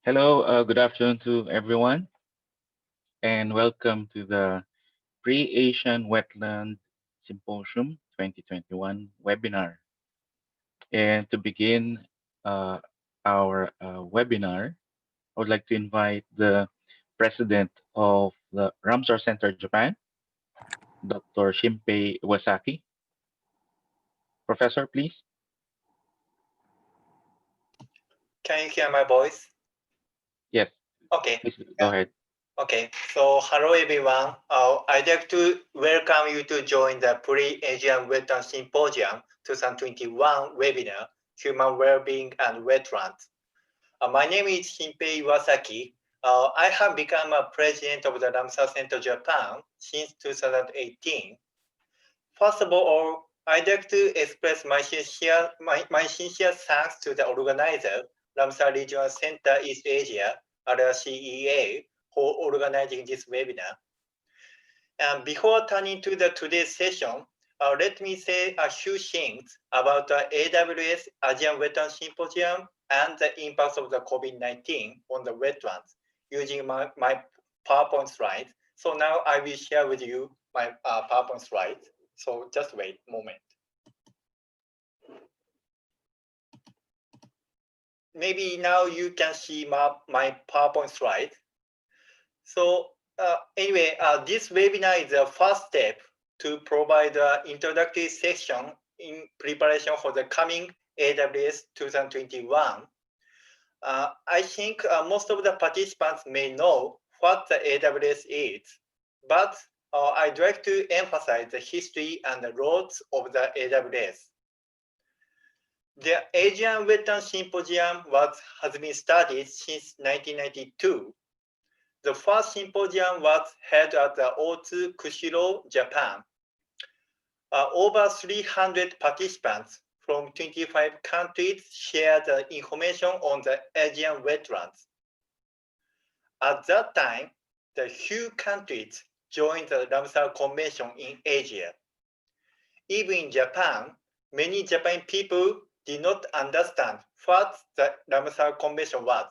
Hello, good afternoon to everyone, and welcome to the Pre-Asian Wetland Symposium 2021 webinar. And to begin our webinar, I would like to invite the president of the Ramsar Center, Japan, Dr. Shimpei Iwasaki. Professor, please. Can you hear my voice? Yes, Okay. please go ahead. Okay. So hello everyone. I'd like to welcome you to join the Pre-Asian Wetland Symposium 2021 webinar, Human Well-Being and Wetlands. My name is Shimpei Iwasaki. I have become a president of the Ramsar Center Japan since 2018. First of all, I'd like to express my sincere thanks to the organizer, Ramsar Regional Center East Asia, RRC-EA, for organizing this webinar. And before turning to today's session, let me say a few things about the AWS Asian Wetland Symposium and the impact of the COVID-19 on the wetlands using my PowerPoint slides. So now I will share with you my PowerPoint slides. So just wait a moment. Maybe now you can see my PowerPoint slide. So anyway, this webinar is the first step to provide an introductory section in preparation for the coming AWS 2021. I think most of the participants may know what the AWS is, but I'd like to emphasize the history and the roles of the AWS. The Asian Wetland Symposium has been studied since 1992. The first symposium was held at the Otsu, Kushiro, Japan. Over 300 participants from 25 countries shared the information on the Asian wetlands. At that time, the few countries joined the Ramsar Convention in Asia. Even in Japan, many Japanese people did not understand what the Ramsar Convention was.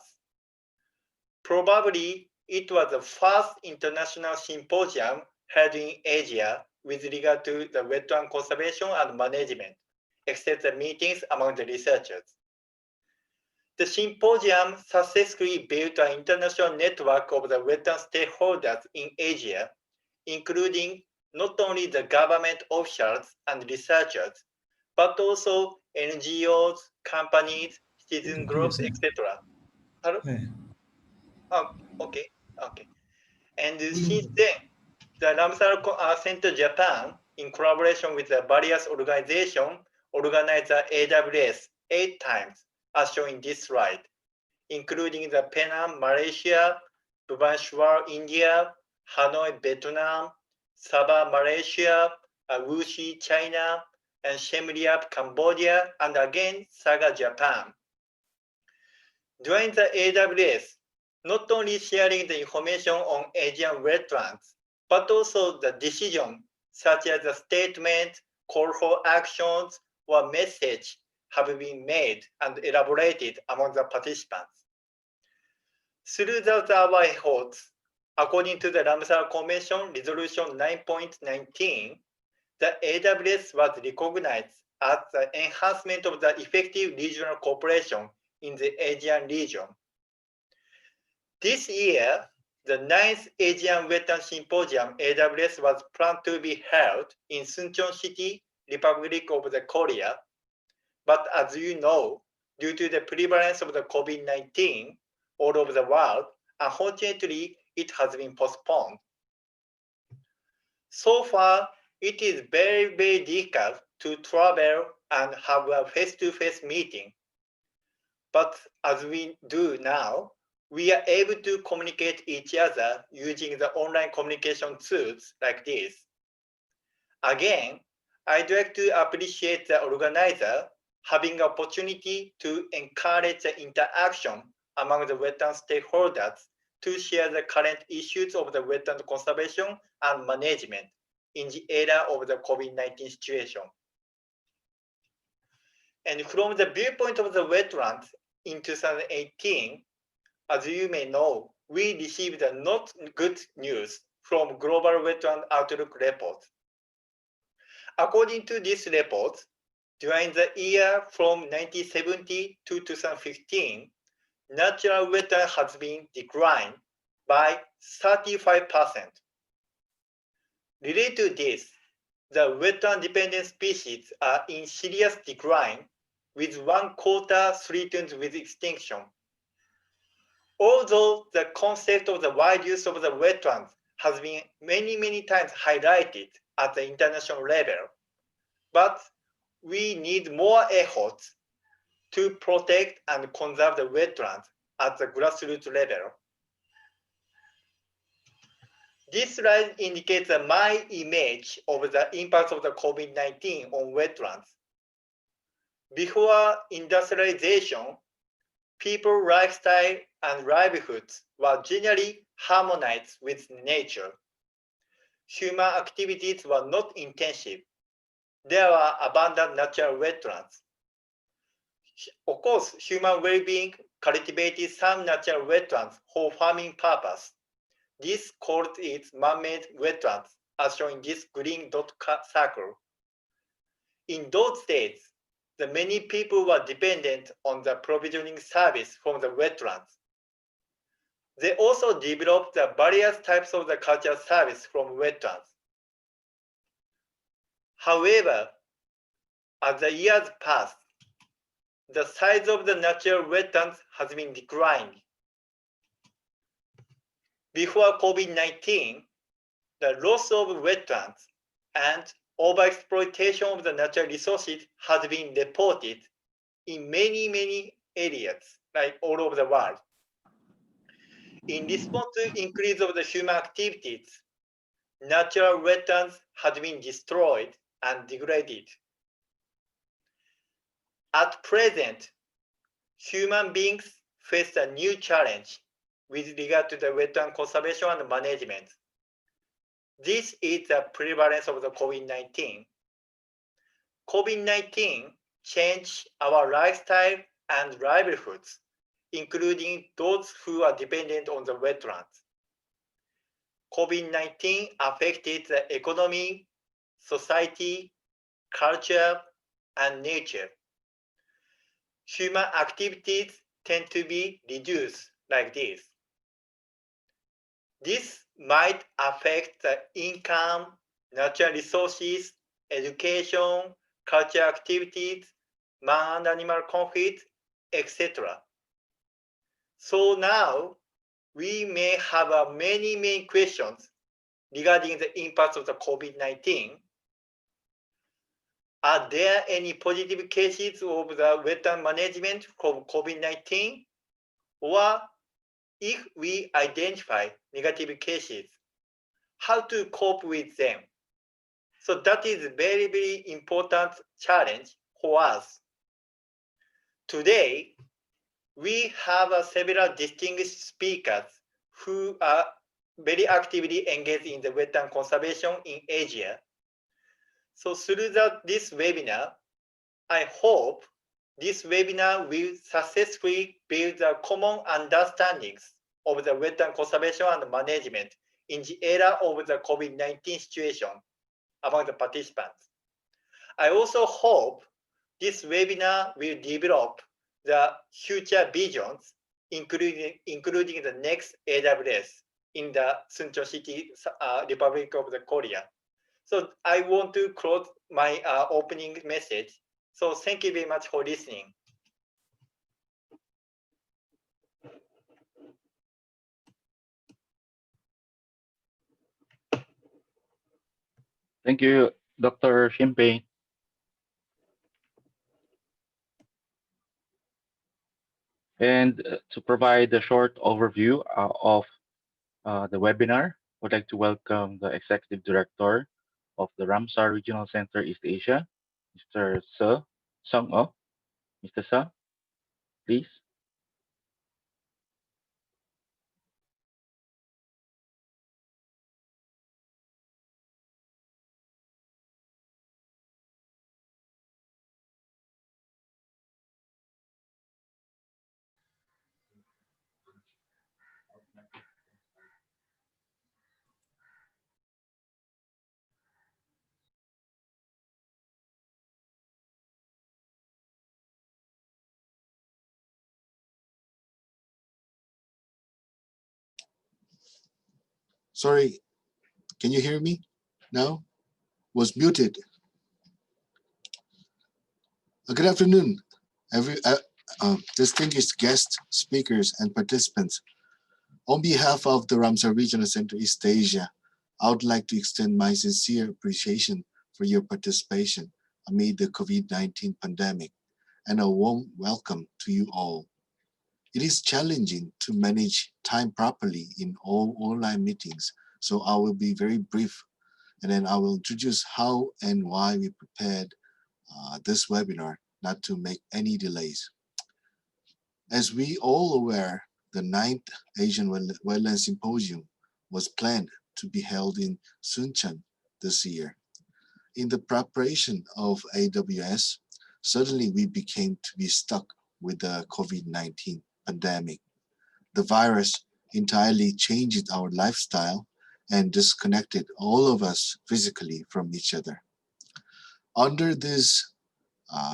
Probably it was the first international symposium held in Asia with regard to the wetland conservation and management, except the meetings among the researchers. The symposium successfully built an international network of the wetland stakeholders in Asia, including not only the government officials and researchers, but also NGOs, companies, citizen groups, etc. Okay. And since then, the Ramsar Center Japan, in collaboration with the various organizations, organized the AWS 8 times, as shown in this slide, including the Penang, Malaysia, Bhubaneswar, India, Hanoi, Vietnam, Sabah, Malaysia, Wuxi, China, and Siem Reap, Cambodia, and again, Saga, Japan. During the AWS, not only sharing the information on Asian wetlands, but also the decision, such as the statement, call for actions, or message have been made and elaborated among the participants. Through our efforts, according to the Ramsar Convention Resolution 9.19, the AWS was recognized as the enhancement of the effective regional cooperation in the Asian region. This year, the 9th Asian Wetland Symposium AWS was planned to be held in Suncheon City, Republic of Korea. But as you know, due to the prevalence of the COVID-19 all over the world, unfortunately, it has been postponed. So far, it is very, very difficult to travel and have a face-to-face meeting. But as we do now, we are able to communicate each other using the online communication tools like this. Again, I'd like to appreciate the organizer having opportunity to encourage the interaction among the wetland stakeholders to share the current issues of the wetland conservation and management in the era of the COVID-19 situation. And from the viewpoint of the wetlands in 2018, as you may know, we received a not good news from Global Wetland Outlook report. According to this report, during the year from 1970 to 2015, natural wetland has been declined by 35%. Related to this, the wetland-dependent species are in serious decline, with 1/4 threatened with extinction. Although the concept of the wide use of the wetlands has been many times highlighted at the international level, but we need more efforts to protect and conserve the wetlands at the grassroots level. This slide indicates my image of the impact of the COVID-19 on wetlands. Before industrialization, people's lifestyle and livelihoods were generally harmonized with nature. Human activities were not intensive. There were abundant natural wetlands. Of course, human well-being cultivated some natural wetlands for farming purpose. This called it man-made wetlands, as shown in this green dot circle. In those days, the many people were dependent on the provisioning service from the wetlands. They also developed the various types of the cultural service from wetlands. However, as the years passed, the size of the natural wetlands has been declining. Before COVID-19, the loss of wetlands and overexploitation of the natural resources has been reported in many areas, like all over the world. In response to increase of the human activities, natural wetlands have been destroyed and degraded. At present, human beings face a new challenge with regard to the wetland conservation and management. This is the prevalence of the COVID-19. COVID-19 changed our lifestyle and livelihoods, including those who are dependent on the wetlands. COVID-19 affected the economy, society, culture, and nature. Human activities tend to be reduced like this. This might affect the income, natural resources, education, cultural activities, man and animal conflict, etc. So now we may have many questions regarding the impact of the COVID-19. Are there any positive cases of the wetland management from COVID-19? Or if we identify negative cases, how to cope with them? So that is a very important challenge for us. Today, we have several distinguished speakers who are very actively engaged in the wetland conservation in Asia. So through this webinar, I hope this webinar will successfully build the common understandings of the wetland conservation and management in the era of the COVID-19 situation among the participants. I also hope this webinar will develop the future visions, including the next AWS in the Suncheon City, Republic of the Korea. So I want to close my opening message. So thank you very much for listening. Thank you, Dr. Shimpei. And to provide a short overview of the webinar, I would like to welcome the Executive Director of the Ramsar Regional Center East Asia, Mr. Sung-Oh. Mr. Sung, please. Sorry, can you hear me now? Was muted. Good afternoon, distinguished guests, speakers, and participants. On behalf of the Ramsar Regional Center East Asia, I would like to extend my sincere appreciation for your participation amid the COVID-19 pandemic and a warm welcome to you all. It is challenging to manage time properly in all online meetings, so I will be very brief and then I will introduce how and why we prepared this webinar not to make any delays. As we all aware, the 9th Asian Wetland Symposium was planned to be held in Suncheon this year. In the preparation of AWS, suddenly we became to be stuck with the COVID-19 pandemic. The virus entirely changed our lifestyle and disconnected all of us physically from each other. Under these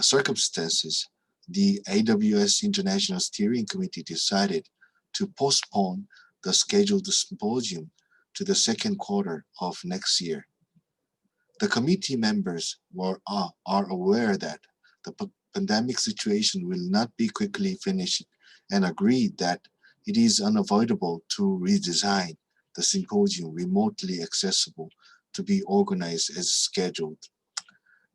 circumstances, the AWS International Steering Committee decided to postpone the scheduled symposium to the second quarter of next year. The committee members are aware that the pandemic situation will not be quickly finished and agreed that it is unavoidable to redesign the symposium remotely accessible to be organized as scheduled.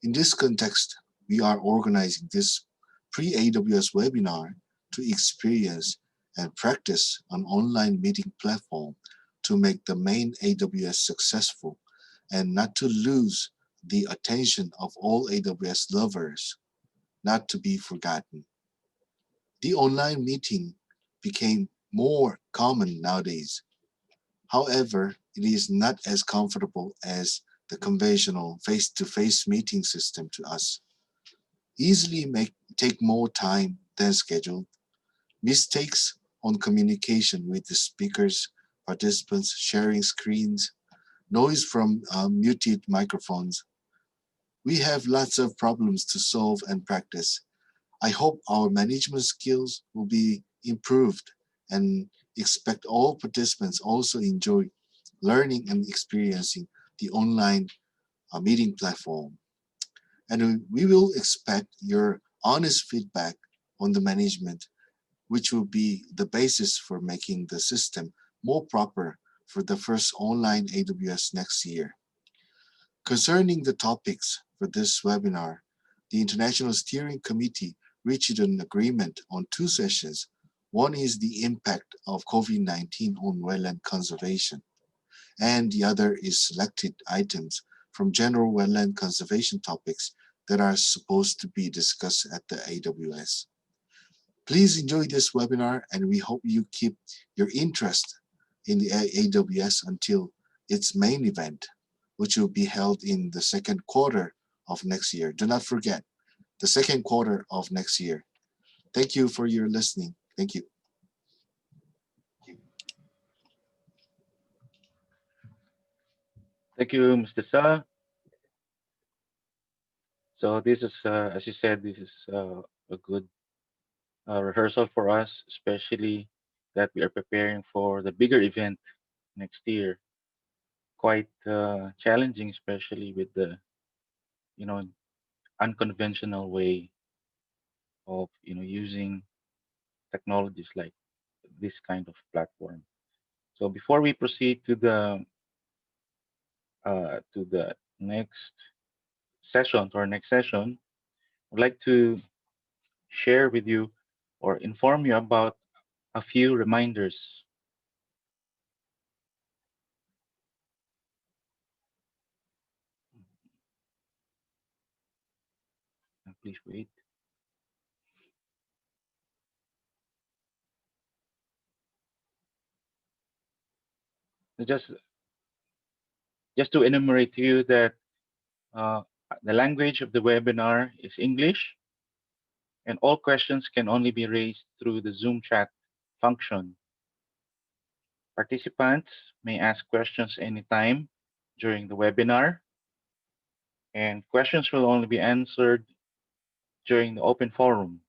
In this context, we are organizing this pre-AWS webinar to experience and practice an online meeting platform to make the main AWS successful and not to lose the attention of all AWS lovers, not to be forgotten. The online meeting became more common nowadays. However, it is not as comfortable as the conventional face-to-face meeting system to us. Easily take more time than scheduled. Mistakes on communication with the speakers, participants, sharing screens, noise from muted microphones. We have lots of problems to solve and practice. I hope our management skills will be improved and expect all participants also enjoy learning and experiencing the online meeting platform. And we will expect your honest feedback on the management, which will be the basis for making the system more proper for the first online AWS next year. Concerning the topics for this webinar, the International Steering Committee reached an agreement on two sessions. One is the impact of COVID-19 on wetland conservation, and the other is selected items from general wetland conservation topics that are supposed to be discussed at the AWS. Please enjoy this webinar, and we hope you keep your interest in the AWS until its main event, which will be held in the second quarter of next year. Do not forget, the second quarter of next year. Thank you for your listening. Thank you. Thank you, Mr. Sa. So this is, as you said, this is a good rehearsal for us, especially that we are preparing for the bigger event next year. Quite challenging, especially with the, unconventional way of, using technologies like this kind of platform. So before we proceed to the next session, to our next session, I'd like to share with you or inform you about a few reminders. Please wait. Just to enumerate to you that the language of the webinar is English, and all questions can only be raised through the Zoom chat function. Participants may ask questions anytime during the webinar, and questions will only be answered during the open forum.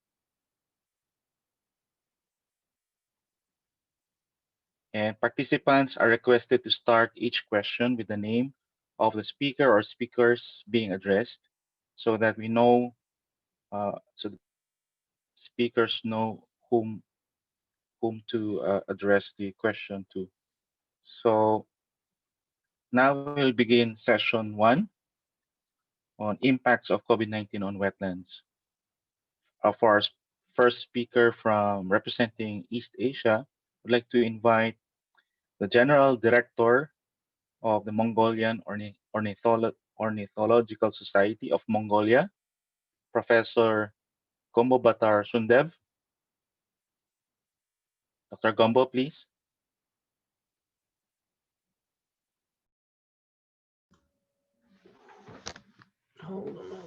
And participants are requested to start each question with the name of the speaker or speakers being addressed so that we know, so the speakers know whom to address the question to. So now we'll begin session 1 on impacts of COVID-19 on wetlands. For our first speaker from representing East Asia, I'd like to invite the General Director of the Mongolian Ornithological Society of Mongolia, Professor Gombo Batar Sundev. Dr. Gombo, please. Hold on.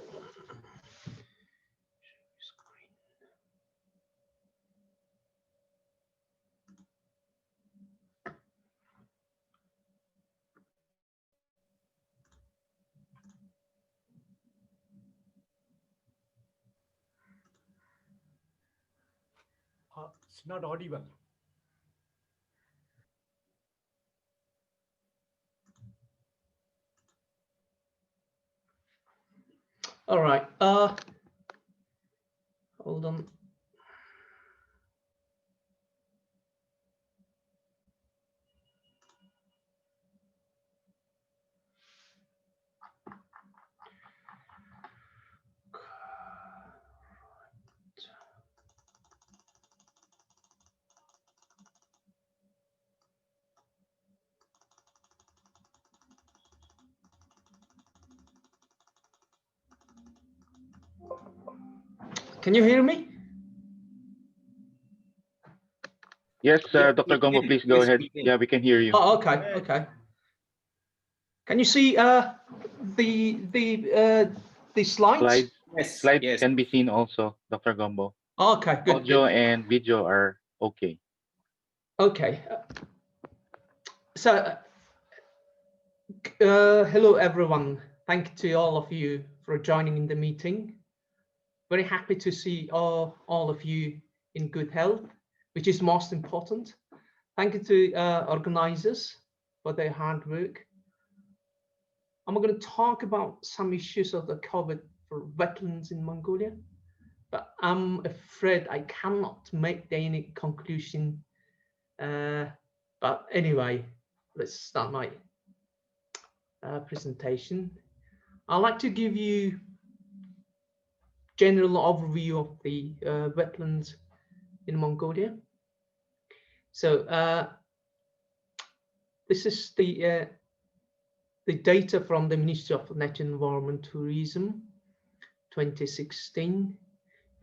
It's not audible. All right. Hold on. Can you hear me? Yes, Dr. Gombo, please go ahead. Yeah, we can hear you. Oh, okay, okay. Can you see the slides? Slides can be seen also, Dr. Gombo. Okay, good. Audio good. and video are okay. Okay. So, hello everyone. Thank you to all of you for joining in the meeting. Very happy to see all of you in good health, which is most important. Thank you to organizers for their hard work. I'm going to talk about some issues of the COVID for wetlands in Mongolia, but I'm afraid I cannot make any conclusion. But anyway, let's start my presentation. I'd like to give you general overview of the wetlands in Mongolia. So this is the data from the Ministry of Nature Environment Tourism 2016.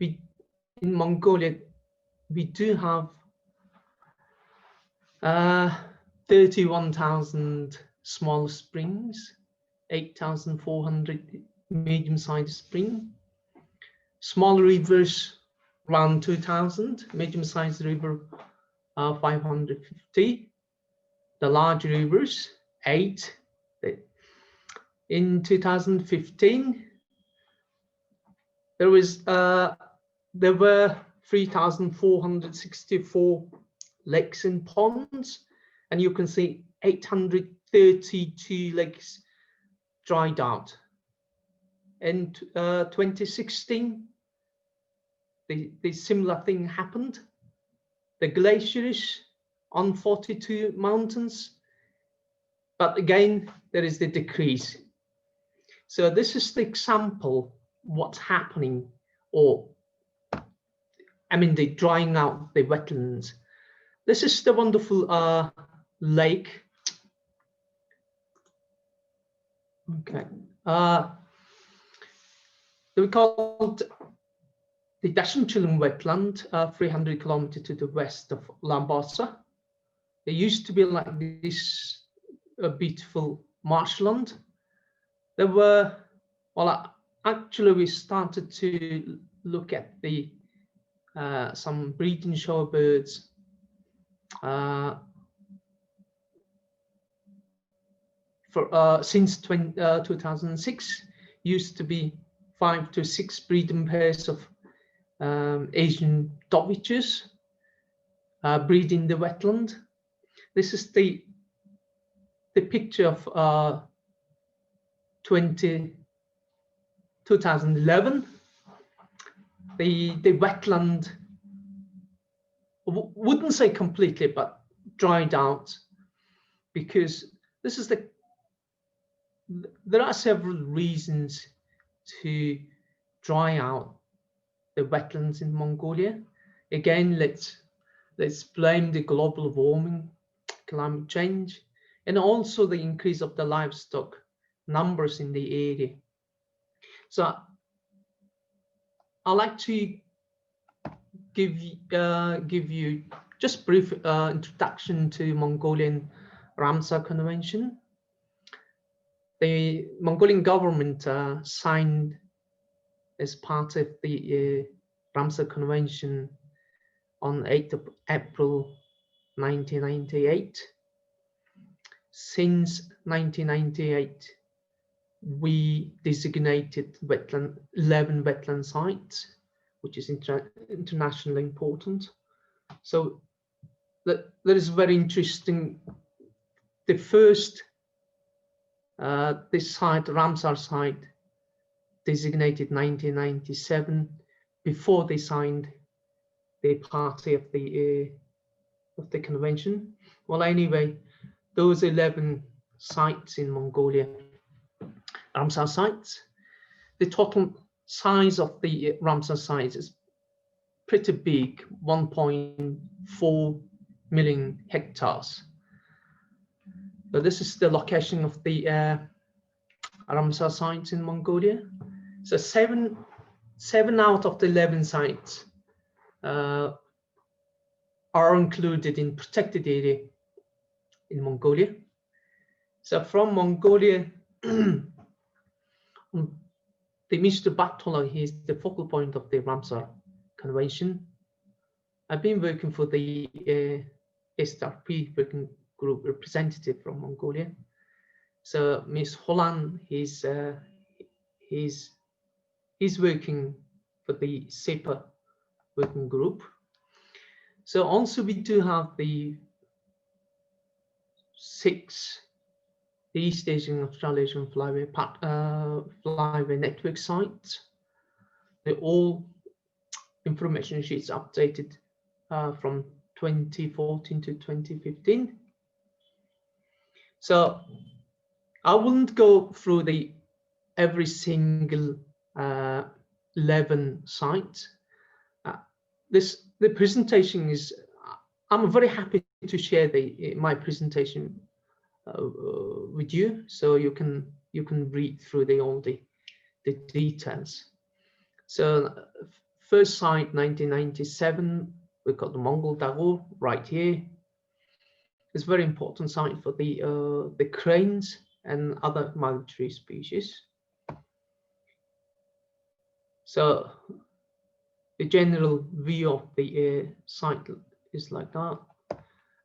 In Mongolia, we do have 31,000 small springs, 8,400 medium-sized springs, small rivers around 2,000, medium-sized river 550, the large rivers 8. In 2015, there were 3,464 lakes and ponds, and you can see 832 lakes dried out. In 2016, the similar thing happened. The glaciers on 42 mountains, but again, there is the decrease. So this is the example what's happening, or I mean the drying out the wetlands. This is the wonderful lake. Okay, we call it the Dashinchulung wetland, 300 kilometers to the west of Lambasa. There used to be like this beautiful marshland. There were, well, actually we started to look at the some breeding shorebirds since 2006. Used to be 5 to 6 breeding pairs of Asian dog witches breed in the wetland. This is the picture of 2011. The wetland wouldn't say completely, but dried out, because this is there are several reasons to dry out the wetlands in Mongolia. Again, let's blame the global warming, climate change, and also the increase of the livestock numbers in the area. So I'd like to give you just brief introduction to Mongolian Ramsar Convention. The Mongolian government signed as part of the Ramsar Convention on 8th of April 1998. Since 1998, we designated 11 wetland sites, which is internationally important. So that is very interesting. The first, this site, Ramsar site, designated 1997, before they signed the party of the convention. Well, anyway, those 11 sites in Mongolia, Ramsar sites, the total size of the Ramsar sites is pretty big, 1.4 million hectares. So this is the location of the Ramsar sites in Mongolia. So seven out of the 11 sites are included in protected area in Mongolia. So from Mongolia, Mr. Batola is the focal point of the Ramsar Convention. I've been working for the SRP working group representative from Mongolia. So Ms. Holland, he's working for the SEPA working group. So also we do have the 6 East Asian Australasian flyway network sites. They're all information sheets updated from 2014 to 2015. So I wouldn't go through every single 11 sites. The presentation is, I'm very happy to share my presentation with you, so you can read through all the details. So first site, 1997, we got the Mongol Dago right here. It's a very important site for the cranes and other migratory species. So the general view of the site is like that.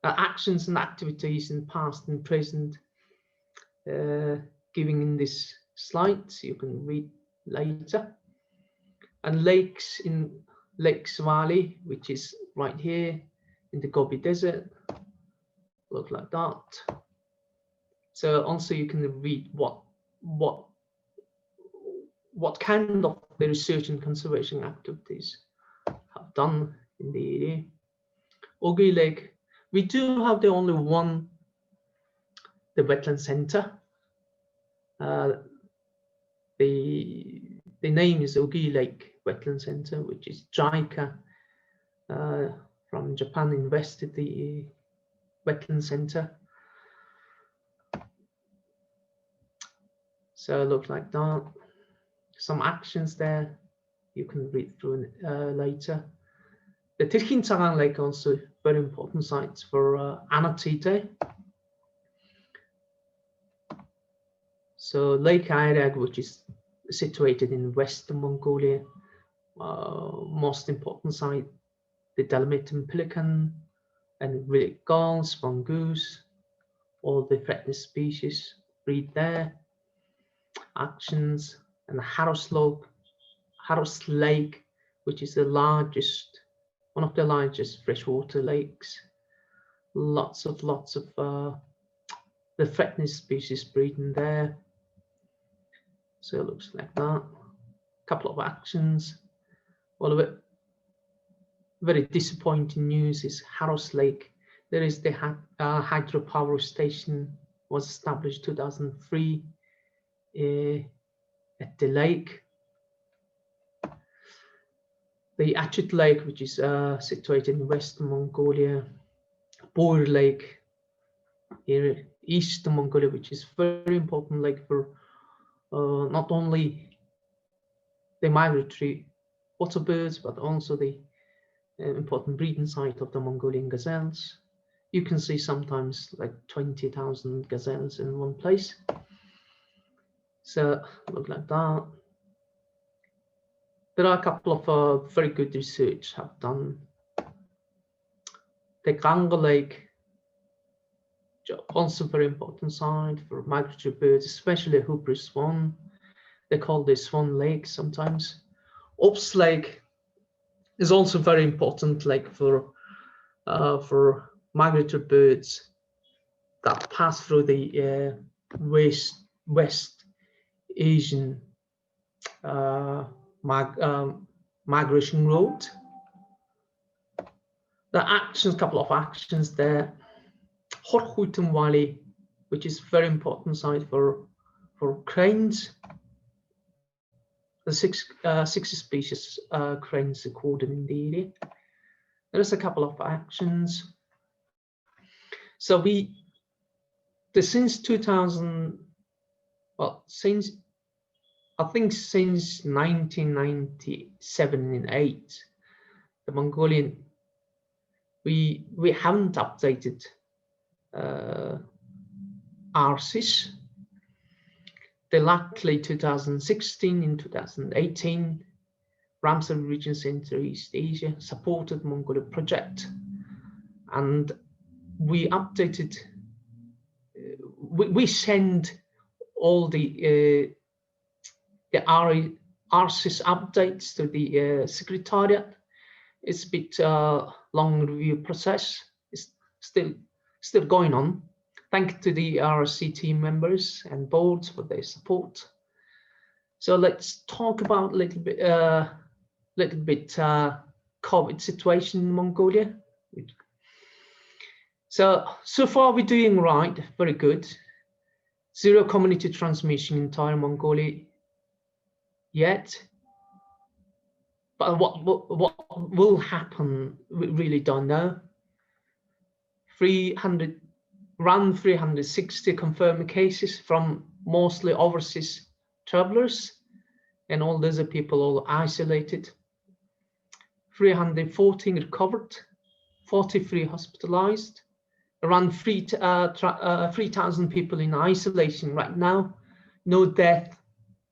Actions and activities in past and present, giving in this slide, so you can read later. And lakes in Lakes Valley, which is right here in the Gobi Desert, look like that. So also you can read what kind of the research and conservation activities have done in the area. Ogi Lake, we do have the only one, the wetland center. The name is Ogi Lake Wetland Center, which is JICA from Japan invested the wetland center. So it looks like that. Some actions there you can read through later. The Tirkin-Tsaran Lake also very important sites for Anatite. So Lake Airag, which is situated in Western Mongolia, most important site, the Dalmatian pelican and red gulls, mongoose, all the threatened species breed there. Actions and Haros Lake, which is the largest, one of the largest freshwater lakes, lots of the threatened species breeding there. So it looks like that. Couple of actions. All of it. Very disappointing news is Harrows Lake. There is the hydropower station was established 2003 at the lake. The Achut Lake, which is situated in Western Mongolia, Boer Lake here, Eastern Mongolia, which is very important lake for not only the migratory water birds, but also the important breeding site of the Mongolian gazelles. You can see sometimes like 20,000 gazelles in one place. So look like that. There are a couple of very good research have done. The Ganga Lake, also very important site for migratory birds, especially Hooper swan. They call this Swan Lake sometimes. Ops Lake is also very important lake for migratory birds that pass through the West Asian migration route. The actions, couple of actions there. Horhutum Valley, which is very important site for cranes. The 60 species cranes recorded in the area. There's a couple of actions. So since 2000, well, I think since 1997 and 8, the Mongolian, we haven't updated RRCs. They luckily 2016 and 2018, Ramsar Regional Center East Asia supported Mongolia project, and we updated. We send all the RRCs updates to the Secretariat. It's a bit long review process. It's still going on. Thank you to the RRC team members and boards for their support. So let's talk about a little bit COVID situation in Mongolia. So far we're doing right, very good. Zero community transmission in entire Mongolia yet. But what will happen, we really don't know. 360 confirmed cases from mostly overseas travelers, and all those people all isolated. 314 recovered, 43 hospitalized, around 3,000 people in isolation right now, no death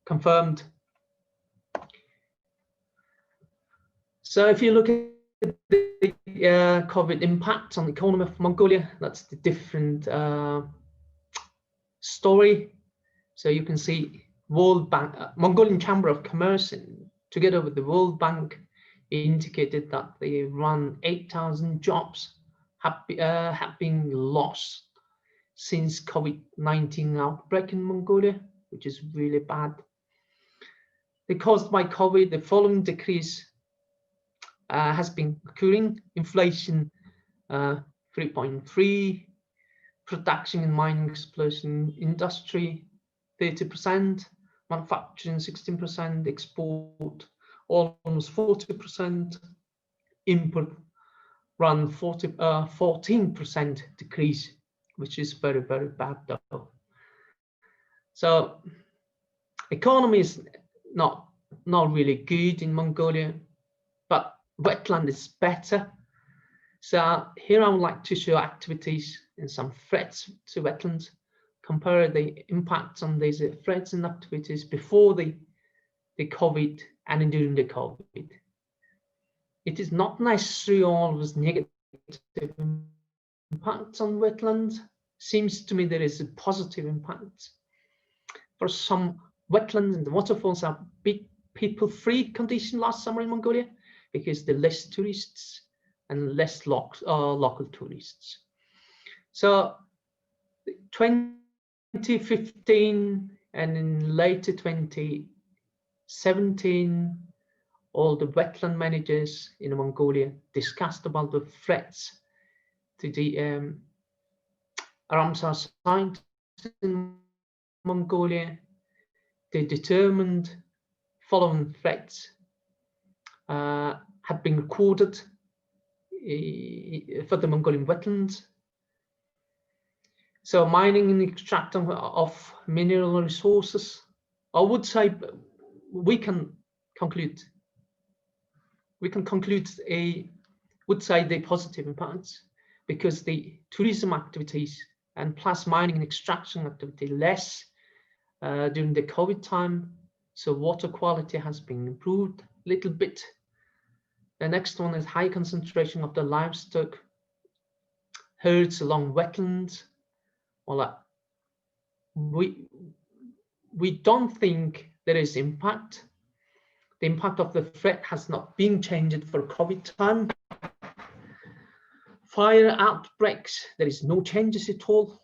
confirmed. So if you look at the COVID impact on the economy of Mongolia, that's the different story. So you can see World Bank, Mongolian Chamber of Commerce, together with the World Bank, indicated that they run 8,000 jobs have been lost since COVID-19 outbreak in Mongolia, which is really bad. Caused by COVID, the following decrease has been occurring: inflation 3.3%, production and mining exploration industry 30%, manufacturing 16%, export almost 40%, import run 14% decrease, which is very, very bad though. So economy is not really good in Mongolia, but wetland is better. So here I would like to show activities and some threats to wetlands, compare the impacts on these threats and activities before the COVID and during the COVID. It is not necessarily always negative impacts on wetlands. Seems to me there is a positive impact. For some wetlands and the waterfalls are big people-free condition last summer in Mongolia, because there are less tourists and less local tourists. So 2015 and in later 2017, all the wetland managers in Mongolia discussed about the threats to the Ramsar sites in Mongolia. They determined following threats have been recorded for the Mongolian wetlands. So mining and extracting of mineral resources, I would say we can conclude the positive impacts, because the tourism activities and plus mining and extraction activity less during the COVID time. So water quality has been improved a little bit. The next one is high concentration of the livestock herds along wetlands. Well, we don't think there is impact. The impact of the threat has not been changed for COVID time. Fire outbreaks, there is no changes at all.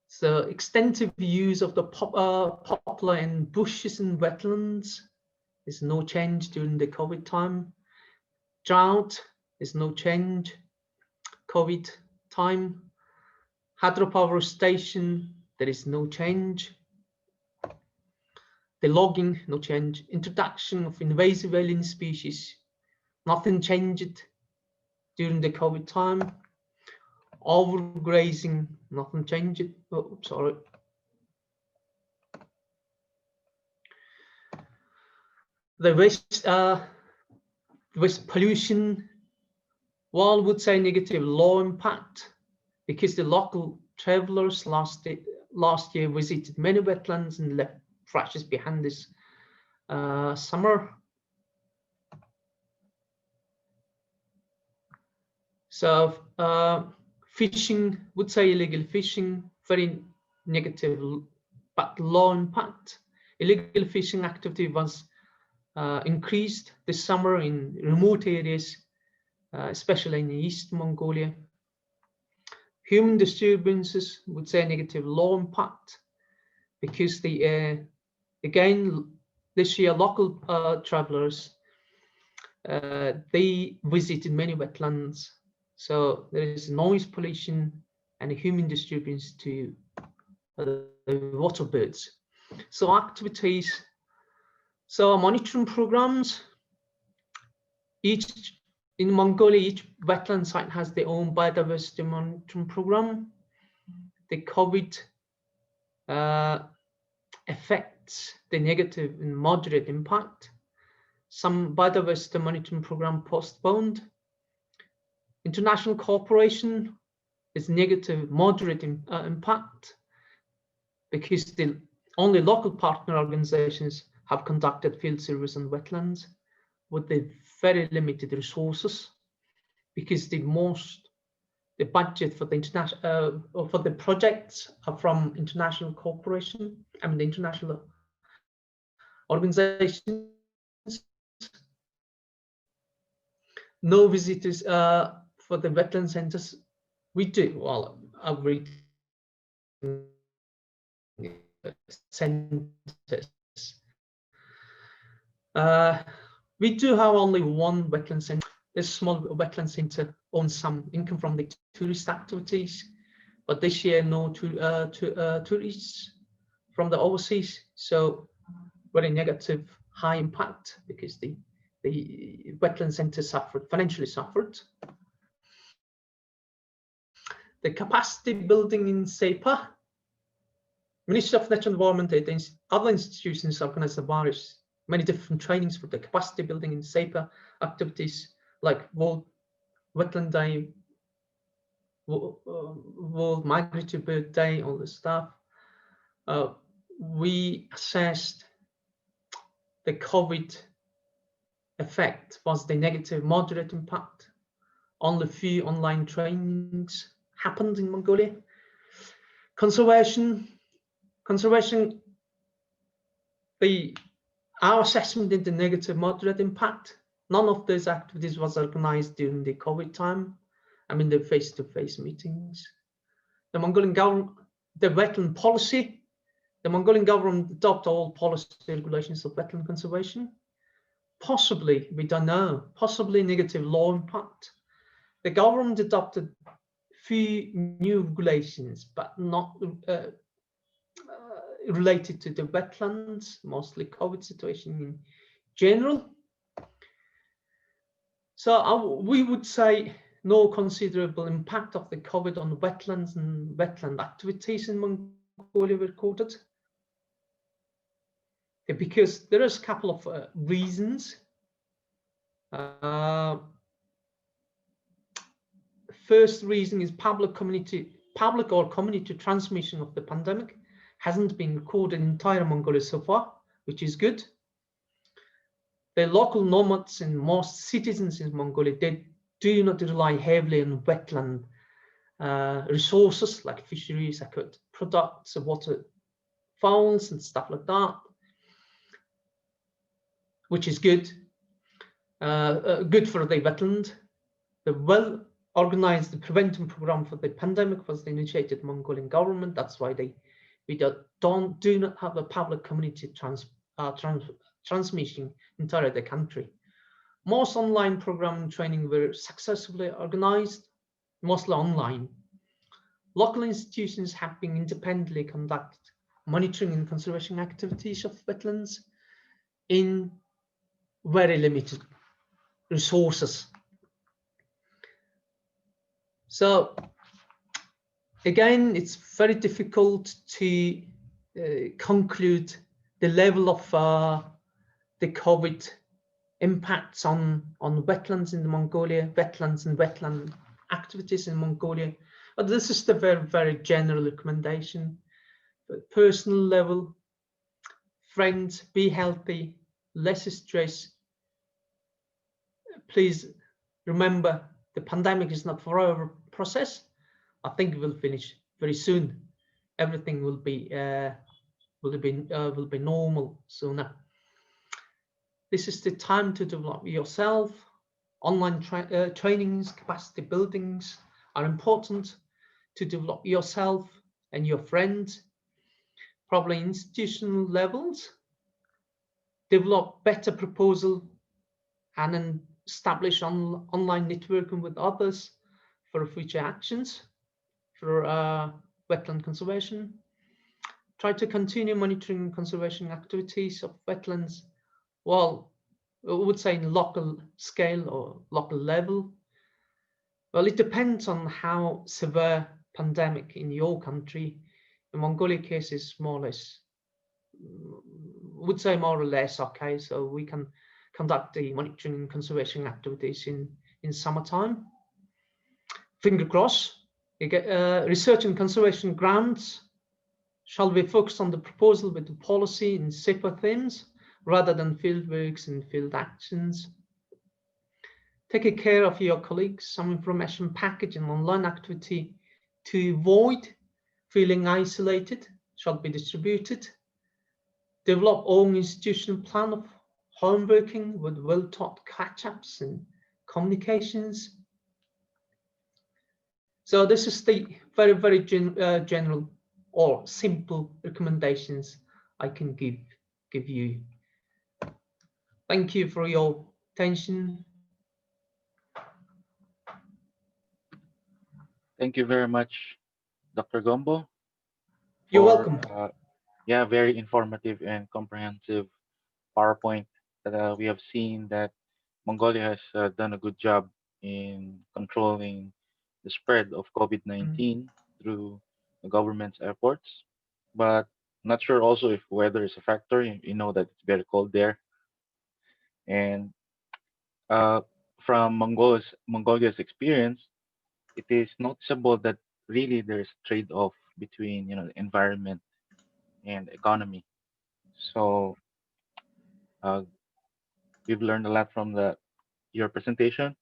So extensive use of the poplar and bushes in wetlands, there's no change during the COVID time. Drought, there's no change. COVID time. Hydropower station, there is no change. The logging, no change. Introduction of invasive alien species, nothing changed during the COVID time. Overgrazing, nothing changed. Oh, sorry. The waste pollution, well, would say negative low impact, because the local travelers last year visited many wetlands and left trashes behind this summer. So fishing, would say illegal fishing, very negative but low impact. Illegal fishing activity was increased this summer in remote areas, especially in East Mongolia. Human disturbances, would say negative low impact, because the again this year local travelers they visited many wetlands, so there is noise pollution and human disturbance to the water birds. So activities, so monitoring programs. In Mongolia, each wetland site has their own biodiversity monitoring program. The COVID affects the negative and moderate impact. Some biodiversity monitoring program postponed. International cooperation is negative, moderate impact, because the only local partner organizations have conducted field surveys on wetlands with the very limited resources, because the budget for the international for the projects are from international cooperation. I mean the international organizations. No visitors for the wetland centers. We do well. Our centers. We do have only one wetland center. This small wetland center owns some income from the tourist activities, but this year no tourists from the overseas. So very negative, high impact, because the wetland center financially suffered. The capacity building in SEPA, Ministry of Natural Environment and other institutions organize many different trainings for the capacity building in SEPA activities, like World Wetland Day, World Migratory Bird Day, all this stuff. We assessed the COVID effect was the negative moderate impact. Only few online trainings happened in Mongolia. Conservation, our assessment did the negative moderate impact. None of those activities was organized during the COVID time. I mean the face-to-face meetings. The Mongolian government, the wetland policy, the Mongolian government adopt all policy regulations of wetland conservation. Possibly, we don't know, possibly negative law impact. The government adopted few new regulations, but not related to the wetlands, mostly COVID situation in general. So we would say no considerable impact of the COVID on wetlands and wetland activities in Mongolia recorded. Because there is a couple of reasons. First reason is public or community transmission of the pandemic hasn't been recorded in entire Mongolia so far, which is good. The local nomads and most citizens in Mongolia, they do not rely heavily on wetland resources like fisheries, aquatic products, water fowls and stuff like that, which is good. Good for the wetland. The well-organized prevention program for the pandemic was initiated Mongolian government. That's why we do not have a public community transmission entire the country. Most online program training were successfully organized, mostly online. Local institutions have been independently conducted monitoring and conservation activities of wetlands in very limited resources. So again, it's very difficult to conclude the level of the COVID impacts on wetlands in Mongolia, wetlands and wetland activities in Mongolia. But this is the very, very general recommendation. But personal level, friends, be healthy, less stress. Please remember, the pandemic is not forever process. I think it will finish very soon. Everything will be normal sooner. This is the time to develop yourself. Online trainings, capacity buildings are important to develop yourself and your friends. Probably institutional levels. Develop better proposal and then establish online networking with others for future actions for wetland conservation. Try to continue monitoring conservation activities of wetlands. Well, I would say in local scale or local level. Well, it depends on how severe pandemic in your country. The Mongolia case is more or less, would say more or less okay. So we can conduct the monitoring and conservation activities in summertime. Finger crossed. Research and conservation grants shall be focused on the proposal with the policy and separate themes rather than field works and field actions. Take care of your colleagues. Some information package and online activity to avoid feeling isolated shall be distributed. Develop own institutional plan of homeworking with well-taught catch-ups and communications. So this is the very, very general or simple recommendations I can give you. Thank you for your attention. Thank you very much, Dr. Gombo. You're welcome. Yeah, very informative and comprehensive PowerPoint that we have seen that Mongolia has done a good job in controlling the spread of COVID-19 through the government's efforts. But not sure also if weather is a factor. You know that it's very cold there. And from Mongolia's experience, it is noticeable that really there's trade-off between the environment and economy. So we've learned a lot from your presentation.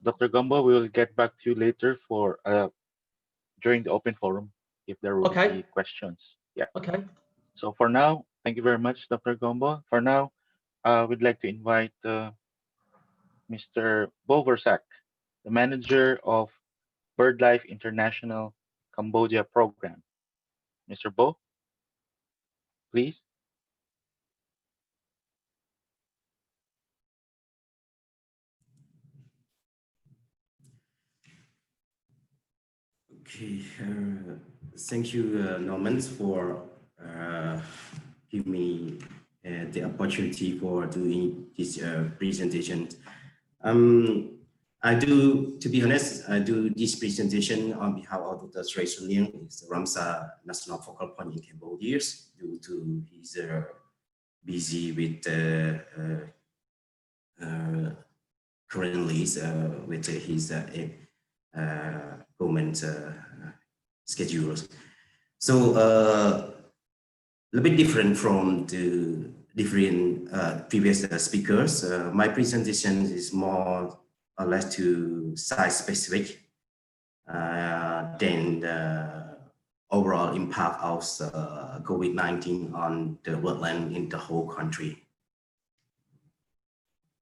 Dr. Gombo, we will get back to you later for during the open forum if there will be questions. Yeah. Okay. So for now, thank you very much, Dr. Gombo. For now, we'd like to invite Mr. Boversak, the manager of BirdLife International Cambodia Program. Mr. Bo, please. Okay, thank you, Norman, for giving me the opportunity for doing this presentation. To be honest, I do this presentation on behalf of Dr. Sray Sunyang, is the Ramsar National Focal Point in Cambodia, due to his busy with currently with his government schedules. So a little bit different from the different previous speakers. My presentation is more or less to site specific than the overall impact of COVID-19 on the wetland in the whole country.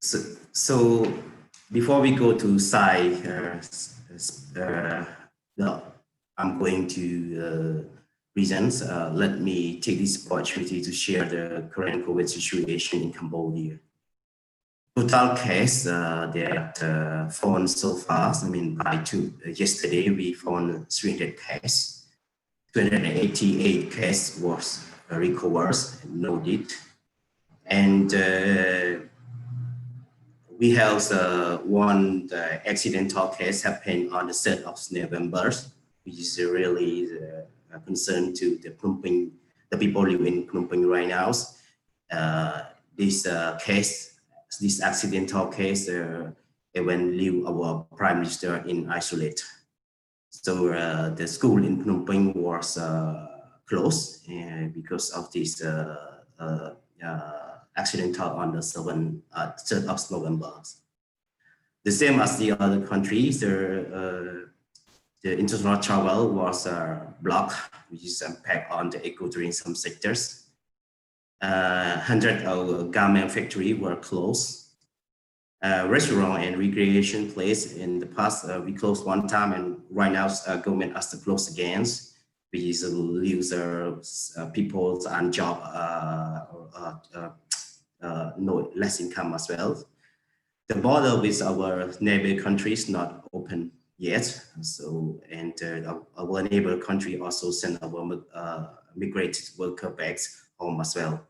So before we go to site, I'm going to present. Let me take this opportunity to share the current COVID situation in Cambodia. Total case that found so far, I mean, yesterday we found 300 cases. 288 cases was recovered and noted. And we have one accidental case happened on the 3rd of November, which is really a concern to the Phnom Penh, the people living in Phnom Penh right now. This accidental case, when leave our Prime Minister in isolate. So the school in Phnom Penh was closed because of this accidental on the 3rd of November. The same as the other countries, the international travel was blocked, which is impact on the ecotourism sectors. 100 of garment factories were closed. Restaurant and recreation place in the past, we closed one time, and right now government has to close again, which is leaves people and job no less income as well. The border with our neighbor countries not open yet. So, and our neighbor country also send our migrated worker back home as well.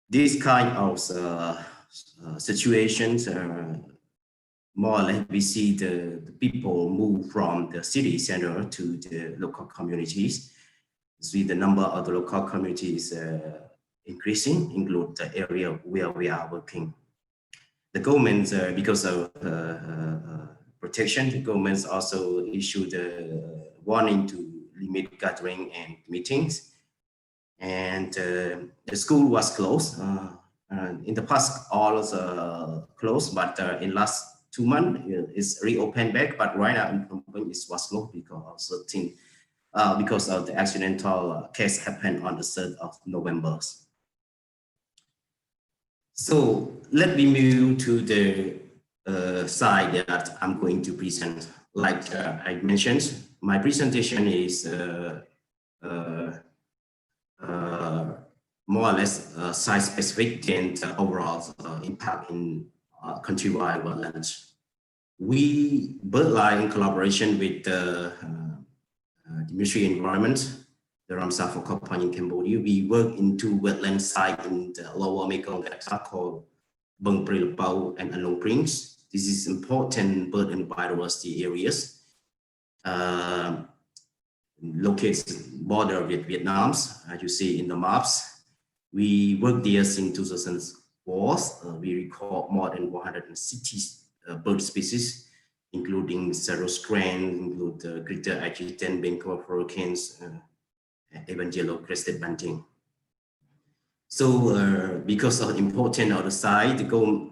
This kind of situations, more or less we see the people move from the city center to the local communities. See the number of the local communities increasing, include the area where we are working. The government, because of protection, the government also issued a warning to limit gathering and meetings. And the school was closed. In the past, all closed, but in last 2 months, it's reopened back. But right now in Phnom Penh, it was closed because of the accidental case happened on the 3rd of November. So let me move to the side that I'm going to present. Like I mentioned, my presentation is more or less site-specific and overall impact in countrywide wetlands. We, BirdLife, in collaboration with the Ministry of Environment, the Ramsar Focal Point in Cambodia, we work into wetland site in the lower Mekong Delta called Bung Prilapau and Along Prings. This is important bird and biodiversity areas. Located border with Vietnam, as you see in the maps. We worked there since 2004. We record more than 160 bird species, including Saroscran, include the greater Adjutant, Bengal hurricanes, even yellow-crested bunting. So because of the importance of the site,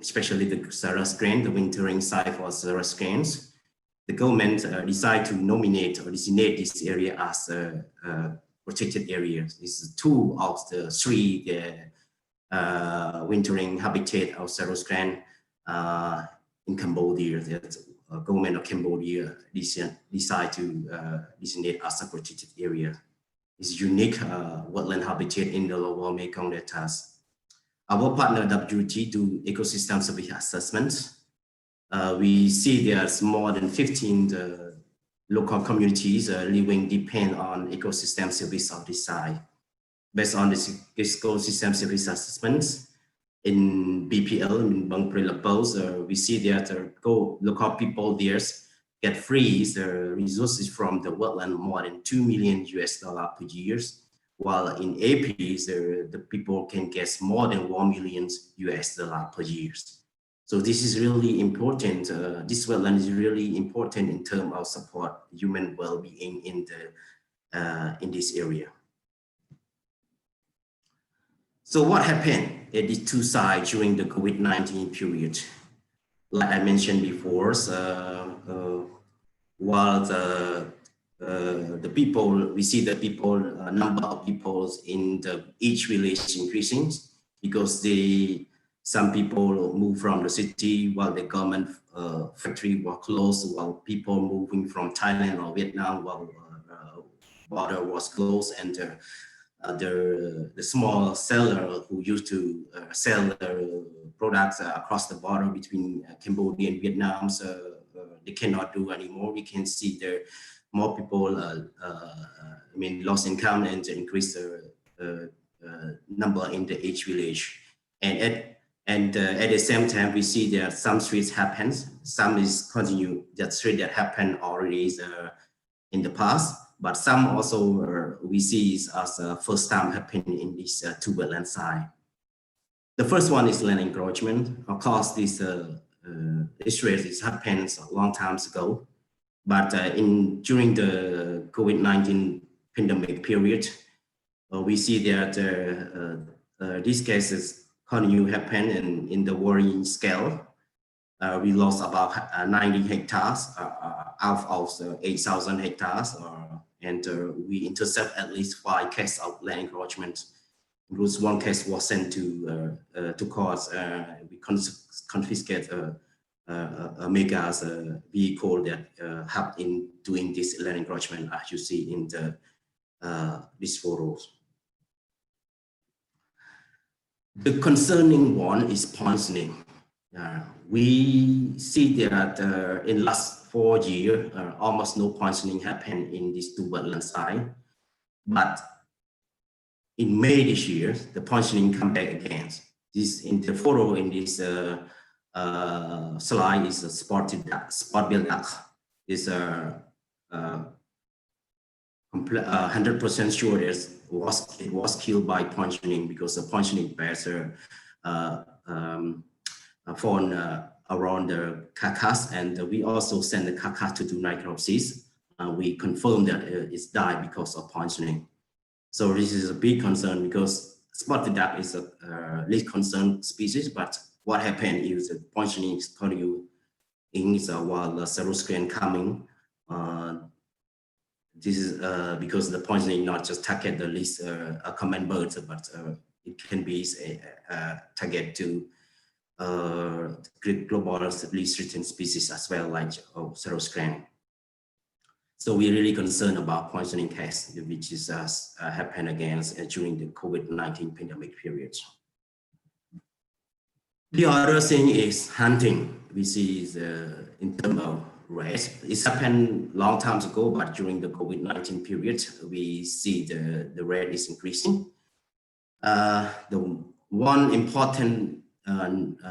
especially the Saroscran, the wintering site for Saroscrans, the government decided to nominate or designate this area as a protected area. This is 2 of the 3 wintering habitat of Saroscran in Cambodia. That government of Cambodia decide to designate as a protected area. It's unique wetland habitat in the lower Mekong deltas. Our partner WT do ecosystem service assessments. We see there's more than 15 local communities living depend on ecosystem service of this site. Based on this ecosystem service assessments in BPL, in Bang Pre Lapos, we see that local people there get free resources from the wetland more than $2 million per year, while in AP, the people can get more than $1 million per year. So this is really important. This wetland is really important in terms of support human well-being in this area. So what happened at the two sides during the COVID-19 period? Like I mentioned before, while the people, we see the people, number of people in each village increasing because some people move from the city while the government factory was closed, while people moving from Thailand or Vietnam while border was closed, and the small seller who used to sell their products across the border between Cambodia and Vietnam, they cannot do anymore. We can see there more people, lost income and increase the number in each village. And at the same time, we see that some streets happens, some is continue that street that happened already in the past, but some also we see is as first time happening in these two wetland side. The first one is land encroachment. Of course, this rate happens a long time ago, but during the COVID-19 pandemic period, we see that these cases continue happen in the worrying scale. We lost about 90 hectares out of 8,000 hectares, and we intercept at least 5 cases of land encroachment. Because one case was sent to court. We confiscate a mega vehicle that helped in doing this land encroachment, as you see in these photos. The concerning one is poisoning. We see that in last 4 years, almost no poisoning happened in these two wetland sites. But in May this year, the poisoning come back again. This in the photo in this slide is a spot-billed duck. Is 100% sure it was killed by poisoning because the poisoning bears found around the carcass, and we also send the carcass to do necropsy. We confirm that it's died because of poisoning. So this is a big concern because spotted duck is a least concerned species, but what happened is the poisoning is continuing while the seroscreen coming. This is because the poisoning not just target the least common birds, but it can be a target to global least threatened species as well, like seroscreen. So we're really concerned about poisoning case, which is happened again during the COVID-19 pandemic period. The other thing is hunting. We see in terms of rate. It's happened long time ago, but during the COVID-19 period, we see the rate is increasing. The one important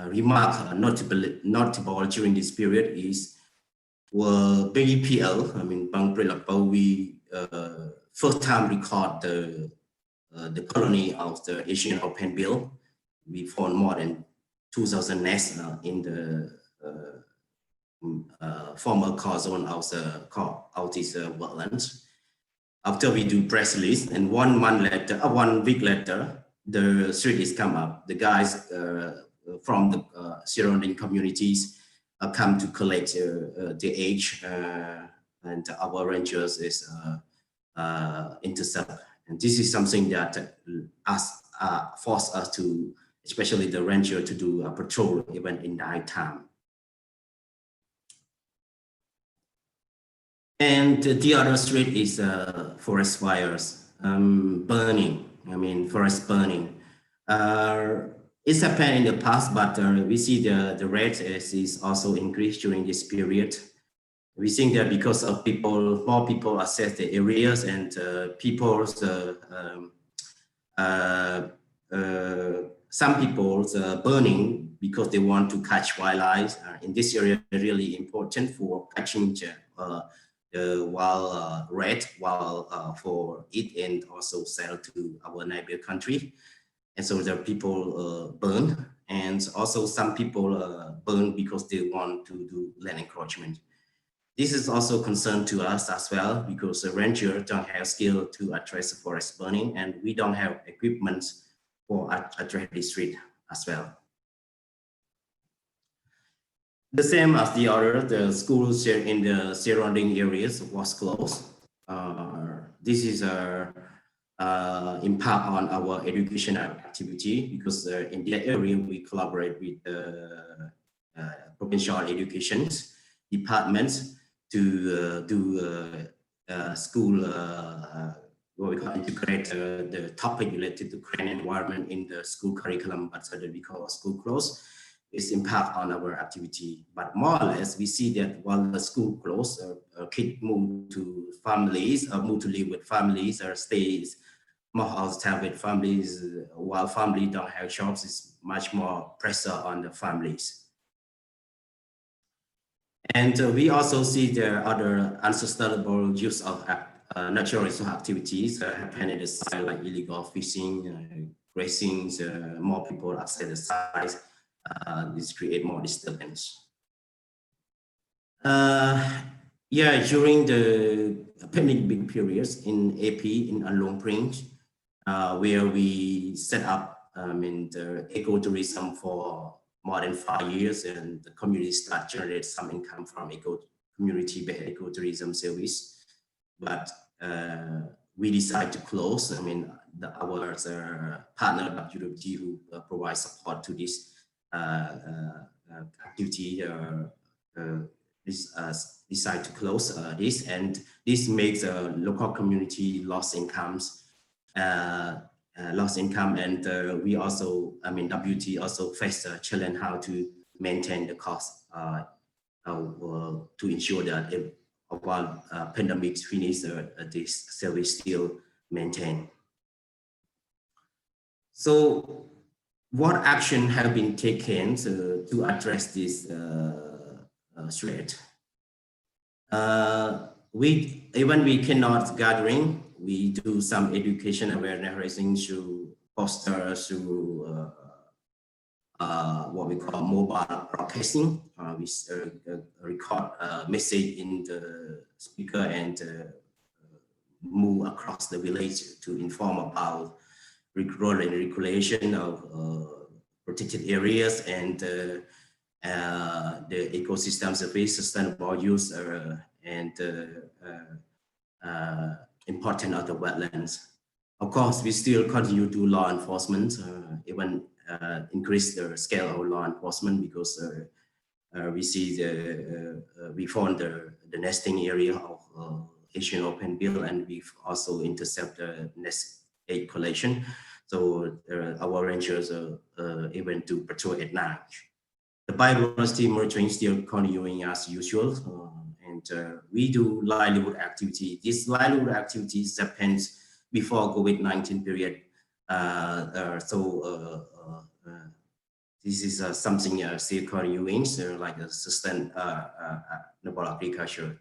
remark notable during this period is BPL, Bang Pre Lapos, we first time record the colony of the Asian open bill. We found more than 2,000 nests in the former core zone of these wetlands. After we do press release, and 1 week later, the street is come up. The guys from the surrounding communities come to collect the age, and our rangers is intercept. And this is something that force us to, especially the ranger, to do a patrol even in night time. And the other threat is forest fires, burning. I mean, forest burning. It's happened in the past, but we see the rate is also increased during this period. We think that because of more people access the areas and some people burning because they want to catch wildlife in this area. Really important for catching the wild rat, for eat and also sell to our neighbor country. And so the people burn, and also some people burn because they want to do land encroachment. This is also a concern to us as well, because the rangers don't have skill to address forest burning, and we don't have equipment for address this threat as well. The same as the other, the schools in the surrounding areas was closed. This is a impact on our educational activity, because in that area we collaborate with provincial education departments to do school, what we call integrate the topic related to green environment in the school curriculum, but suddenly we call school closed. Its impact on our activity. But more or less, we see that while the school closed, kids move to families, move to live with families, or stays more outside with families, while family don't have jobs, it's much more pressure on the families. And we also see there are other unsustainable use of natural resource activities happen in the site, like illegal fishing, grazing, more people access the site. This create more disturbance. During the pandemic periods in AP, in Along Range, where we set up the ecotourism for more than 5 years, and the community start generate some income from community-based ecotourism service. But we decide to close. Our partner WWT who provide support to this activity decide to close this, and this makes a local community lost income, and we also, WT also face a challenge how to maintain the cost to ensure that while pandemic finish, this service still maintained. So, what action have been taken to address this threat? We cannot gathering, we do some education awareness raising through posters, through what we call mobile broadcasting. We record a message in the speaker and move across the village to inform about role and regulation of protected areas and the ecosystem service, sustainable use, and important of the wetlands. Of course, we still continue to law enforcement, even increase the scale of law enforcement, because we see we found the nesting area of Asian open bill, and we've also intercept the nest egg collection. So our rangers even to patrol at night. The biodiversity monitoring still continuing as usual, and we do livelihood activity. This livelihood activities depends before COVID-19 period. This is something still continuing, like a sustainable agriculture.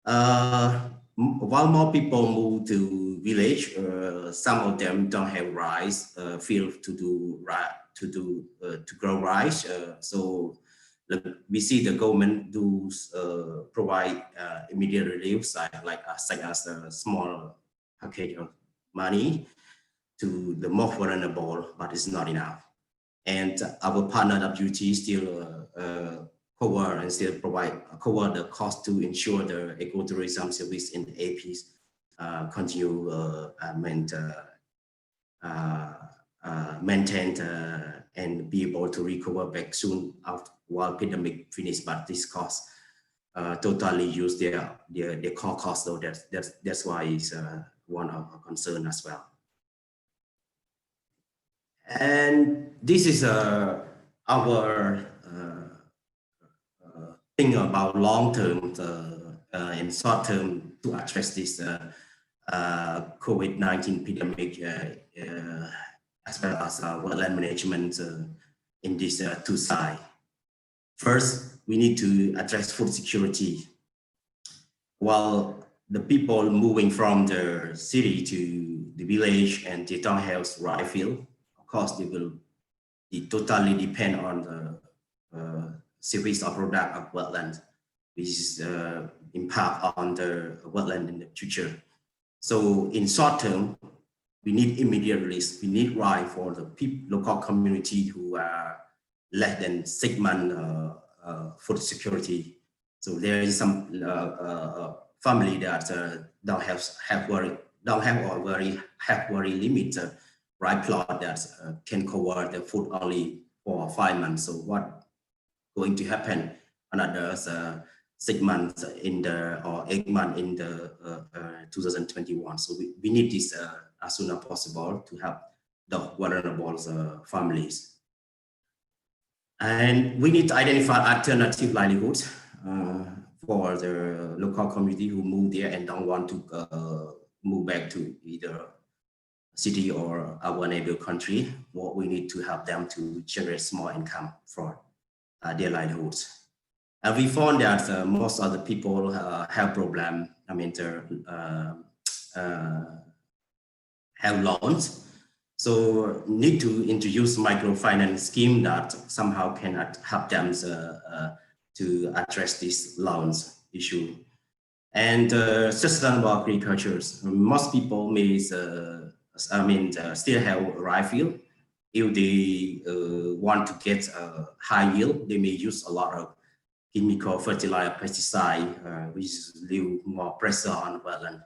While more people move to village, some of them don't have rice field to grow rice. So we see the government do provide immediate relief, such as a small package of money to the more vulnerable, but it's not enough. And our partner WT still cover and still cover the cost to ensure the ecotourism service in the APs continue maintained and be able to recover back soon after while pandemic finish, but this cost totally use their core cost. So that's why it's one of our concern as well. And this is our thing about long term and short term to address this COVID-19 pandemic as well as wetland management in these two sides. First, we need to address food security. While the people moving from the city to the village and they don't have rice field, of course, they will totally depend on the service or product of wetland, which is impact on the wetland in the future. So in short term, we need immediate release. We need rice for the local community who are less than 6 months food security. So there is some family that don't have very limited rice plot that can cover the food only for 5 months. So what going to happen another 6 months in the or 8 months in the 2021? So we need this as soon as possible to help the vulnerable families. And we need to identify alternative livelihoods for the local community who move there and don't want to move back to either city or our neighbor country. What we need to help them to generate small income for their livelihoods. And we found that most of the people have problem. I mean, have loans. So need to introduce microfinance scheme that somehow can help them to address this loans issue. And sustainable agriculture. Most people may, still have rice field. If they want to get a high yield, they may use a lot of chemical fertilizer, pesticide, which leave more pressure on wetland.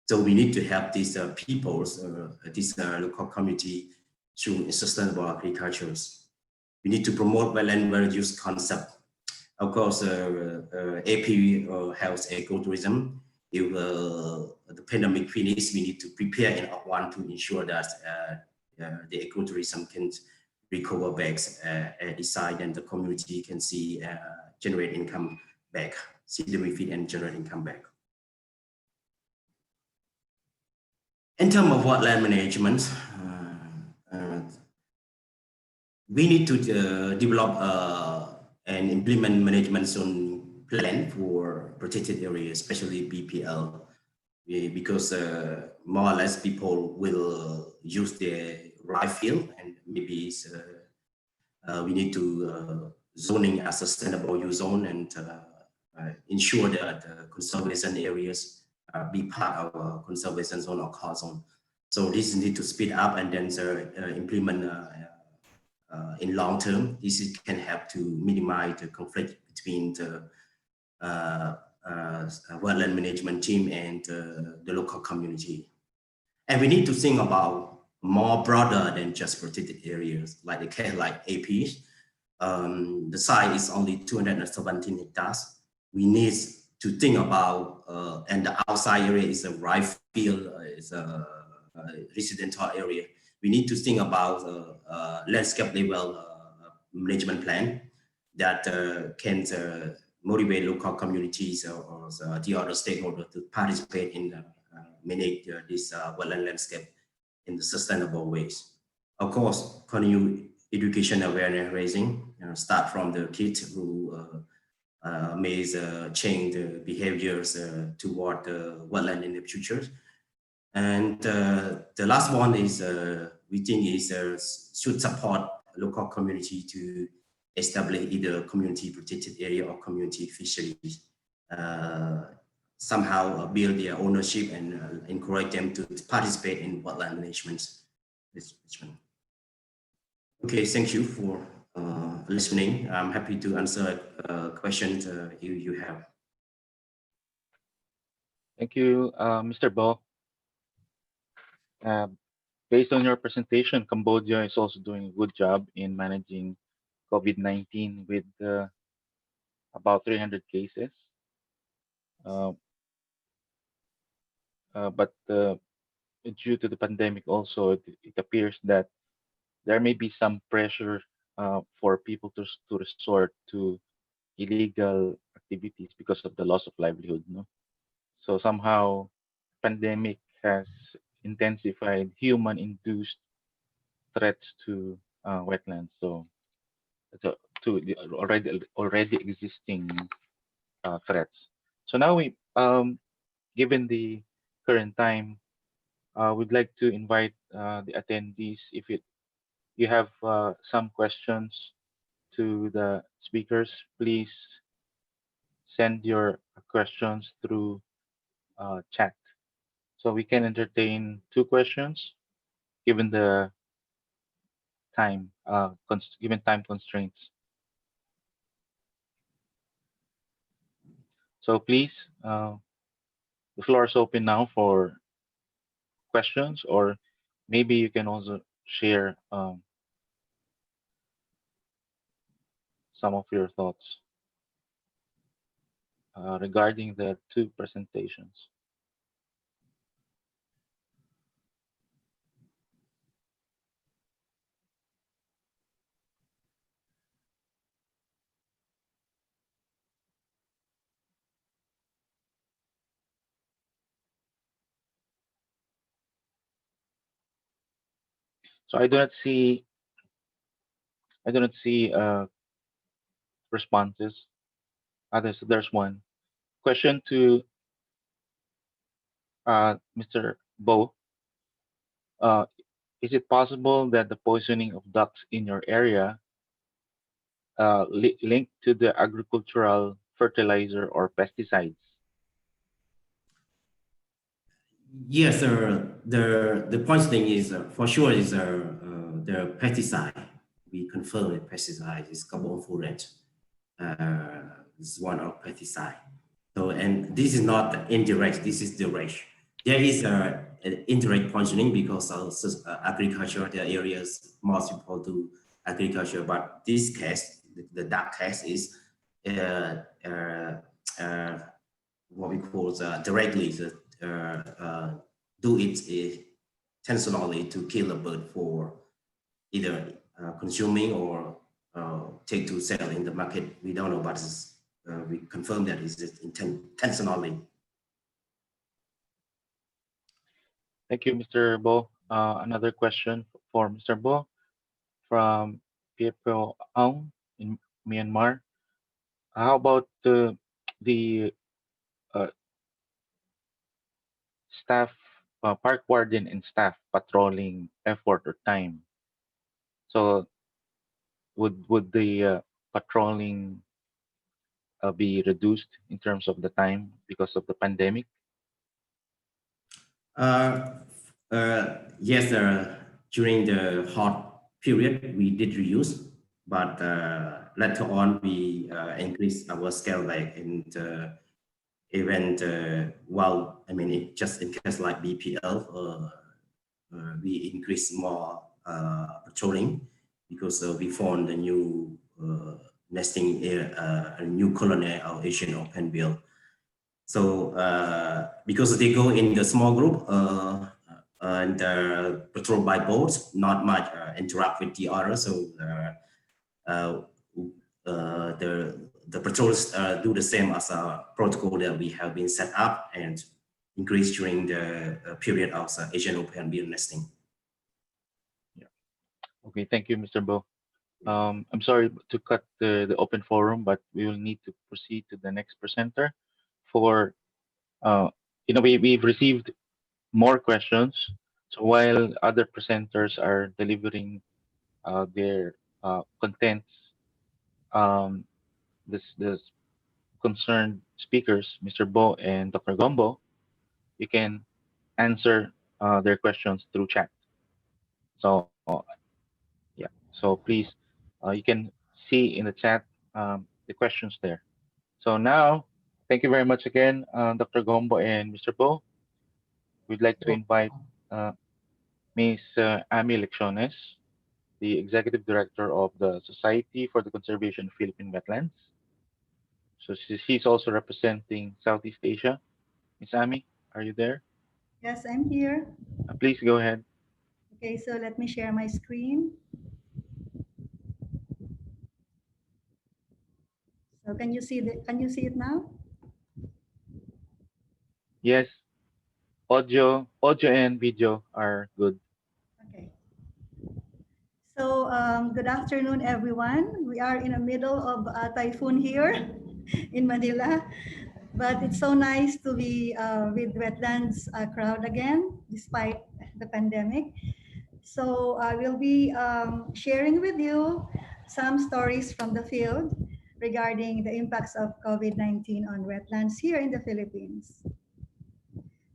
So we need to help these people, this local community through sustainable agriculture. We need to promote wetland well use concept. Of course, AP has ecotourism. If the pandemic finishes, we need to prepare in advance to ensure that the ecotourism can recover back at the site and the community can see generate income back, see the benefit and generate income back. In terms of wetland management, we need to develop and implement management zone plan for protected areas, especially BPL, because more or less people will use their rice field, and maybe we need to zoning as sustainable use zone and ensure that conservation areas be part of a conservation zone or core zone. So this need to speed up and then implement in long term. This can help to minimize the conflict between the wetland management team and the local community. And we need to think about more broader than just protected areas, like the case like AP. The site is only 217 hectares. We need to think about, and the outside area is a rice field, is a residential area. We need to think about landscape level management plan that can motivate local communities or the other stakeholders to participate in manage this wetland landscape in the sustainable ways. Of course, continue education awareness raising, start from the kids who may change the behaviors toward the wetland in the future. And the last one is, we think is should support local community to establish either community protected area or community fisheries. Somehow build their ownership and encourage them to participate in wetland management. Okay, thank you for listening. I'm happy to answer questions you have. Thank you, Mr. Bo. Based on your presentation, Cambodia is also doing a good job in managing COVID-19 with about 300 cases. Uh, but due to the pandemic, also it appears that there may be some pressure for people to resort to illegal activities because of the loss of livelihood. No, so somehow pandemic has intensified human-induced threats to wetlands. So to, to the already existing threats. So now given the current time, we'd like to invite the attendees if you have some questions to the speakers, please send your questions through chat. So we can entertain two questions given the time, given time constraints. So please, uh, the floor is open now for questions, or maybe you can also share some of your thoughts regarding the two presentations. So I do not see responses. There's one question to Mr. Bo. Uh, is it possible that the poisoning of ducks in your area linked to the agricultural fertilizer or pesticides? Yes, the poisoning is for sure is the pesticide. We confirm that pesticide is carbon fullerate. Is one of pesticide. So, and this is not indirect, this is direct. There is an indirect poisoning because of agriculture, the areas most people do agriculture, but this case, the duck case is what we call directly do it intentionally to kill a bird for either consuming or take to sell in the market. We don't know, but we confirm that it's intentionally. Thank you, Mr. Bo. Another question for Mr. Bo from Piepo Aung in Myanmar. How about the uh, staff, park warden and staff patrolling effort or time? So would the patrolling be reduced in terms of the time because of the pandemic? Yes, during the hot period, we did reuse, but later on, we increased our scale back in the event. Well, I mean, it just in case like BPL, we increased more patrolling because we found a new nesting area, a new colony of Asian openbill. So because they go in the small group and patrol by boats, not much interact with the other. So the patrols do the same as a protocol that we have been set up and increased during the period of Asian open bill nesting. Yeah. Okay, thank you, Mr. Bo. I'm sorry to cut the open forum, but we will need to proceed to the next presenter. For we've received more questions. So while other presenters are delivering their contents, um, this concerned speakers, Mr. Bo and Dr. Gombo, you can answer their questions through chat. So yeah, so please, you can see in the chat the questions there. So now, thank you very much again, Dr. Gombo and Mr. Bo. We'd like to invite uh, Ms. Amy Lecciones, the Executive Director of the Society for the Conservation of Philippine Wetlands. So she's also representing Southeast Asia. Miss Ami, are you there? Yes, I'm here. Please go ahead. Okay, so let me share my screen. So can you see it now? Yes, audio and video are good. Okay. So good afternoon, everyone. We are in the middle of a typhoon here in Manila, but it's so nice to be with Wetlands crowd again, despite the pandemic. So I will be sharing with you some stories from the field regarding the impacts of COVID-19 on wetlands here in the Philippines.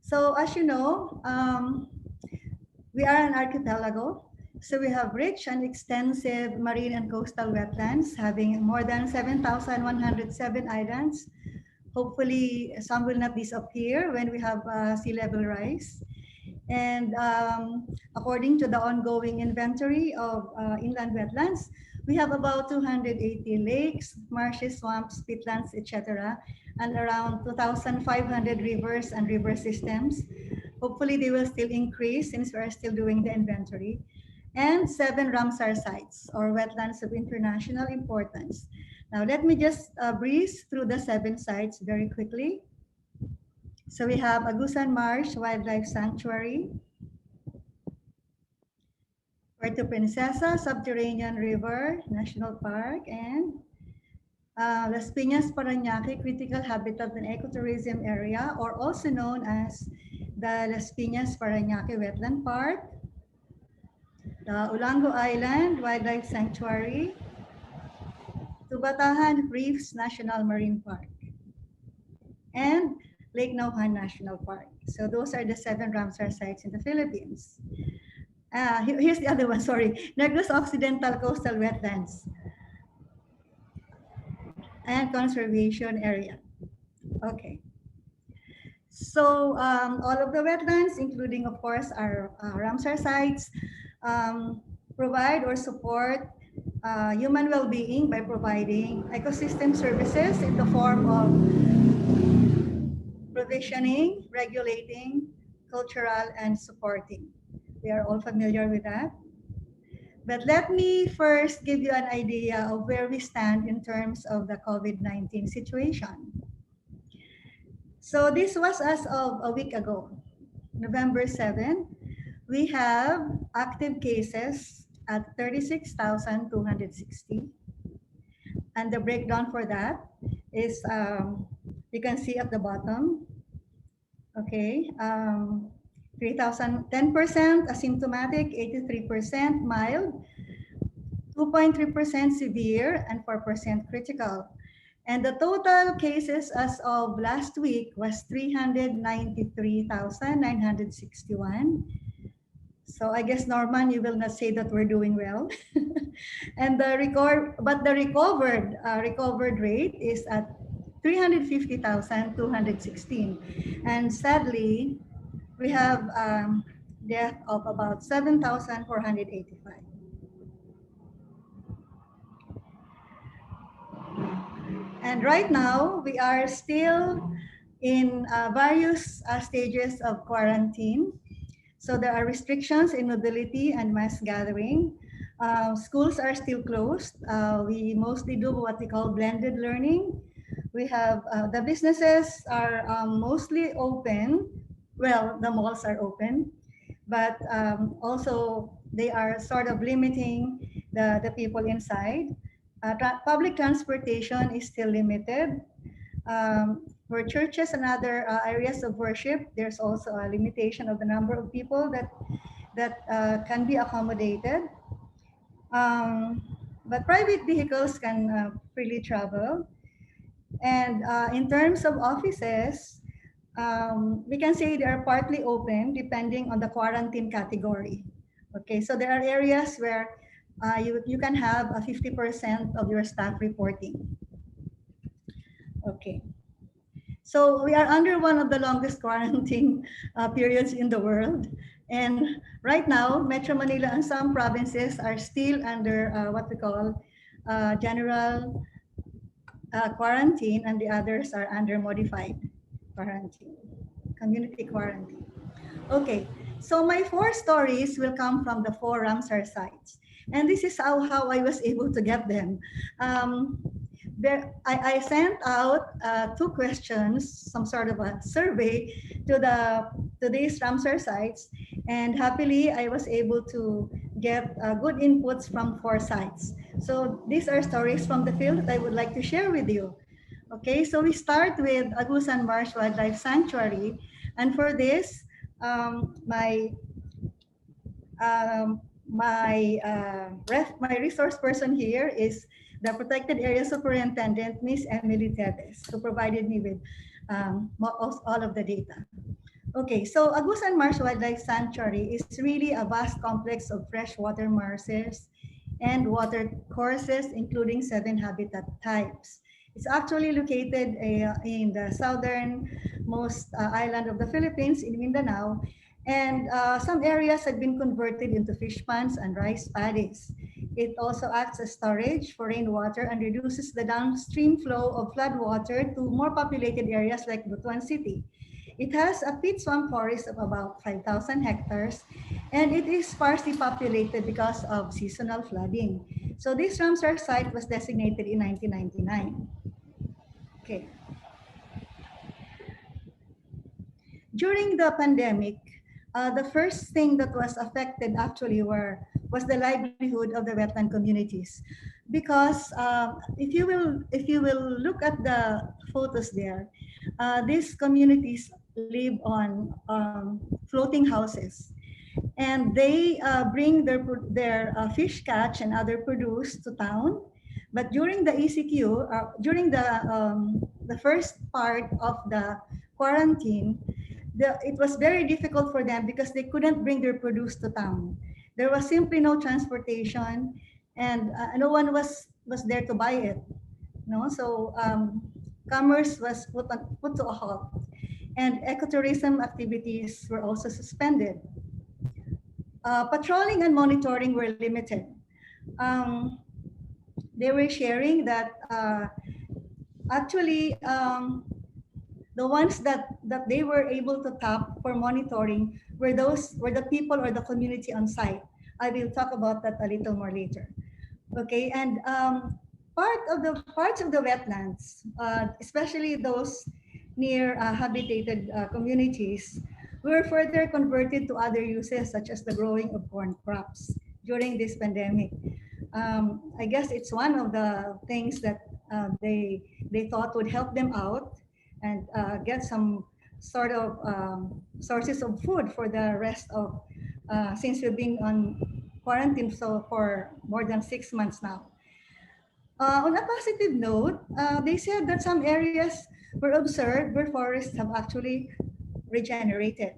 So as you know, we are an archipelago. So we have rich and extensive marine and coastal wetlands having more than 7,107 islands. Hopefully some will not disappear when we have sea level rise. And according to the ongoing inventory of inland wetlands, we have about 280 lakes, marshes, swamps, peatlands, etc., and around 2,500 rivers and river systems. Hopefully, they will still increase since we are still doing the inventory. And 7 Ramsar sites, or wetlands of international importance. Now, let me just breeze through the 7 sites very quickly. So we have Agusan Marsh Wildlife Sanctuary, Puerto Princesa Subterranean River National Park, and Las Piñas Parañaque Critical Habitat and Ecotourism Area, or also known as the Las Piñas Parañaque Wetland Park, the Ulango Island Wildlife Sanctuary, Tubatahan Reefs National Marine Park, and Lake Nauhan National Park. So those are the 7 Ramsar sites in the Philippines. Here's the other one, sorry. Negros Occidental Coastal Wetlands and Conservation Area. Okay. So all of the wetlands, including of course our Ramsar sites, provide or support human well-being by providing ecosystem services in the form of provisioning, regulating, cultural, and supporting. We are all familiar with that. But let me first give you an idea of where we stand in terms of the COVID-19 situation. So this was as of a week ago, November 7. We have active cases at 36,260. And the breakdown for that is, you can see at the bottom, okay, 10% asymptomatic, 83% mild, 2.3% severe, and 4% critical. And the total cases as of last week was 393,961. So I guess, Norman, you will not say that we're doing well. And the recovered rate is at 350,216. And sadly, we have death of about 7,485. And right now, we are still in various stages of quarantine. So there are restrictions in mobility and mass gathering. Schools are still closed. We mostly do what we call blended learning. We have the businesses are mostly open. Well, the malls are open, but also they are sort of limiting the people inside. Public transportation is still limited. For churches and other areas of worship, there's also a limitation of the number of people that can be accommodated. But private vehicles can freely travel. And in terms of offices, we can say they are partly open depending on the quarantine category. Okay, so there are areas where you can have a 50% of your staff reporting. Okay. So we are under one of the longest quarantine periods in the world. And right now, Metro Manila and some provinces are still under what we call general quarantine, and the others are under modified quarantine, community quarantine. Okay, so my 4 stories will come from the 4 Ramsar sites. And this is how I was able to get them. I sent out 2 questions, some sort of a survey to these Ramsar sites. And happily, I was able to get good inputs from 4 sites. So these are stories from the field that I would like to share with you. Okay, so we start with Agusan Marsh Wildlife Sanctuary. And for this, my resource person here is the Protected Area Superintendent, Miss Emily Tedes, who provided me with all of the data. Okay, so Agusan Marsh Wildlife Sanctuary is really a vast complex of freshwater marshes and water courses, including 7 habitat types. It's actually located in the southernmost island of the Philippines, in Mindanao, and some areas have been converted into fish ponds and rice paddies. It also acts as storage for rainwater and reduces the downstream flow of floodwater to more populated areas like Butuan City. It has a peat swamp forest of about 5,000 hectares, and it is sparsely populated because of seasonal flooding. So this Ramsar site was designated in 1999. Okay. During the pandemic, the first thing that was affected actually was the livelihood of the wetland communities, because if you will look at the photos there, these communities live on floating houses, and they bring their fish catch and other produce to town. But during the ECQ, during the first part of the quarantine, it was very difficult for them because they couldn't bring their produce to town. There was simply no transportation, and no one was there to buy it. No, so commerce was put to a halt, and ecotourism activities were also suspended. Patrolling and monitoring were limited. They were sharing that actually the ones that they were able to tap for monitoring were the people or the community on site. I will talk about that a little more later. Okay, and parts of the wetlands, especially those near habitated communities, were further converted to other uses such as the growing of corn crops during this pandemic. I guess it's one of the things that they thought would help them out and get some sort of sources of food for the rest of, since we've been on quarantine for more than 6 months now. On a positive note, they said that some areas were observed where forests have actually regenerated.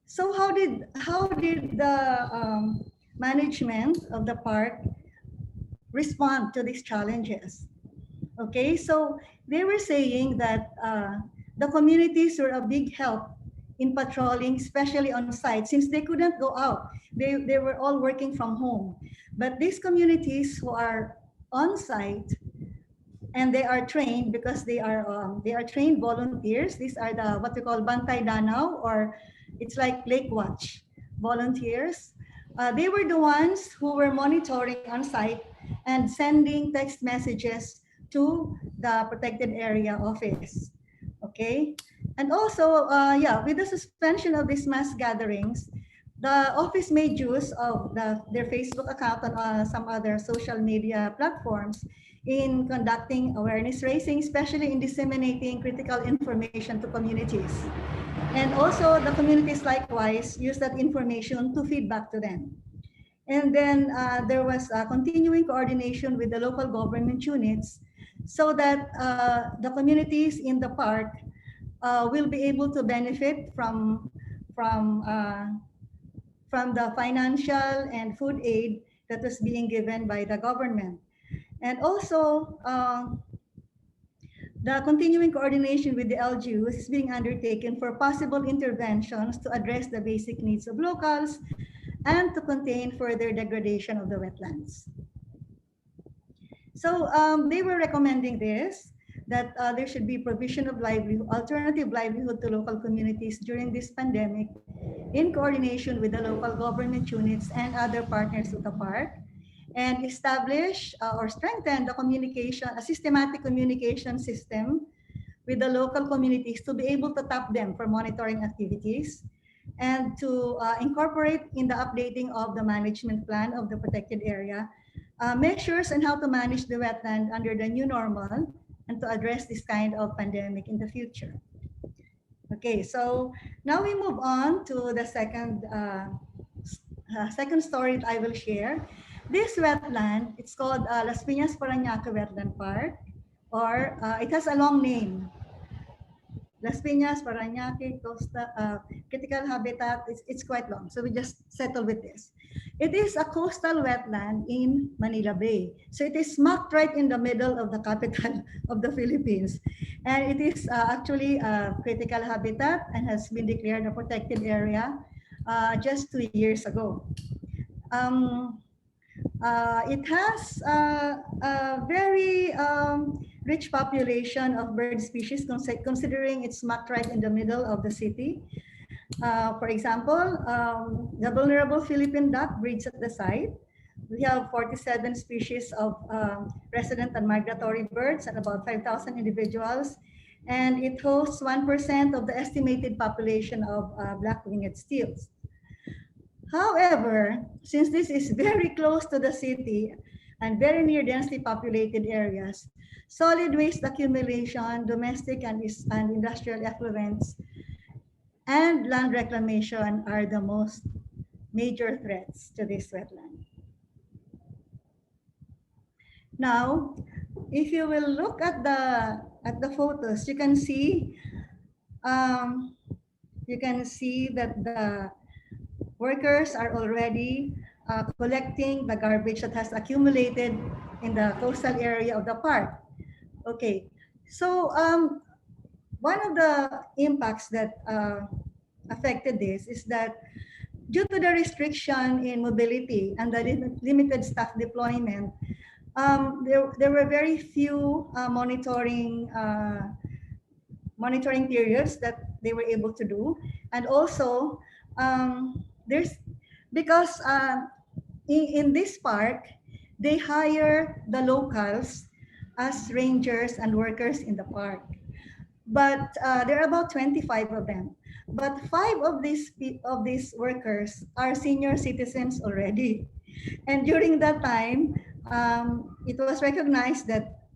So how did the management of the park respond to these challenges? Okay, so they were saying that the communities were a big help in patrolling, especially on site, since they couldn't go out. They were all working from home. But these communities who are on site, and they are trained because they are trained volunteers. These are the what we call Bantay Danau, or it's like Lake Watch volunteers. They were the ones who were monitoring on site and sending text messages to the protected area office. Okay, and also with the suspension of these mass gatherings, the office made use of their Facebook account and some other social media platforms in conducting awareness raising, especially in disseminating critical information to communities. And also the communities likewise use that information to feed back to them. And then there was continuing coordination with the local government units so that the communities in the park will be able to benefit from the financial and food aid that was being given by the government. And also, the continuing coordination with the LGUs is being undertaken for possible interventions to address the basic needs of locals and to contain further degradation of the wetlands. So they were recommending this, that there should be provision of alternative livelihood to local communities during this pandemic in coordination with the local government units and other partners of the park, and establish or strengthen the communication, a systematic communication system with the local communities to be able to tap them for monitoring activities, and to incorporate in the updating of the management plan of the protected area measures on how to manage the wetland under the new normal and to address this kind of pandemic in the future. Okay, so now we move on to the second story that I will share. This wetland, it's called Las Piñas Parañaque Wetland Park, or it has a long name. Las Piñas, Parañaque, Costa, critical habitat, it's quite long. So we just settle with this. It is a coastal wetland in Manila Bay. So it is smack right in the middle of the capital of the Philippines. And it is actually a critical habitat and has been declared a protected area just 2 years ago. It has a very rich population of bird species, considering it's smack right in the middle of the city. For example, the vulnerable Philippine duck breeds at the site. We have 47 species of resident and migratory birds and about 5,000 individuals. And it hosts 1% of the estimated population of black-winged teals. However, since this is very close to the city and very near densely populated areas, solid waste accumulation, domestic and industrial effluents, and land reclamation are the most major threats to this wetland. Now, if you will look at the photos, you can see that the workers are already collecting the garbage that has accumulated in the coastal area of the park. Okay, so one of the impacts that affected this is that due to the restriction in mobility and the limited staff deployment, there were very few monitoring periods that they were able to do. And also, because in this park, they hire the locals as rangers and workers in the park. But there are about 25 of them. But 5 of these workers are senior citizens already. And during that time, it was recognized that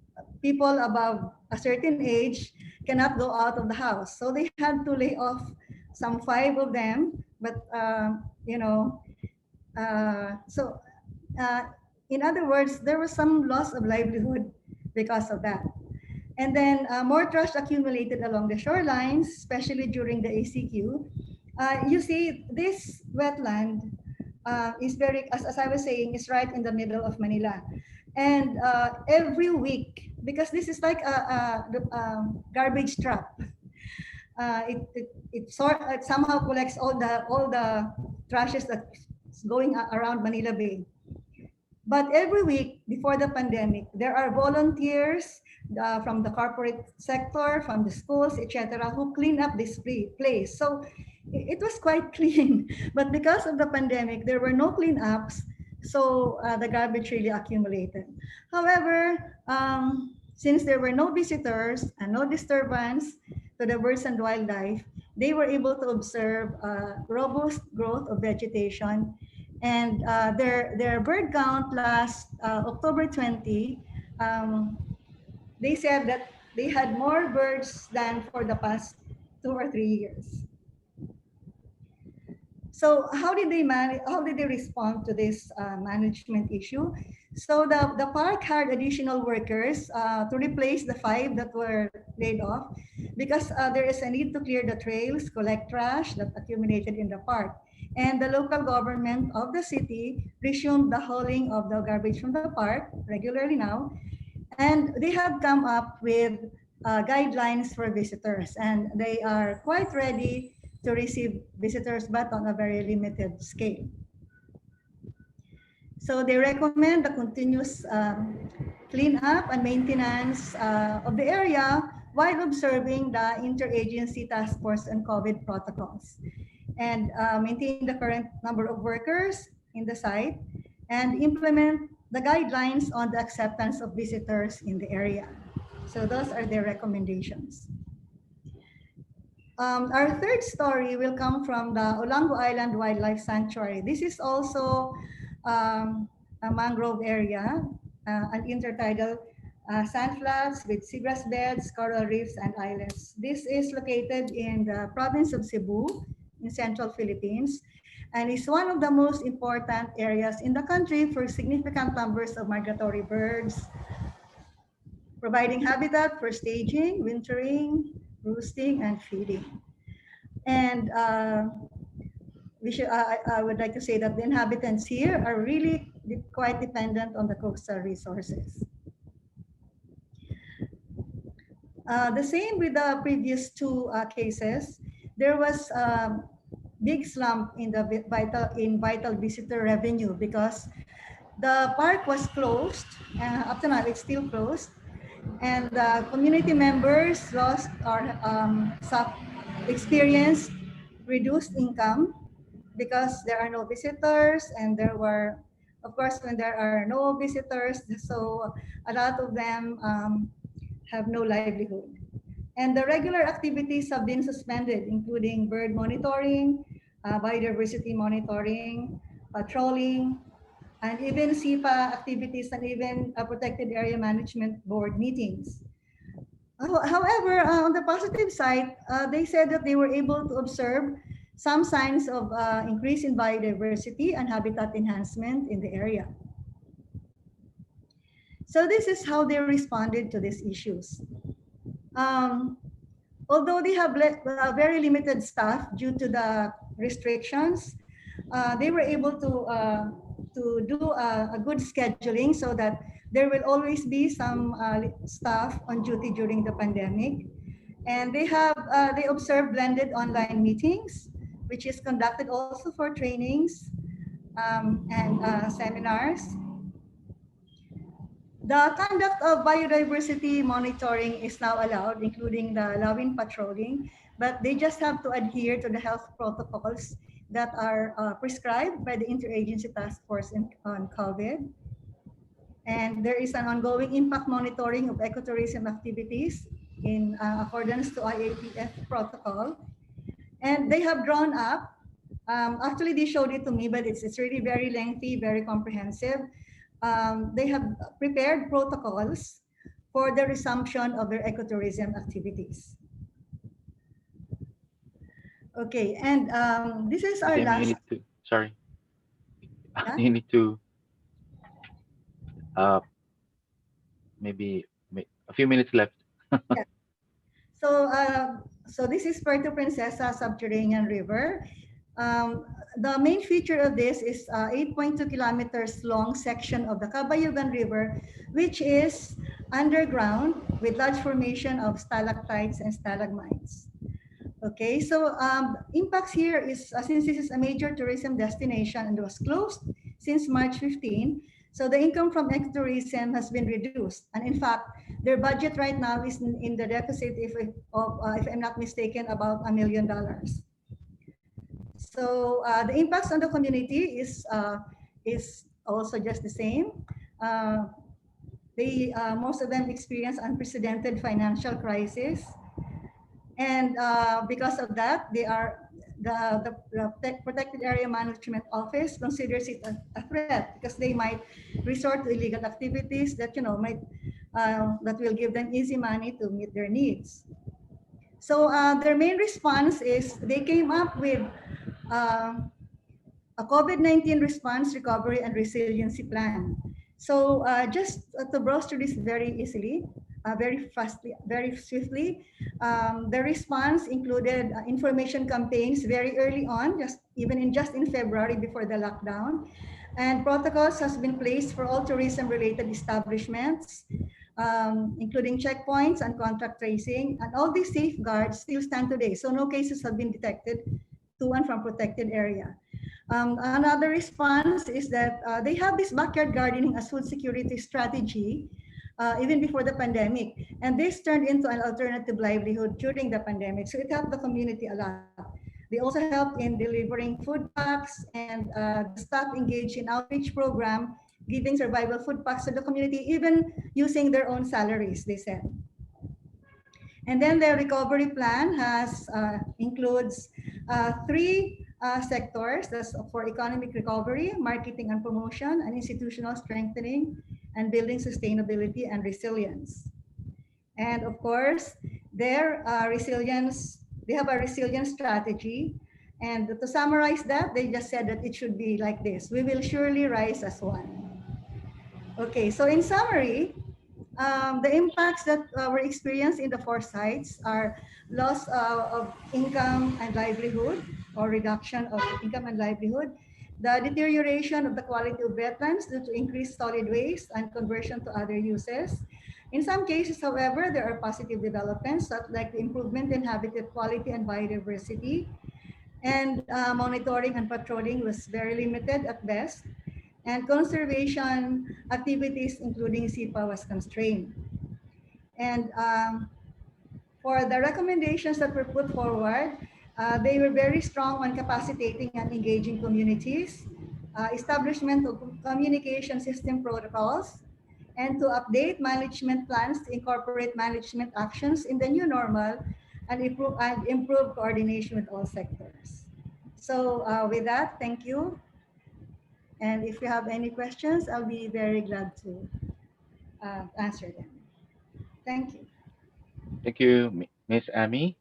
people above a certain age cannot go out of the house. So they had to lay off some 5 of them. But, in other words, there was some loss of livelihood because of that. And then more trash accumulated along the shorelines, especially during the ACQ. You see, this wetland is very, as I was saying, is right in the middle of Manila. And every week, because this is like a garbage trap, it somehow collects all the trashes that's going around Manila Bay. But every week before the pandemic, there are volunteers from the corporate sector, from the schools, etc., who clean up this place. So it was quite clean. But because of the pandemic, there were no cleanups, so the garbage really accumulated. However, since there were no visitors and no disturbance to the birds and wildlife, they were able to observe robust growth of vegetation. And their bird count last October 20, they said that they had more birds than for the past 2 or 3 years. So how did they respond to this management issue? So the park hired additional workers to replace the 5 that were laid off, because there is a need to clear the trails, collect trash that accumulated in the park. And the local government of the city resumed the hauling of the garbage from the park regularly now. And they have come up with guidelines for visitors, and they are quite ready to receive visitors, but on a very limited scale. So they recommend the continuous cleanup and maintenance of the area while observing the interagency task force on COVID protocols, and maintain the current number of workers in the site, and implement the guidelines on the acceptance of visitors in the area. So those are their recommendations. Our third story will come from the Olango Island Wildlife Sanctuary. This is also a mangrove area, an intertidal sand flats with seagrass beds, coral reefs, and islands. This is located in the province of Cebu in central Philippines, and is one of the most important areas in the country for significant numbers of migratory birds, providing habitat for staging, wintering, roosting, and feeding. And I would like to say that the inhabitants here are really quite dependent on the coastal resources. The same with the previous two cases. There was a big slump in the vital visitor revenue because the park was closed. Up to now, it's still closed, and the community members lost or experienced reduced income because there are no visitors, and there were, of course, when there are no visitors, so a lot of them have no livelihood. And the regular activities have been suspended, including bird monitoring, biodiversity monitoring, patrolling, and even SIPA activities, and even protected area management board meetings. However, on the positive side, they said that they were able to observe some signs of increase in biodiversity and habitat enhancement in the area. So this is how they responded to these issues. Although they have very limited staff due to the restrictions, they were able to do a good scheduling so that there will always be some staff on duty during the pandemic. And they observe blended online meetings, which is conducted also for trainings and seminars. The conduct of biodiversity monitoring is now allowed, including the allowing patrolling, but they just have to adhere to the health protocols that are prescribed by the Interagency Task Force on COVID. And there is an ongoing impact monitoring of ecotourism activities in accordance to IATF protocol. And they have drawn up, actually they showed it to me, but it's really very lengthy, very comprehensive. They have prepared protocols for the resumption of their ecotourism activities. Okay, and this is our last. You need to, sorry. Yeah? You need to maybe a few minutes left. Yeah. So this is Puerto Princesa Subterranean River. The main feature of this is 8.2 kilometers long section of the Cabayugan River, which is underground with large formation of stalactites and stalagmites. Okay, so impacts here is, since this is a major tourism destination and was closed since March 15, so the income from ecotourism has been reduced. And in fact, their budget right now is in the deficit, if I'm not mistaken, about $1 million. So the impacts on the community is also just the same. Most of them experience unprecedented financial crisis. And because of that, the Protected Area Management Office considers it a threat because they might resort to illegal activities that that will give them easy money to meet their needs. So their main response is they came up with a COVID-19 response, recovery, and resiliency plan. So just to browse through this very easily, very fastly, very swiftly. The response included information campaigns very early on, just in February before the lockdown, and protocols has been placed for all tourism-related establishments, including checkpoints and contact tracing, and all these safeguards still stand today. So no cases have been detected to and from protected area. Another response is that they have this backyard gardening as food security strategy even before the pandemic. And this turned into an alternative livelihood during the pandemic. So it helped the community a lot. They also helped in delivering food packs, and the staff engaged in outreach program, giving survival food packs to the community, even using their own salaries, they said. And then the recovery plan includes three sectors. That's for economic recovery, marketing and promotion, and institutional strengthening, and building sustainability and resilience. And of course, their they have a resilience strategy. And to summarize that, they just said that it should be like this: we will surely rise as one. Okay, so in summary, the impacts that were experienced in the four sites are loss of income and livelihood, or reduction of income and livelihood, the deterioration of the quality of wetlands due to increased solid waste and conversion to other uses. In some cases, however, there are positive developments, such like the improvement in habitat quality and biodiversity, and monitoring and patrolling was very limited at best, and conservation activities, including SIPA, was constrained. And for the recommendations that were put forward, they were very strong on capacitating and engaging communities, establishment of communication system protocols, and to update management plans to incorporate management actions in the new normal, and improve coordination with all sectors. So with that, thank you. And if you have any questions, I'll be very glad to answer them. Thank you. Thank you, Miss Amy.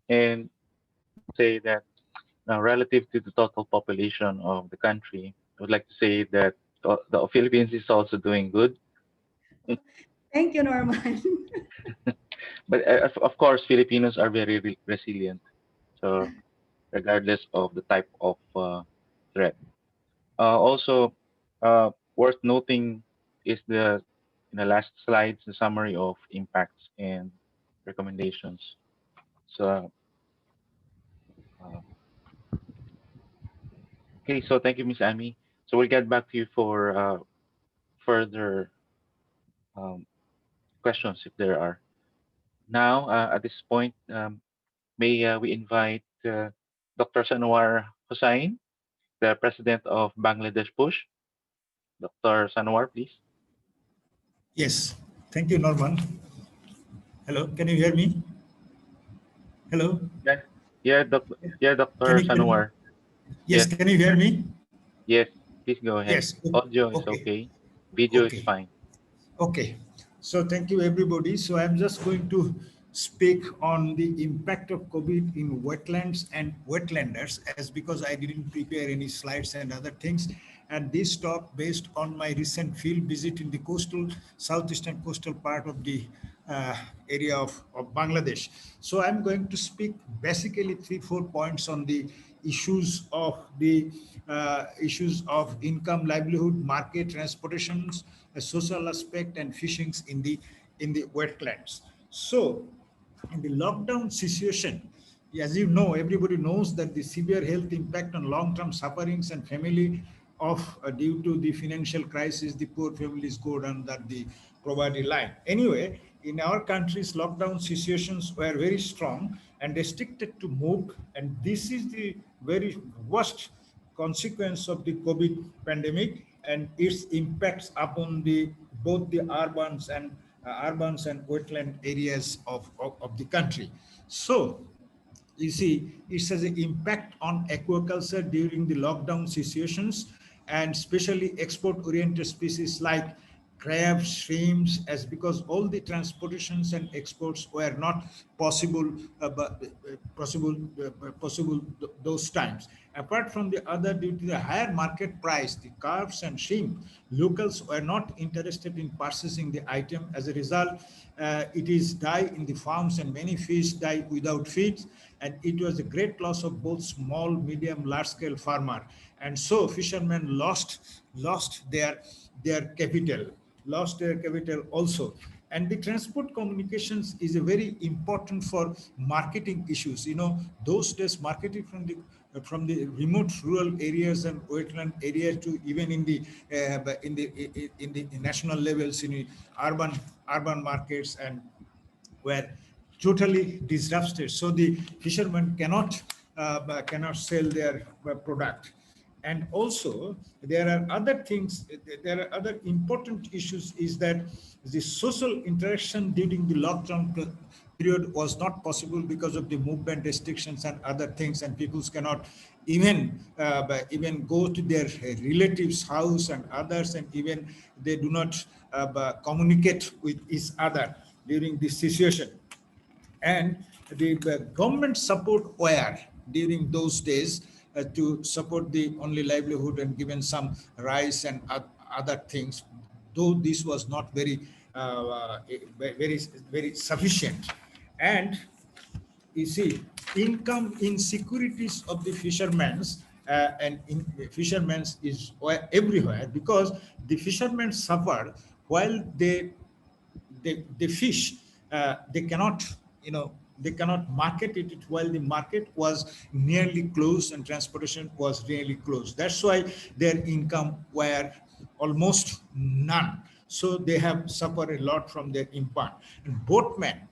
And say that relative to the total population of the country, I would like to say that the Philippines is also doing good. Thank you, Norman. But of course, Filipinos are very resilient. So regardless of the type of threat. Also, worth noting is in the last slides, the summary of impacts and recommendations. So, uh, okay, so thank you, Miss Amy. So we'll get back to you for further um, questions if there are. Now, at this point, may we invite Dr. Sanwar Hussain, the president of Bangladesh Push. Dr. Sanwar, please. Yes, thank you, Norman. Hello, can you hear me? Hello? Yeah, yeah, Dr. Can you, Sanwar. yes, Yes, can you hear me? yes, please go ahead. Yes, Audio is okay, okay. Video is okay, fine. okay. So thank you, everybody. So I'm just going to speak on the impact of COVID in wetlands and wetlanders, as because I didn't prepare any slides and other things. And this talk based on my recent field visit in the southeastern coastal part of the area of Bangladesh. So I'm going to speak basically 3-4 points on the issues of income, livelihood, market, transportations, a social aspect, and fishings in the wetlands. So in the lockdown situation, as you know, everybody knows that the severe health impact on long-term sufferings and family of due to the financial crisis, the poor families go under the poverty line. Anyway, in our countries, lockdown situations were very strong and restricted to move, and this is the very worst consequence of the COVID pandemic and its impacts upon both the urbans and wetland areas of the country. So you see, it has an impact on aquaculture during the lockdown situations, and especially export-oriented species like crabs, shrimps, as because all the transportations and exports were not possible, possible those times. Apart from the other, due to the higher market price, the carps and shrimp, locals were not interested in purchasing the item. As a result, it is die in the farms, and many fish die without feed. And it was a great loss of both small, medium, large-scale farmer. And so fishermen lost their capital, also. And the transport communications is a very important for marketing issues. You know, those days marketing from the from the remote rural areas and wetland areas to even in the national levels, in the urban markets, and were totally disrupted. So the fishermen cannot sell their product. And also there are other things, there are other important issues, is that the social interaction during the lockdown period was not possible because of the movement restrictions and other things, and people cannot even go to their relatives' house and others, and even they do not communicate with each other during this situation. And the government support were during those days to support the only livelihood and given some rice and other things, though this was not very sufficient. And you see, income insecurities of the fishermen's fishermen is everywhere, because the fishermen suffer while they fish. They cannot, they cannot market it while the market was nearly closed and transportation was nearly closed. That's why their income were almost none. So they have suffered a lot from their impact. And boatmen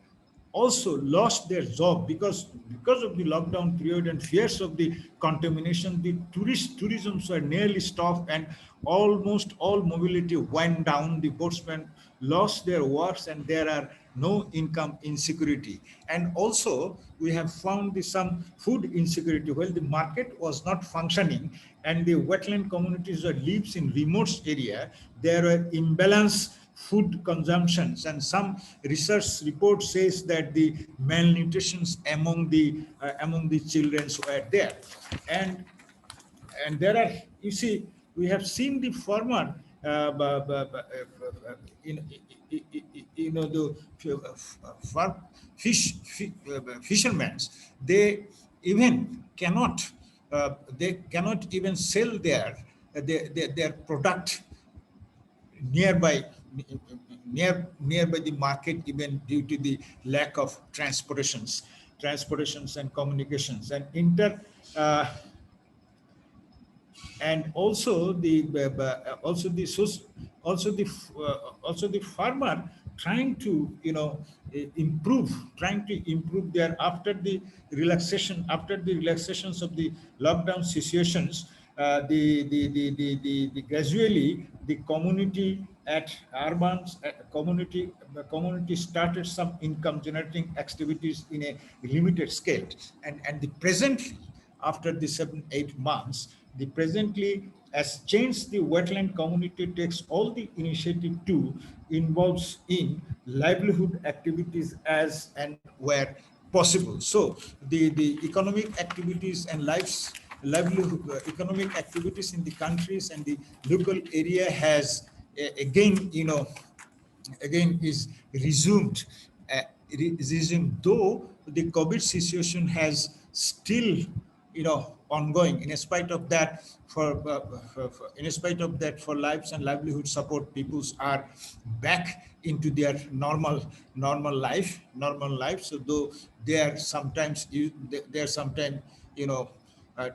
also lost their job because of the lockdown period and fears of the contamination. The tourism were nearly stopped, and almost all mobility went down. The boatsmen lost their works, and there are no income insecurity. And also we have found some food insecurity. While the market was not functioning and the wetland communities that lives in remote area, there were imbalanced food consumptions, and some research report says that the malnutrition among the children were there. And there are, you see, we have seen the farmer the fishermen, they even cannot even sell their product nearby the market, even due to the lack of transportations and communications and and also the farmer trying to improve their after the relaxations of the lockdown situations. The gradually the community at urban community started some income generating activities in a limited scale, and the presently, after the 7-8 months, the presently has changed. The wetland community takes all the initiative to involves in livelihood activities as and where possible. So the economic activities and livelihood economic activities in the countries and the local area has again is resumed, though the COVID situation has still ongoing. In spite of that, for lives and livelihood support, peoples are back into their normal life. So though they are sometimes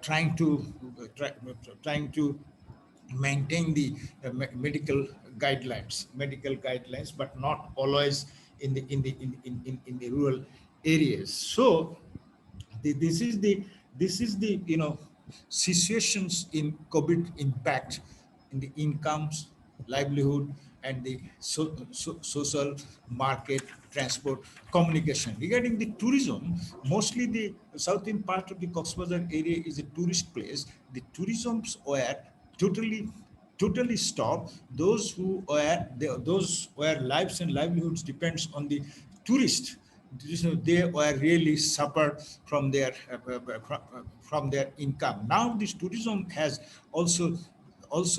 trying to maintain the medical guidelines, but not always in the rural areas. So this is the situations in COVID impact in the incomes, livelihood, and the social market, transport, communication. Regarding the tourism, mostly the southern part of the Cox's Bazar area is a tourist place. The tourisms were totally stopped. Those where lives and livelihoods depends on the tourist, they were really suffered from their income. Now this tourism has also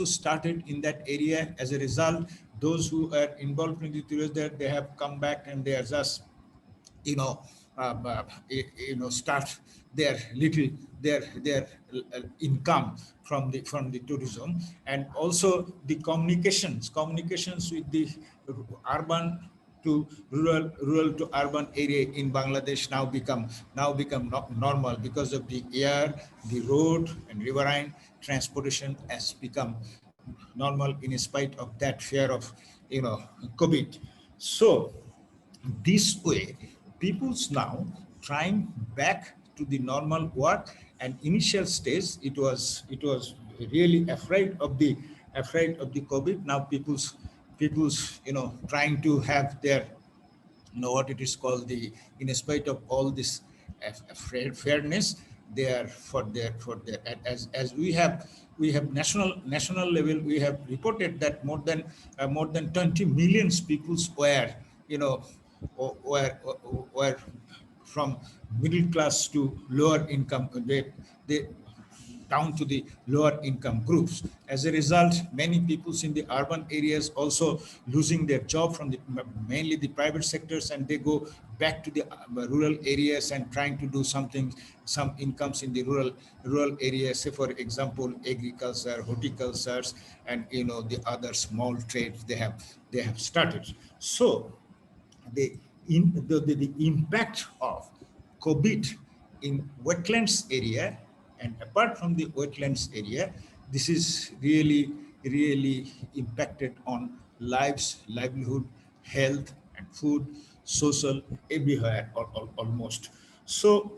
started in that area. As a result, those who are involved in the tourism, they have come back, and they are just start their income from the tourism. And also the communications with the urban to rural to urban area in Bangladesh now become normal because of the air, the road and riverine transportation has become normal in spite of that fear of COVID. So this way, people's now trying back to the normal work. And initial stage, it was really afraid of the COVID. Now people's trying to have their what it is called the in spite of all this fairness, they are for their as we have national level, we have reported that more than 20 million people were were from middle class to lower income, they down to the lower income groups. As a result, many people in the urban areas also losing their job from the mainly the private sectors, and they go back to the rural areas and trying to do some incomes in the rural areas. Say for example, agriculture, horticulture, and the other small trades they have started. So the impact of COVID in wetlands area, and apart from the wetlands area, this is really impacted on lives, livelihood, health and food, social, everywhere almost. So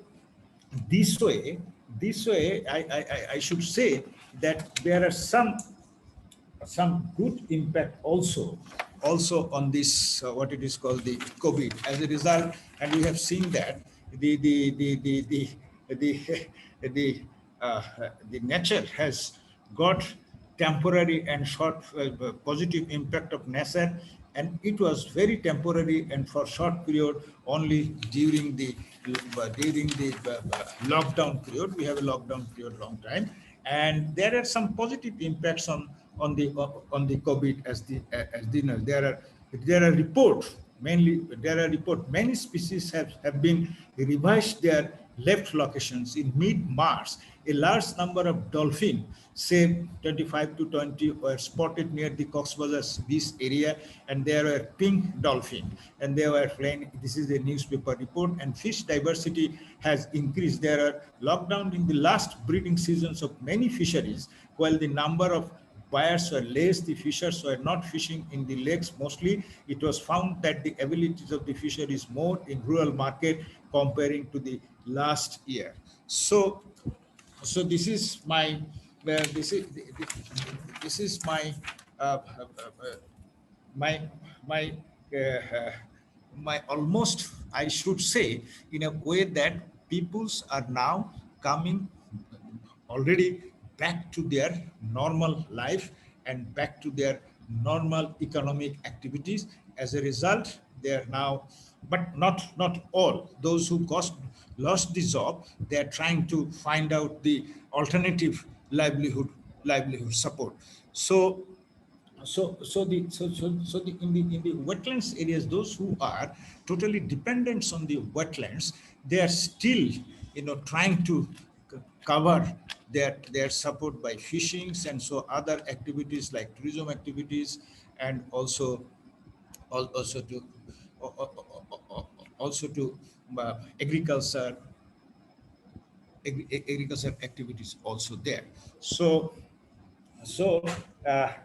this way I should say that there are some good impact also on this what it is called the COVID as a result. And we have seen that the nature has got temporary and short positive impact of nature, and it was very temporary and for short period only during the lockdown period. We have a lockdown period long time, and there are some positive impacts on the COVID as there are reports. Many species have been revised their left locations. In mid-March, a large number of dolphin, say 25 to 20, were spotted near the Cox's Beach area, and there were pink dolphin, and they were flying. This is a newspaper report. And fish diversity has increased. There are lockdown in the last breeding seasons of many fisheries, while the number of buyers were less, the fishers were not fishing in the lakes mostly. It was found that the abilities of the fisher is more in rural market comparing to the last year. So this is my this is my my almost, I should say, in a way that peoples are now coming already back to their normal life and back to their normal economic activities. As a result, they are now, but not all those who lost the job, they are trying to find out the alternative livelihood support. So in the wetlands areas, those who are totally dependent on the wetlands, they are still trying to cover their support by fishings and so other activities like tourism activities, and also to agriculture activities also there. So the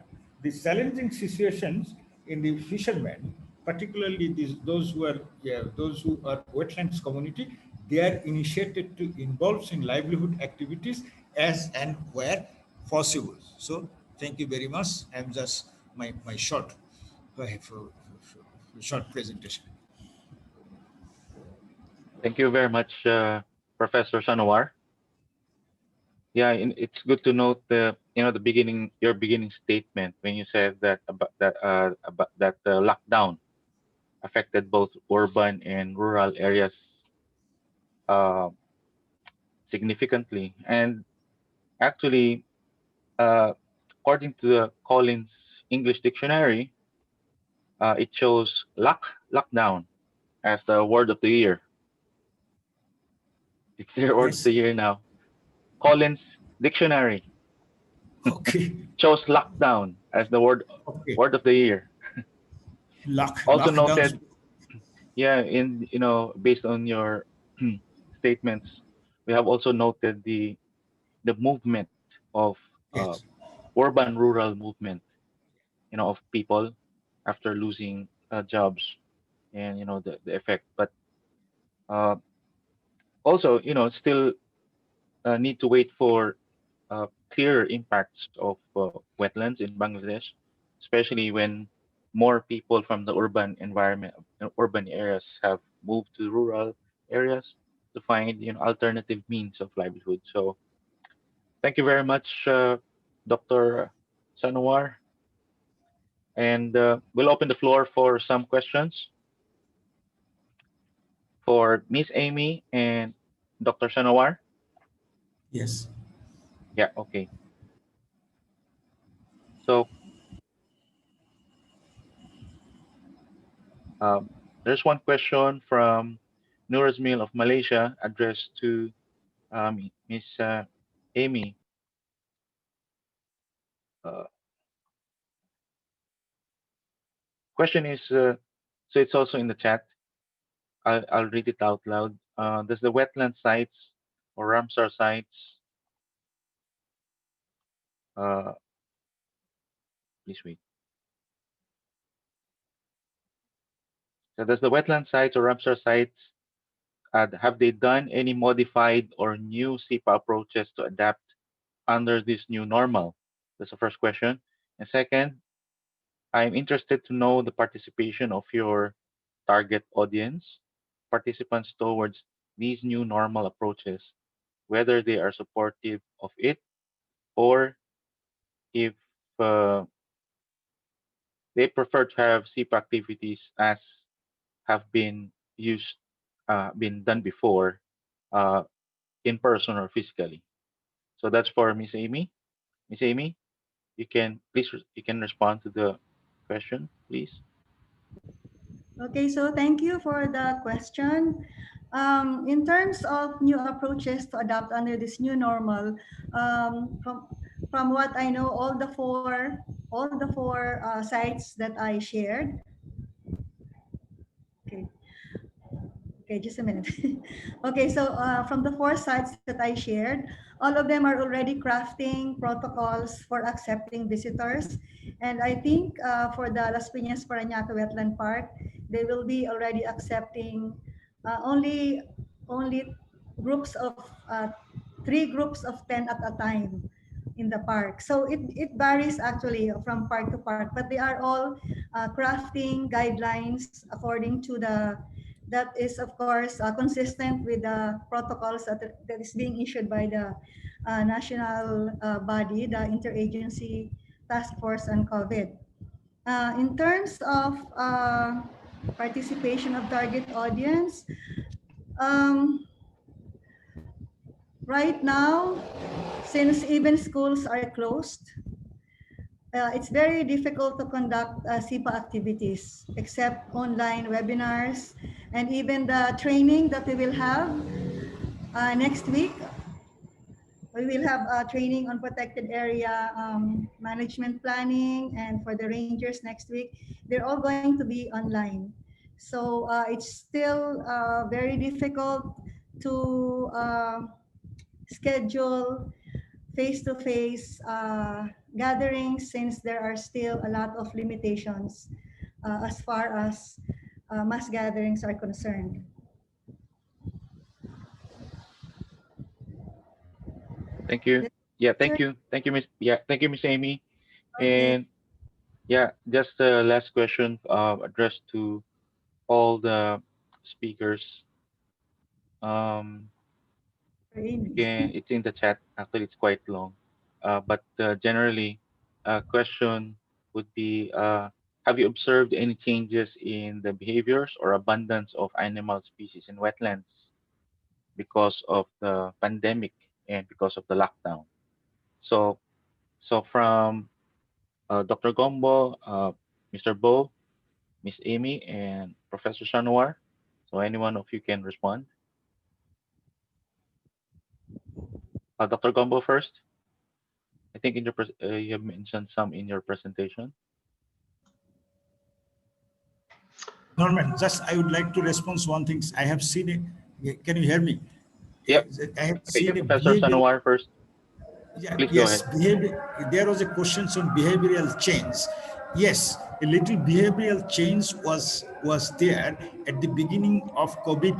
challenging situations in the fishermen, particularly those who are wetlands community, they are initiated to involve in livelihood activities as and where possible. So thank you very much. I'm just my short presentation. Thank you very much, Professor Sanowar. Yeah, it's good to note the your beginning statement when you said that about that the lockdown affected both urban and rural areas uh, significantly. And actually, according to the Collins English Dictionary, it shows lockdown as the word of the year. It's their word of Yes. the year now. Collins Dictionary Okay. chose lockdown as the word Okay. of the year. Also Lockdown. noted, Yeah, in based on your statements, we have also noted the movement of Yes. urban rural movement, of people after losing jobs, and the effect. But uh, also, still need to wait for clearer impacts of wetlands in Bangladesh, especially when more people from the urban environment, urban areas have moved to rural areas to find alternative means of livelihood. So thank you very much, Dr. Sanwar, and we'll open the floor for some questions for Miss Amy and Dr. Sanwar. Yes. Yeah, okay. So there's one question from Nurasmil of Malaysia addressed to Miss Amy. Uh, Question is, so it's also in the chat. I'll read it out loud. Does the wetland sites or Ramsar sites, uh, please wait. So does the wetland sites or Ramsar sites, have they done any modified or new SIPA approaches to adapt under this new normal? That's the first question. And second, I'm interested to know the participation of your target audience, participants towards these new normal approaches, whether they are supportive of it or if uh, they prefer to have SIPA activities as have been done before, uh, in person or physically. So that's for Miss Amy. Miss Amy, you can respond to the question, please. Okay, so thank you for the question. In terms of new approaches to adapt under this new normal, from what I know, all the four sites that I shared. Okay, okay, just a minute. Okay, so from the four sites that I shared, all of them are already crafting protocols for accepting visitors. And I think for the Las Piñas Parañaque Wetland Park, they will be already accepting only groups of three groups of 10 at a time in the park. So it varies actually from park to park, but they are all crafting guidelines according to that is of course consistent with the protocols that is being issued by the national body, the Interagency Task Force on COVID. In terms of participation of target audience, um, right now, since even schools are closed, it's very difficult to conduct SIPA activities except online webinars, and even the training that we will have next week. We will have training on protected area management planning, and for the rangers next week, they're all going to be online. So it's still very difficult to schedule face-to-face gatherings since there are still a lot of limitations as far as mass gatherings are concerned. Thank you. That's Yeah, your- thank you, Miss. Yeah, thank you, Miss Amy. Okay. And yeah, just the last question addressed to all the speakers. Um, For Amy. it's in the chat. Actually, it's quite long. But generally, question would be: have you observed any changes in the behaviors or abundance of animal species in wetlands because of the pandemic and because of the lockdown? So, from Dr. Gombo, Mr. Bo, Miss Amy, and Professor Shanwar. So any one of you can respond. Dr. Gombo first. I think in you have mentioned some in your presentation. Norman, just I would like to respond to one thing. I have seen it. Can you hear me? Yep. I have Okay, seen a Professor behavior. Sanawar first. Yeah, Please go yes, ahead. there was a question on behavioral change. Yes, a little behavioral change was there at the beginning of COVID.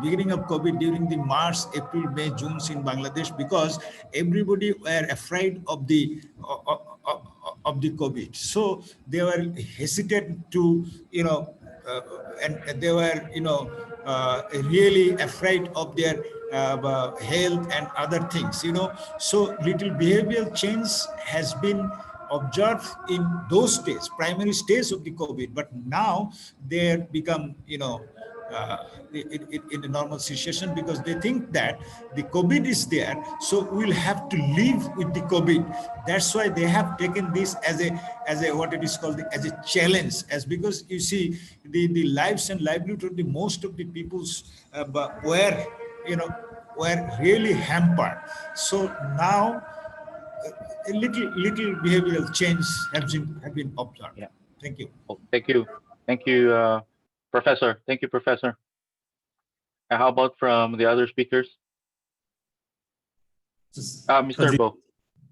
Beginning of COVID during the March, April, May, June in Bangladesh, because everybody were afraid of the COVID. So they were hesitant to, and they were, really afraid of their health and other things, So little behavioral change has been observed in those stages, primary stage of the COVID, but now they become, in the normal situation, because they think that the COVID is there, so we'll have to live with the COVID. That's why they have taken this as a what it is called, as a challenge, as because you see the lives and livelihood of the most of the peoples were, were really hampered. So now a little behavioral change have been observed. Yeah. Thank you. Oh, thank you. Thank you, Professor. Thank you, Professor. How about from the other speakers? Mr. Bo.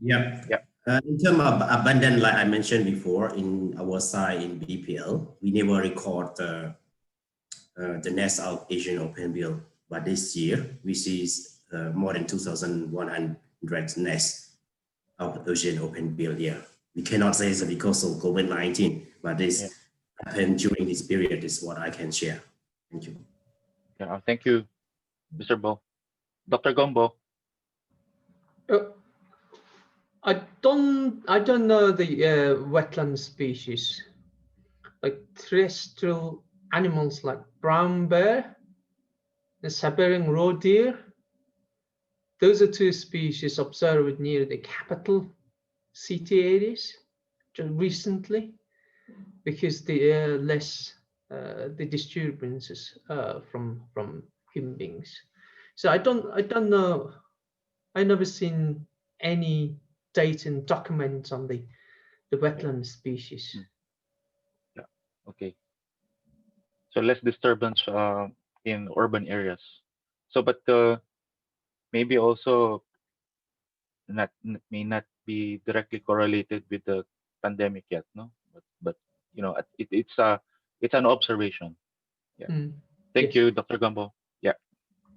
Yeah. Yeah. In terms of abundant, like I mentioned before, in our side in BPL, we never record the next of Asian open bill. But this year, we see more than 2,100 nests of Asian open bill here. We cannot say it's because of COVID-19, but this happened during this period is what I can share. Thank you. Yeah, thank you, Mr. Bo. Dr. Gombo. I don't know the wetland species, like terrestrial animals like brown bear and Siberian roe deer. Those are two species observed near the capital city areas just recently, because they are less the disturbances from human beings. So I don't know. I never seen any data and documents on the wetland species. Yeah. Okay. So less disturbance in urban areas. So, but maybe also may not be directly correlated with the pandemic yet, no? But it's an observation. Yeah. Thank Yes. you, Dr. Gombo. Yeah.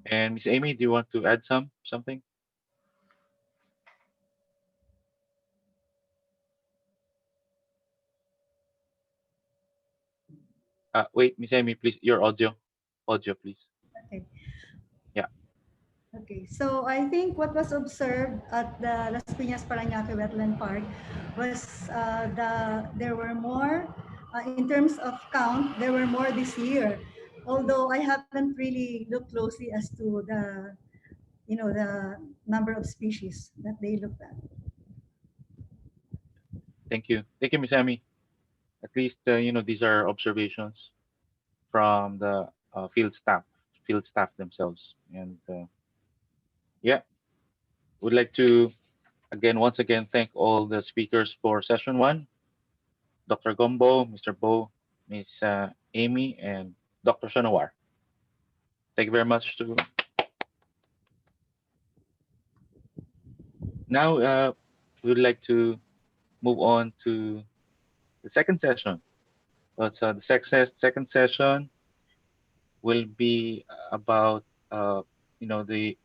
And Miss Amy, do you want to add something? Wait, Miss Amy, please, your audio, please. Okay. Yeah. Okay, so I think what was observed at the Las Piñas Parañaque Wetland Park was there were more in terms of count. There were more this year, although I haven't really looked closely as to the number of species that they looked at. Thank you, Miss Amy. At least these are observations from the field staff themselves, and yeah, would like to once again thank all the speakers for session 1, Dr. Gombo, Mr. Bo, Miss Amy, and Dr. Shanawar. Thank you very much. Now we would like to move on to the second session. But the second session will be about the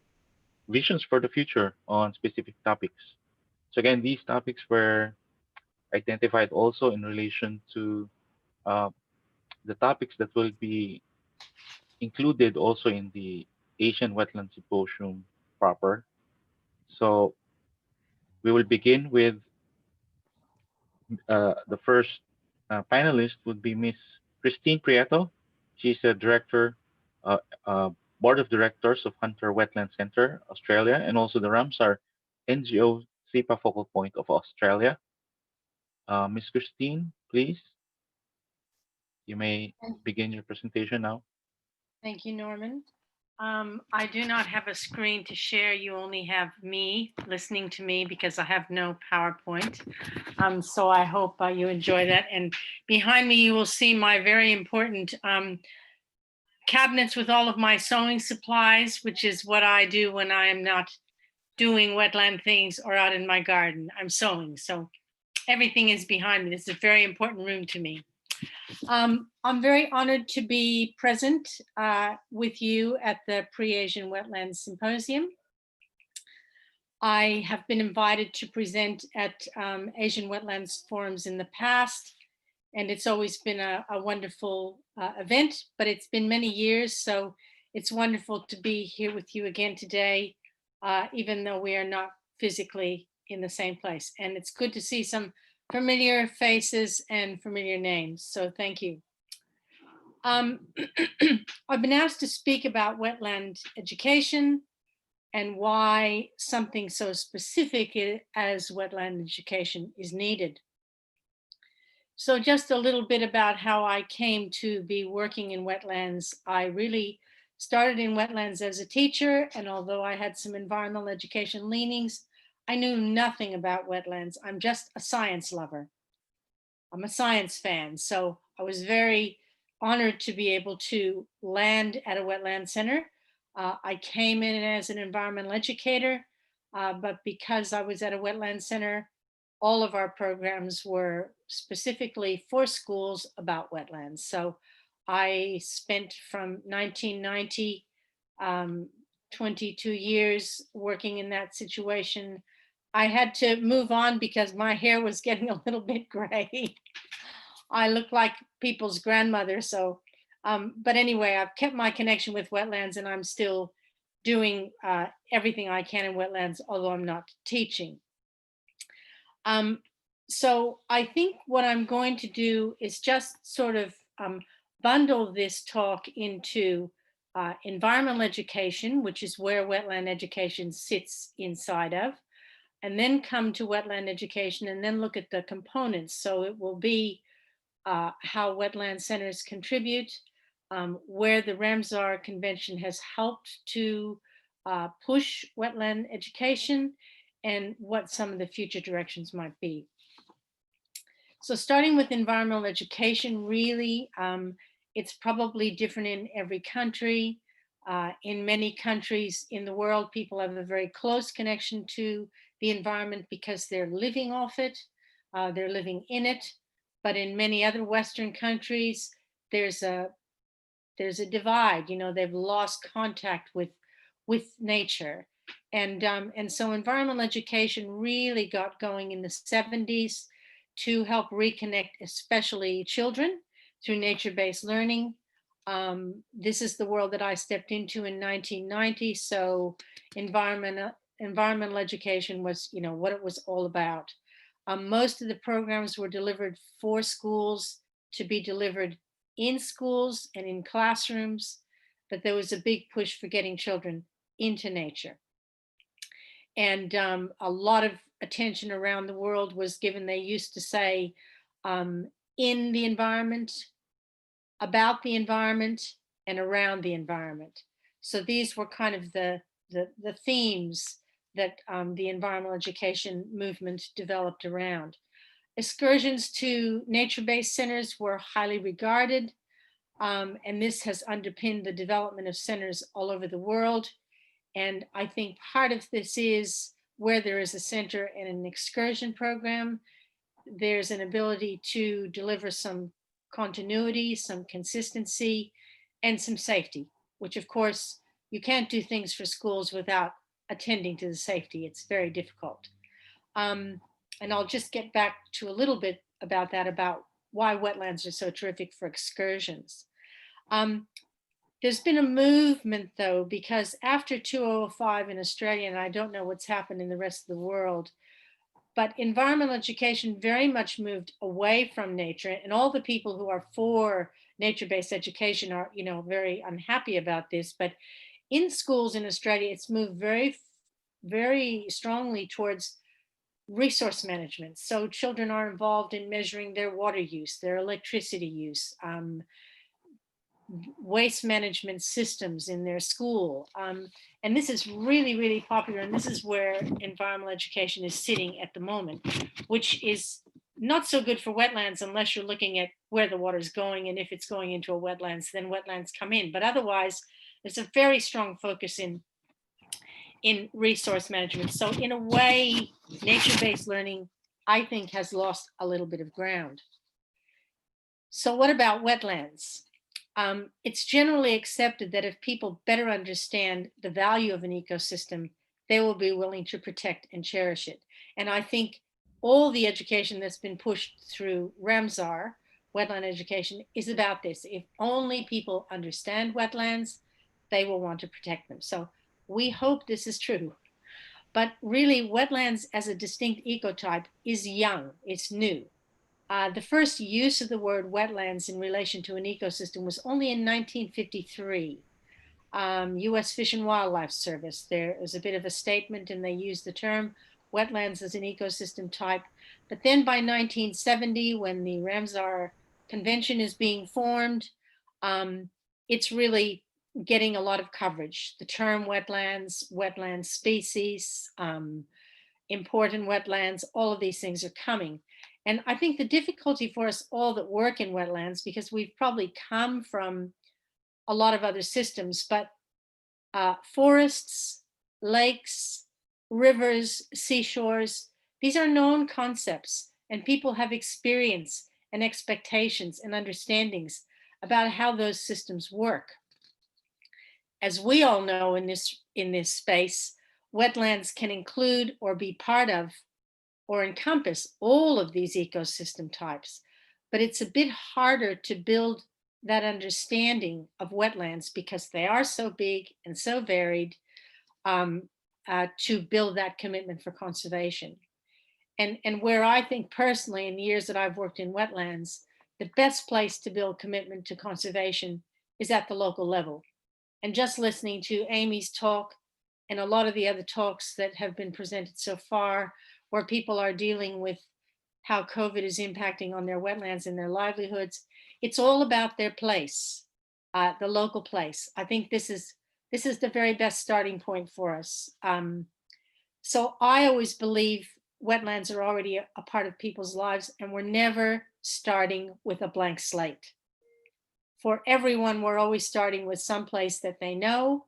visions for the future on specific topics. So again, these topics were identified also in relation to the topics that will be included also in the Asian Wetland Symposium proper. So we will begin with the first panelist would be Miss Christine Prieto. She's a director, board of directors of Hunter Wetland Center, Australia, and also the Ramsar NGO SIPA Focal Point of Australia. Miss Christine, please. You may begin your presentation now. Thank you, Norman. I do not have a screen to share. You only have me listening to me because I have no PowerPoint. So I hope you enjoy that. And behind me, you will see my very important cabinets with all of my sewing supplies, which is what I do when I am not doing wetland things or out in my garden. I'm sewing. So everything is behind me. This is a very important room to me. I'm very honored to be present with you at the Pre-Asian Wetland Symposium. I have been invited to present at Asian Wetlands Forums in the past, and it's always been a wonderful event, but it's been many years, so it's wonderful to be here with you again today, even though we are not physically in the same place. And it's good to see some familiar faces and familiar names, so thank you. I've been asked to speak about wetland education and why something so specific as wetland education is needed. So just a little bit about how I came to be working in wetlands. I really started in wetlands as a teacher, and although I had some environmental education leanings, I knew nothing about wetlands. I'm just a science lover. I'm a science fan, so I was very honored to be able to land at a wetland center. I came in as an environmental educator, but because I was at a wetland center, all of our programs were specifically for schools about wetlands. So I spent from 1990, 22 years working in that situation. I had to move on because my hair was getting a little bit gray. I look like people's grandmother. So, but anyway, I've kept my connection with wetlands and I'm still doing everything I can in wetlands, although I'm not teaching. So I think what I'm going to do is just sort of bundle this talk into environmental education, which is where wetland education sits inside of, and then come to wetland education and then look at the components. So it will be how wetland centers contribute, where the Ramsar Convention has helped to push wetland education, and what some of the future directions might be. So starting with environmental education, really, it's probably different in every country. In many countries in the world, people have a very close connection to the environment because they're living off it, they're living in it. But in many other Western countries, there's a divide. You know, they've lost contact with nature, and so environmental education really got going in the 70s to help reconnect, especially children, through nature-based learning. This is the world that I stepped into in 1990. So environmental education was, you know, what it was all about. Most of the programs were delivered for schools to be delivered in schools and in classrooms, but there was a big push for getting children into nature. And a lot of attention around the world was given. They used to say in the environment, about the environment, and around the environment. So these were kind of the themes that the environmental education movement developed around. Excursions to nature-based centers were highly regarded, and this has underpinned the development of centers all over the world. And I think part of this is where there is a center and an excursion program, there's an ability to deliver some continuity, some consistency, and some safety, which of course, you can't do things for schools without attending to the safety. It's very difficult. And I'll just get back to a little bit about that, about why wetlands are so terrific for excursions. There's been a movement though, because after 2005 in Australia, and I don't know what's happened in the rest of the world, but environmental education very much moved away from nature, and all the people who are for nature-based education are, you know, very unhappy about this. But in schools in Australia, it's moved very, very strongly towards resource management. So children are involved in measuring their water use, their electricity use, waste management systems in their school. And this is really, really popular. And this is where environmental education is sitting at the moment, which is not so good for wetlands unless you're looking at where the water is going. And if it's going into a wetlands, then wetlands come in. But otherwise, there's a very strong focus in resource management. So in a way, nature-based learning, I think, has lost a little bit of ground. So what about wetlands? It's generally accepted that if people better understand the value of an ecosystem, they will be willing to protect and cherish it. And I think all the education that's been pushed through Ramsar, wetland education, is about this. If only people understand wetlands, they will want to protect them. So we hope this is true. But really, wetlands as a distinct ecotype is young, it's new. The first use of the word wetlands in relation to an ecosystem was only in 1953. US Fish and Wildlife Service, there was a bit of a statement and they used the term wetlands as an ecosystem type. But then by 1970, when the Ramsar Convention is being formed, it's really getting a lot of coverage. The term wetlands, wetland species, important wetlands, all of these things are coming. And I think the difficulty for us all that work in wetlands, because we've probably come from a lot of other systems, but forests, lakes, rivers, seashores, these are known concepts, and people have experience and expectations and understandings about how those systems work. As we all know in this space, wetlands can include or be part of or encompass all of these ecosystem types, but it's a bit harder to build that understanding of wetlands because they are so big and so varied to build that commitment for conservation. And where I think personally in the years that I've worked in wetlands, the best place to build commitment to conservation is at the local level. And just listening to Amy's talk and a lot of the other talks that have been presented so far, where people are dealing with how COVID is impacting on their wetlands and their livelihoods, it's all about their place, the local place. I think this is the very best starting point for us. So I always believe wetlands are already a part of people's lives, and we're never starting with a blank slate. For everyone, we're always starting with some place that they know,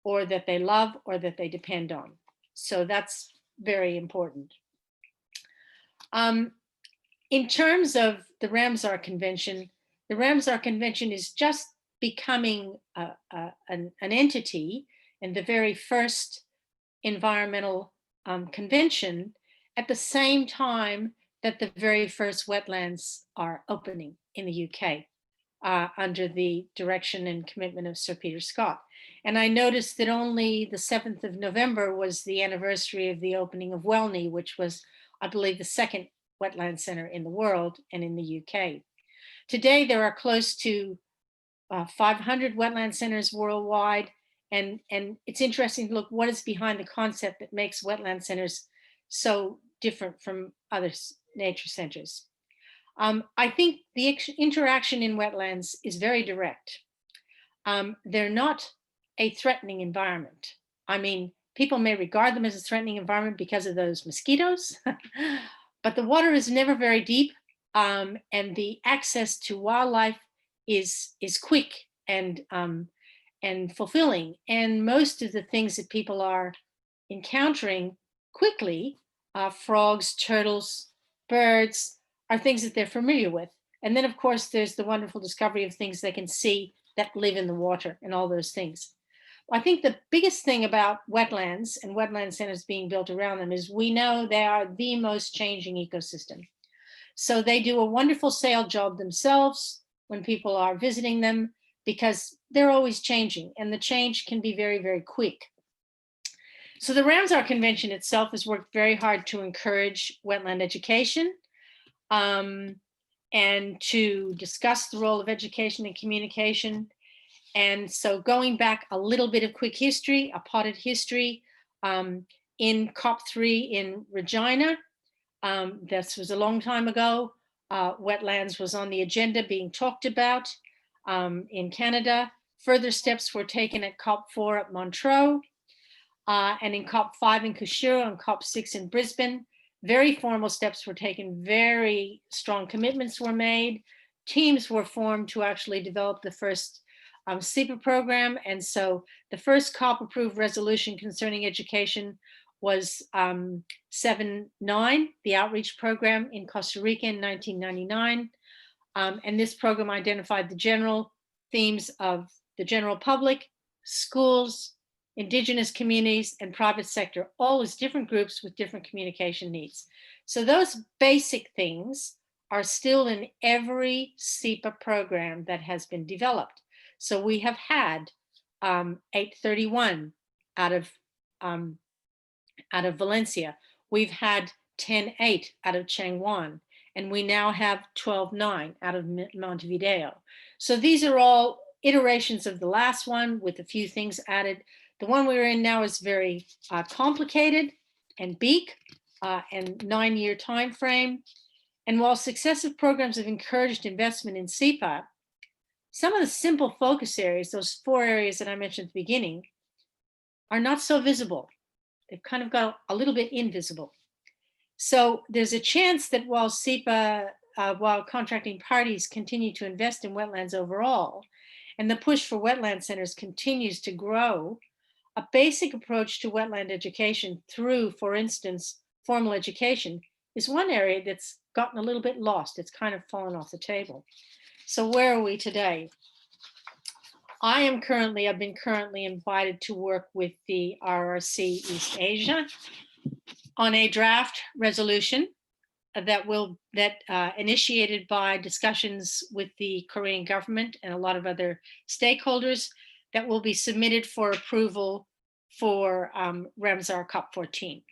or that they love, or that they depend on. So that's very important. In terms of the Ramsar Convention is just becoming an entity, and the very first environmental convention at the same time that the very first wetlands are opening in the UK under the direction and commitment of Sir Peter Scott. And I noticed that only the 7th of November was the anniversary of the opening of Welney, which was, I believe, the second wetland center in the world and in the UK. Today, there are close to 500 wetland centers worldwide. And it's interesting to look what is behind the concept that makes wetland centers so different from other nature centers. I think the interaction in wetlands is very direct. They're not a threatening environment. I mean, people may regard them as a threatening environment because of those mosquitoes, but the water is never very deep, and the access to wildlife is quick and fulfilling. And most of the things that people are encountering quickly, frogs, turtles, birds, are things that they're familiar with. And then, of course, there's the wonderful discovery of things they can see that live in the water and all those things. I think the biggest thing about wetlands and wetland centers being built around them is we know they are the most changing ecosystem. So they do a wonderful sales job themselves when people are visiting them, because they're always changing, and the change can be very, very quick. So the Ramsar Convention itself has worked very hard to encourage wetland education and to discuss the role of education and communication. And so going back a little bit of quick history, a potted history, in COP3 in Regina, this was a long time ago, wetlands was on the agenda being talked about. in Canada. Further steps were taken at COP4 at Montreux, and in COP5 in Kushiro and COP6 in Brisbane. Very formal steps were taken, very strong commitments were made. Teams were formed to actually develop the first SEPA program. And so the first COP approved resolution concerning education was 7-9, the outreach program in Costa Rica in 1999. And this program identified the general themes of the general public, schools, indigenous communities, and private sector, all as different groups with different communication needs. So those basic things are still in every SEPA program that has been developed. So we have had 831 out of Valencia. We've had 10-8 out of Changwon, and we now have 12-9 out of Montevideo. So these are all iterations of the last one with a few things added. The one we're in now is very complicated and big and 9-year time frame. And while successive programs have encouraged investment in SEPA, some of the simple focus areas, those 4 areas that I mentioned at the beginning, are not so visible. They've kind of got a little bit invisible. So there's a chance that while SEPA, while contracting parties continue to invest in wetlands overall, and the push for wetland centers continues to grow, a basic approach to wetland education through, for instance, formal education is one area that's gotten a little bit lost. It's kind of fallen off the table. So where are we today? I've been currently invited to work with the RRC East Asia on a draft resolution that initiated by discussions with the Korean government and a lot of other stakeholders that will be submitted for approval for Ramsar COP14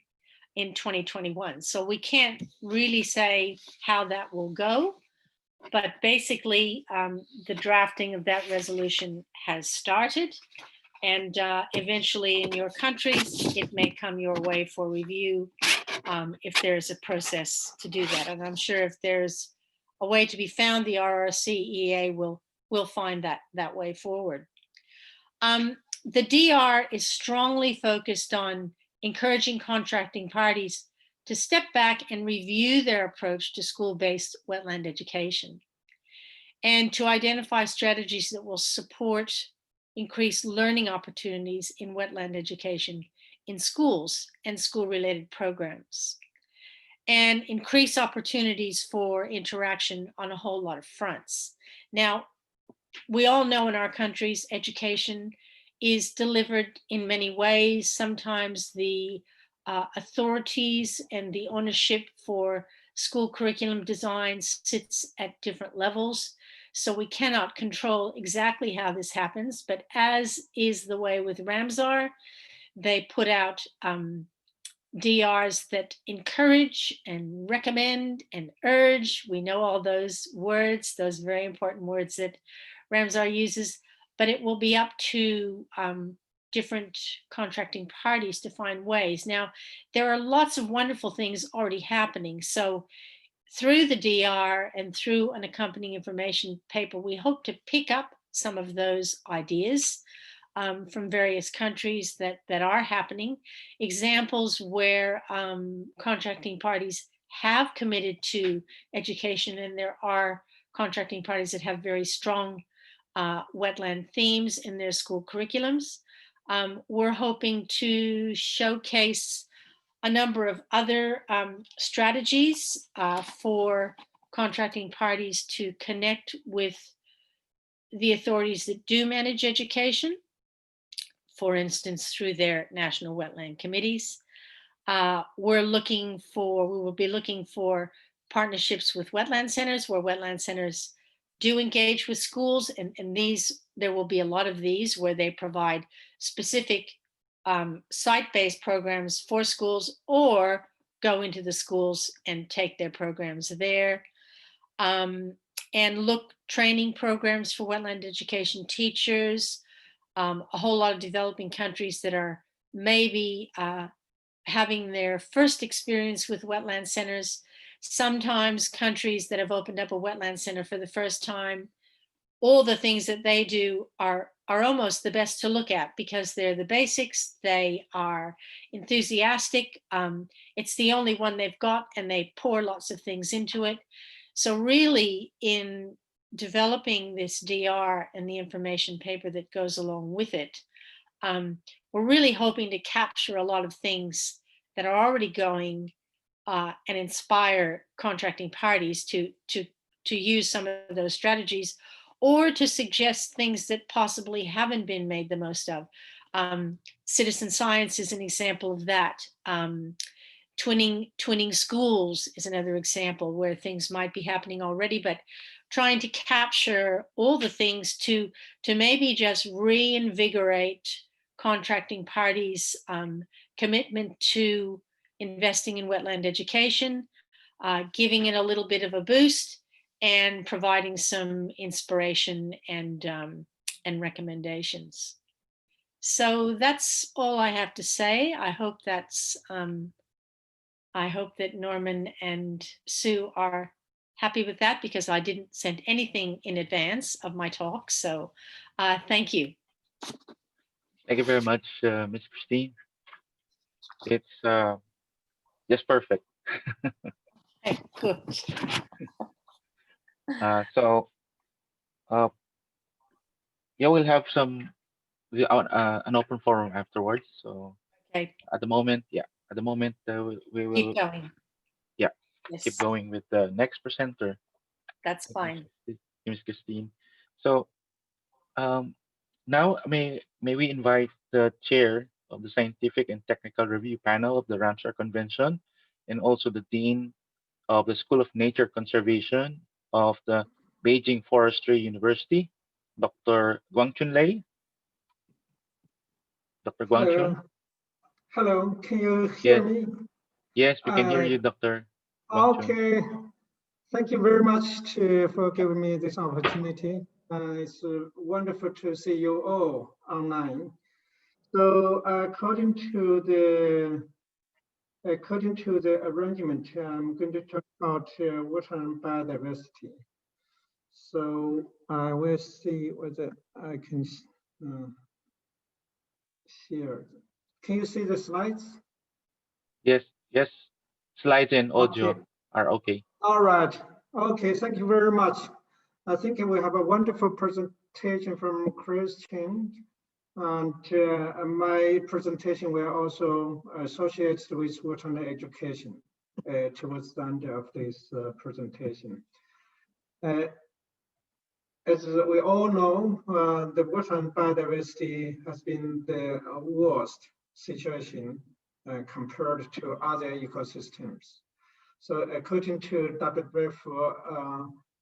in 2021. So we can't really say how that will go, but basically the drafting of that resolution has started, and eventually in your countries, it may come your way for review if there's a process to do that. And I'm sure if there's a way to be found, the RRC-EA will find that way forward. The DR is strongly focused on encouraging contracting parties to step back and review their approach to school-based wetland education and to identify strategies that will support increased learning opportunities in wetland education in schools and school-related programs, and increase opportunities for interaction on a whole lot of fronts. Now, we all know in our countries, education is delivered in many ways. Sometimes the authorities and the ownership for school curriculum design sits at different levels. So we cannot control exactly how this happens, but as is the way with Ramsar, they put out DRs that encourage and recommend and urge. We know all those words, those very important words that Ramsar uses, but it will be up to different contracting parties to find ways. Now, there are lots of wonderful things already happening. So through the DR and through an accompanying information paper, we hope to pick up some of those ideas from various countries that are happening. Examples where contracting parties have committed to education, and there are contracting parties that have very strong wetland themes in their school curriculums. We're hoping to showcase a number of other strategies for contracting parties to connect with the authorities that do manage education, for instance, through their national wetland committees. We will be looking for partnerships with wetland centers, where wetland centers do engage with schools, and there will be a lot of these where they provide specific site-based programs for schools, or go into the schools and take their programs there. And look training programs for wetland education teachers, a whole lot of developing countries that are maybe having their first experience with wetland centers, sometimes countries that have opened up a wetland center for the first time, all the things that they do are almost the best to look at because they're the basics. They are enthusiastic. It's the only one they've got, and they pour lots of things into it. So really, in developing this DR and the information paper that goes along with it, we're really hoping to capture a lot of things that are already going and inspire contracting parties to use some of those strategies, or to suggest things that possibly haven't been made the most of. Citizen science is an example of that. Twinning schools is another example where things might be happening already, but trying to capture all the things to maybe just reinvigorate contracting parties' commitment to investing in wetland education, giving it a little bit of a boost, and providing some inspiration and recommendations. So that's all I have to say. I hope that's I hope that Norman and Sue are happy with that, because I didn't send anything in advance of my talk. So thank you. Thank you very much, Ms. Christine. It's just perfect. Okay, good. So yeah, we'll have some an open forum afterwards. So Okay, at the moment, we will keep going. Yeah, Yes, keep going with the next presenter, that's fine. Ms. Christine. So now may we invite the chair of the Scientific and Technical Review Panel of the Ramsar Convention, and also the Dean of the School of Nature Conservation of the Beijing Forestry University, Dr. Guangchun Lei. Dr. Guangchun? Hello, can you Yes. hear me? Yes, we can hear you, Dr. Guangchun. Okay, thank you very much for giving me this opportunity. It's wonderful to see you all online. So according to the arrangement, I'm going to talk about water and biodiversity. So I will see whether I can share. Can you see the slides? Yes. Slides and audio are okay. All right. Okay, thank you very much. I think we have a wonderful presentation from Christian, and my presentation will also associate with water and education towards the end of this presentation. As we all know, the water and biodiversity has been the worst situation compared to other ecosystems. So according to WWF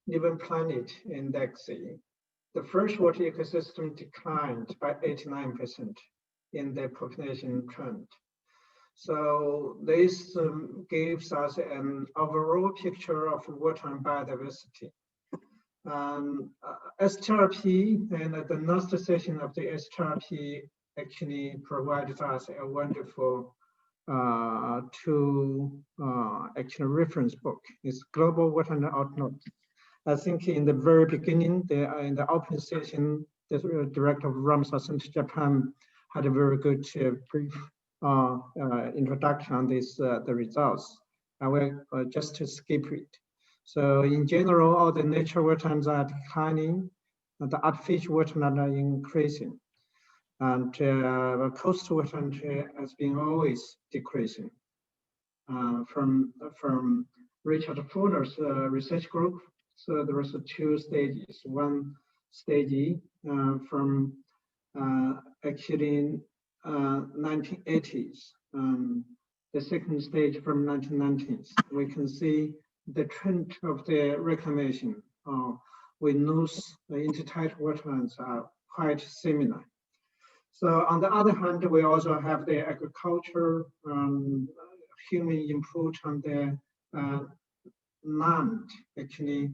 Living Planet Index, the freshwater ecosystem declined by 89% in the population trend. So this gives us an overall picture of water and biodiversity. STRP and the last session of the STRP actually provided us a wonderful actually reference book. It's Global Water and Outlook. I think in the very beginning, in the open session, the director of Ramsar Center Japan had a very good brief introduction on this, the results. I will just skip it. So in general, all the nature wetlands are declining, and the artificial wetlands are increasing. And coastal wetland has been always decreasing. From Richard Fuller's research group, so there was 2 stages. One stage from actually 1980s. The second stage from 1990s. We can see the trend of the reclamation. We lose the intertidal wetlands are quite similar. So on the other hand, we also have the agriculture, human input on the land. Actually,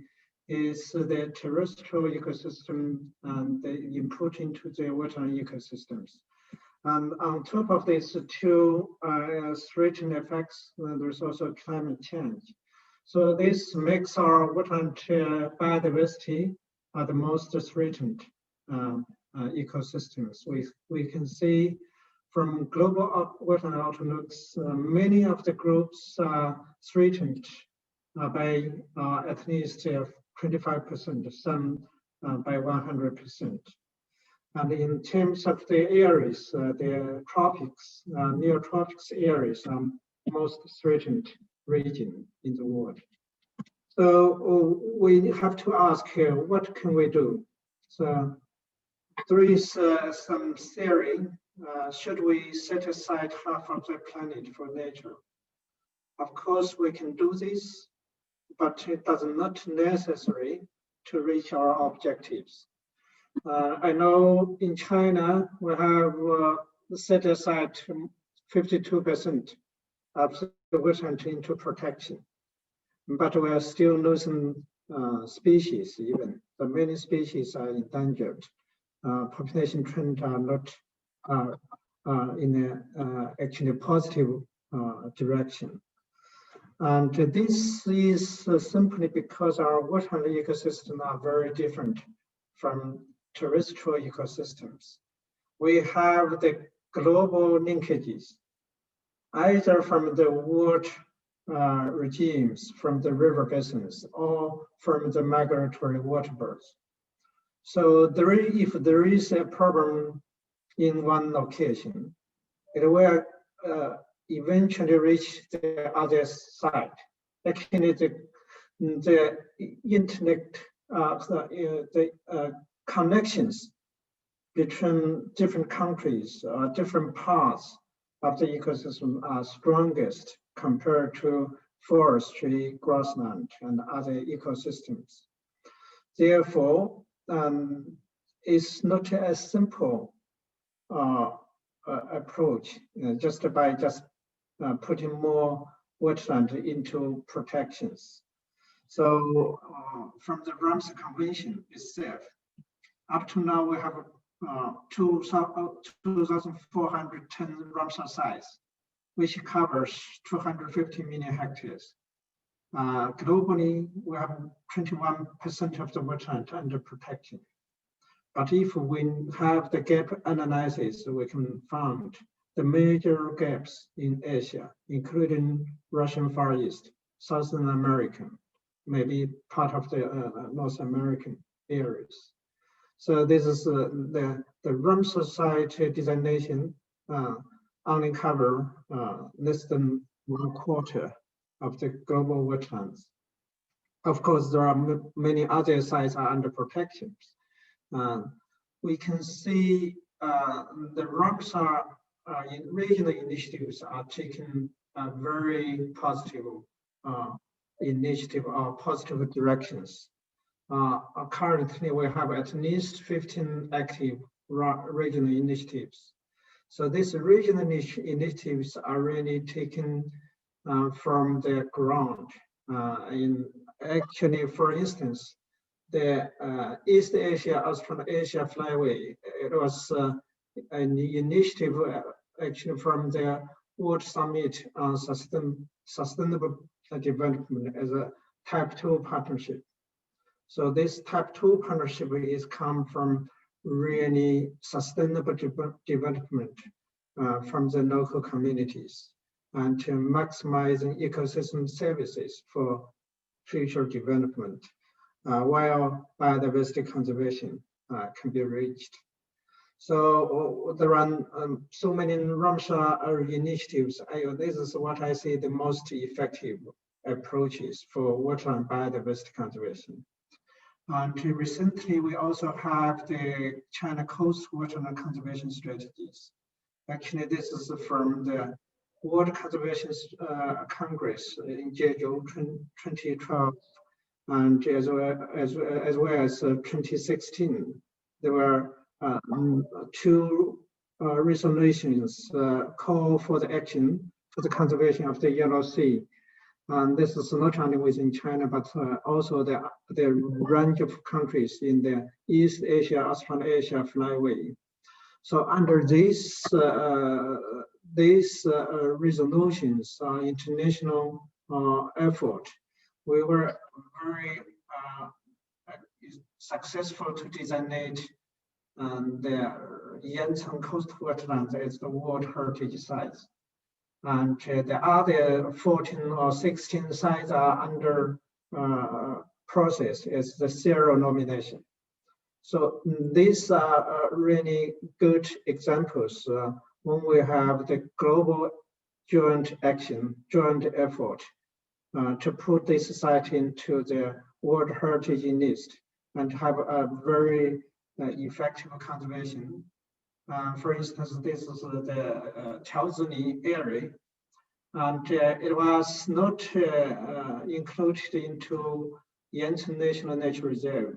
is the terrestrial ecosystem and the input into the wetland ecosystems. And on top of these 2 threatening effects, there's also climate change. So this makes our wetland biodiversity are the most threatened ecosystems. We can see from global wetland outlooks, many of the groups are threatened by at least 25%, some by 100%. And in terms of the areas, the tropics, near tropics areas are most threatened region in the world. So we have to ask here, what can we do? So there is some theory, should we set aside half of the planet for nature? Of course, we can do this, but it does not necessary to reach our objectives. I know in China, we have set aside 52% of the wetland into protection, but we are still losing species even. So many species are endangered. Population trends are not in a actually positive direction. And this is simply because our wetland ecosystems are very different from terrestrial ecosystems. We have the global linkages, either from the world regimes, from the river basins, or from the migratory water birds. So if there is a problem in one location, it will eventually reach the other side. Actually, the internet, the connections between different countries, different parts of the ecosystem are strongest compared to forestry, grassland, and other ecosystems. Therefore, it's not a simple approach just by putting more wetland into protections. So from the Ramsar Convention itself, up to now we have 2,410 Ramsar sites, which covers 250 million hectares. Globally, we have 21% of the wetland under protection. But if we have the gap analysis, we can find the major gaps in Asia, including Russian Far East, Southern America, maybe part of the North American areas. So this is the Ramsar site designation only cover less than 1/4 of the global wetlands. Of course, there are many other sites are under protection. We can see the Ramsar regional initiatives are taking a very positive initiative or positive directions. Currently, we have at least 15 active regional initiatives. So these regional initiatives are really taken from the ground. Actually, for instance, the East Asia, Australasia Flyway, it was an initiative actually from the World Summit on Sustainable Development as a Type 2 partnership. So this Type 2 partnership is come from really sustainable development from the local communities and to maximizing ecosystem services for future development, while biodiversity conservation can be reached. So there are so many Ramsar initiatives. This is what I see the most effective approaches for wetland biodiversity conservation. And recently, we also have the China Coast Wetland Conservation Strategies. Actually, this is from the World Conservation Congress in Jeju 2012, and as well as 2016. There were 2 resolutions call for the action for the conservation of the Yellow Sea. And this is not only within China, but also the range of countries in the East Asia, Australasia Flyway. So under these resolutions, international effort, we were very successful to designate the Yancheng coastal wetlands as the World Heritage Sites. And the other 14 or 16 sites are under process as the serial nomination. So these are really good examples when we have the global joint action, joint effort to put this site into the World Heritage list and have a very effective conservation. For instance, this is the Chaozini area, and it was not included into Yancheng National Nature Reserve.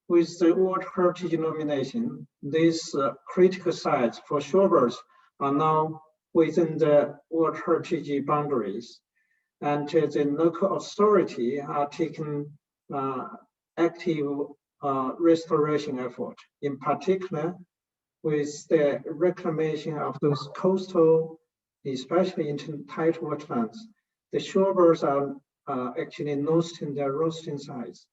With the World Heritage nomination, these critical sites for shorebirds are now within the World Heritage boundaries, and the local authority are taking active restoration effort, in particular with the reclamation of those coastal, especially in tidal wetlands. The shorebirds are actually lost in their roosting sites.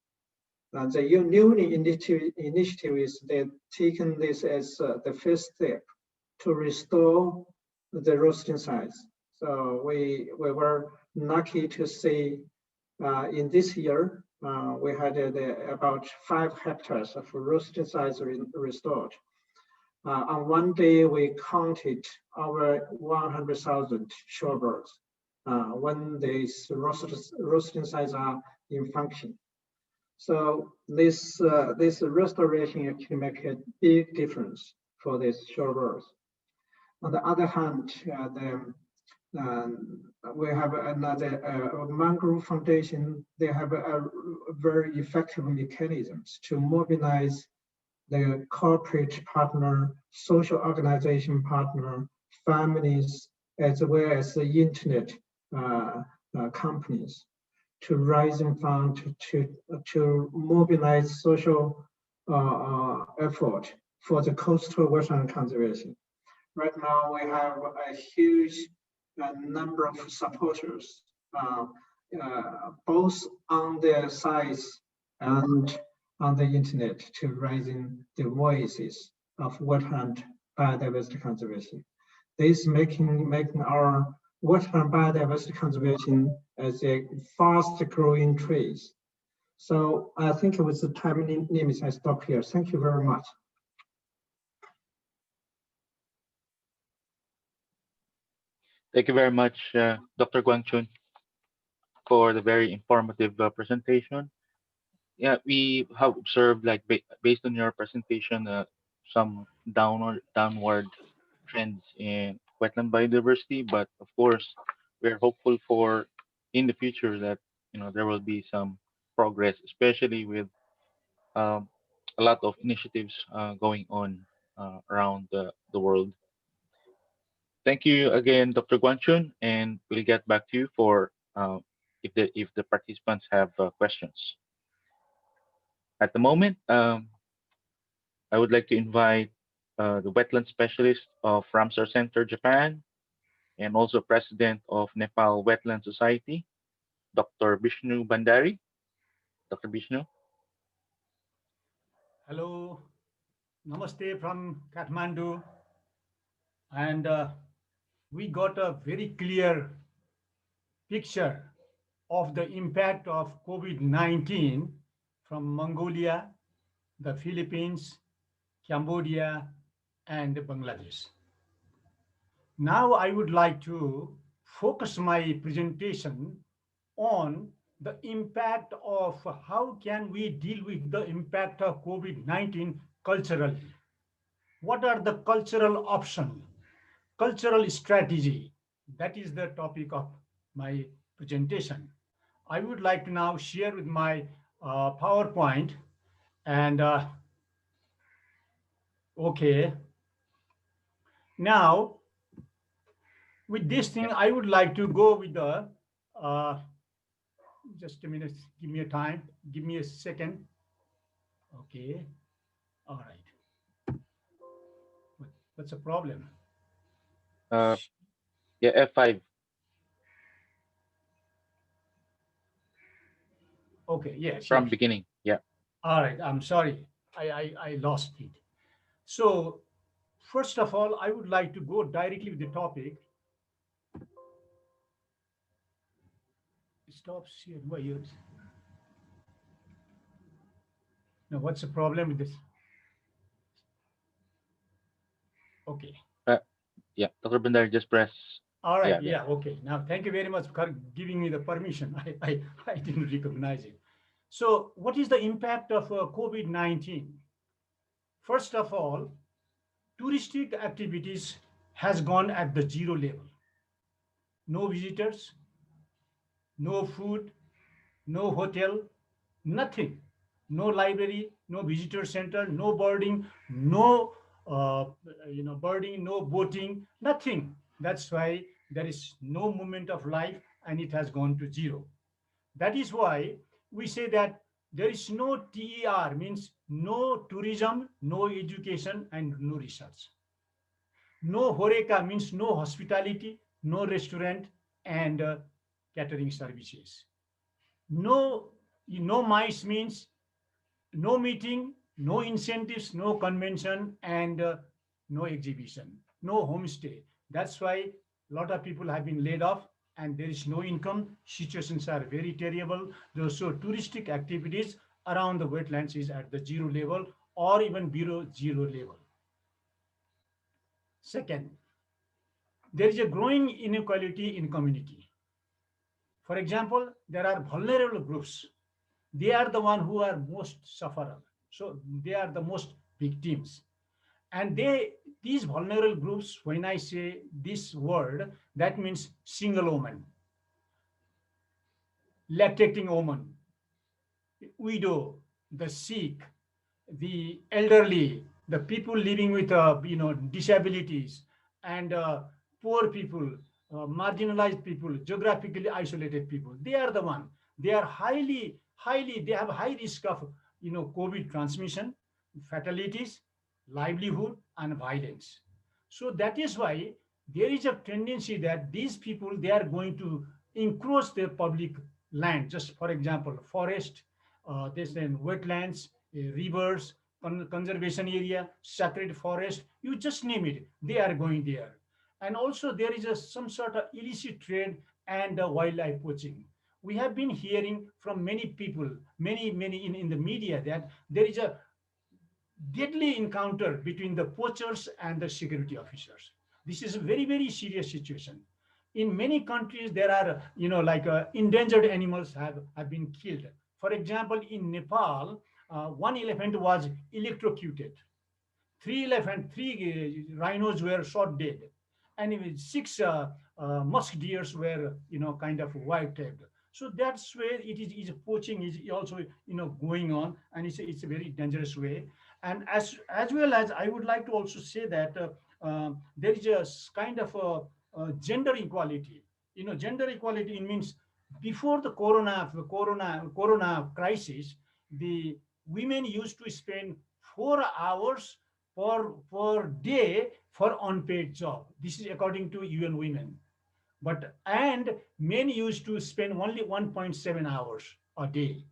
And the new initiative is they've taken this as the first step to restore the roosting sites. So we were lucky to see in this year, we had about 5 hectares of roosting sites restored. On one day, we counted over 100,000 shorebirds when these roosting sites are in function. So this restoration actually makes a big difference for these shorebirds. On the other hand, we have another mangrove foundation. They have a very effective mechanisms to mobilize the corporate partner, social organization partner, families, as well as the internet companies to raise fund to mobilize social effort for the coastal wetland conservation. Right now, we have a huge number of supporters, both on the sites and on the internet, to raising the voices of wetland biodiversity conservation. This making our wetland biodiversity conservation as a fast growing trees. So I think with the time limits, I stop here. Thank you very much. Thank you very much, Dr. Guangchun, for the very informative presentation. Yeah, we have observed, like based on your presentation, some downward trends in wetland biodiversity. But of course, we're hopeful for in the future that there will be some progress, especially with a lot of initiatives going on around the world. Thank you again, Dr. Guanchun, and we'll get back to you for if the participants have questions. At the moment, I would like to invite the wetland specialist of Ramsar Center, Japan, and also president of Nepal Wetland Society, Dr. Vishnu Bandari. Dr. Vishnu. Hello, namaste from Kathmandu. And we got a very clear picture of the impact of COVID-19 from Mongolia, the Philippines, Cambodia, and Bangladesh. Now I would like to focus my presentation on the impact of how can we deal with the impact of COVID-19 culturally. What are the cultural options, cultural strategy? That is the topic of my presentation. I would like to now share with my PowerPoint and okay. Now, with this thing, I would like to go with the, just a minute, give me a time, give me a second. Okay, all right. What's the problem? Yeah, F5. Okay, yeah, sure. From beginning, yeah. All right, I'm sorry, I lost it. So first of all, I would like to go directly with the topic. Stop sharing my ears. Now, what's the problem with this? Okay. Uh, yeah, Dr. Bandar, just press. All right. Yeah. Yeah. Okay. Now, thank you very much for giving me the permission. I didn't recognize it. So, what is the impact of COVID-19? First of all, touristic activities has gone at the zero level. No visitors, no food, no hotel, nothing. No library, no visitor center, no birding, no birding, no boating, nothing. That's why there is no movement of life and it has gone to zero. That is why we say that there is no TER, means no tourism, no education, and no research. No HORECA means no hospitality, no restaurant, and catering services. No MICE means no meeting, no incentives, no convention, and no exhibition, no homestay. That's why a lot of people have been laid off and there is no income. Situations are very terrible. So touristic activities around the wetlands is at the zero level or even below zero level. Second, there is a growing inequality in community. For example, there are vulnerable groups. They are the one who are most sufferer. So they are the most victims. And these vulnerable groups, when I say this word, that means single woman, lactating woman, widow, the sick, the elderly, the people living with disabilities, and poor people, marginalized people, geographically isolated people. They are the one. They are highly. They have high risk of COVID transmission, fatalities, livelihood, and violence. So that is why there is a tendency that these people, they are going to encroach their public land. Just for example, forest, this then wetlands, rivers, conservation area, sacred forest, you just name it, they are going there. And also there is some sort of illicit trade and wildlife poaching. We have been hearing from many people, many in the media, that there is a deadly encounter between the poachers and the security officers. This is a very serious situation. In many countries, there are, endangered animals have been killed. For example, in Nepal, one elephant was electrocuted. Three rhinos were shot dead, and even six musk deers were, kind of wild-tailed. So that's where it is poaching is also, going on, and it's a very dangerous way. And as well as I would like to also say that there is a kind of a gender equality. Gender equality means before the corona crisis, the women used to spend 4 hours per day for unpaid job. This is according to UN Women. And men used to spend only 1.7 hours a day.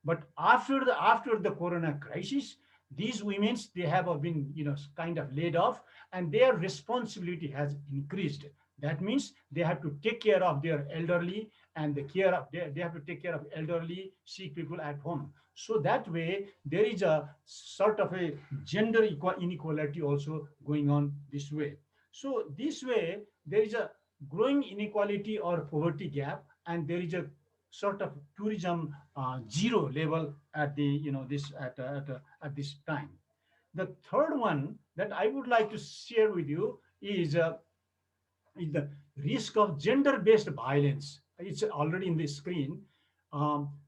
But after the corona crisis, these women, they have been kind of laid off, and their responsibility has increased. That means they have to take care of their elderly, and they have to take care of elderly sick people at home. So that way there is a sort of a gender inequality also going on this way. So this way there is a growing inequality or poverty gap, and there is a sort of tourism zero level at the at this time. The third one that I would like to share with you is the risk of gender-based violence. It's already in the screen.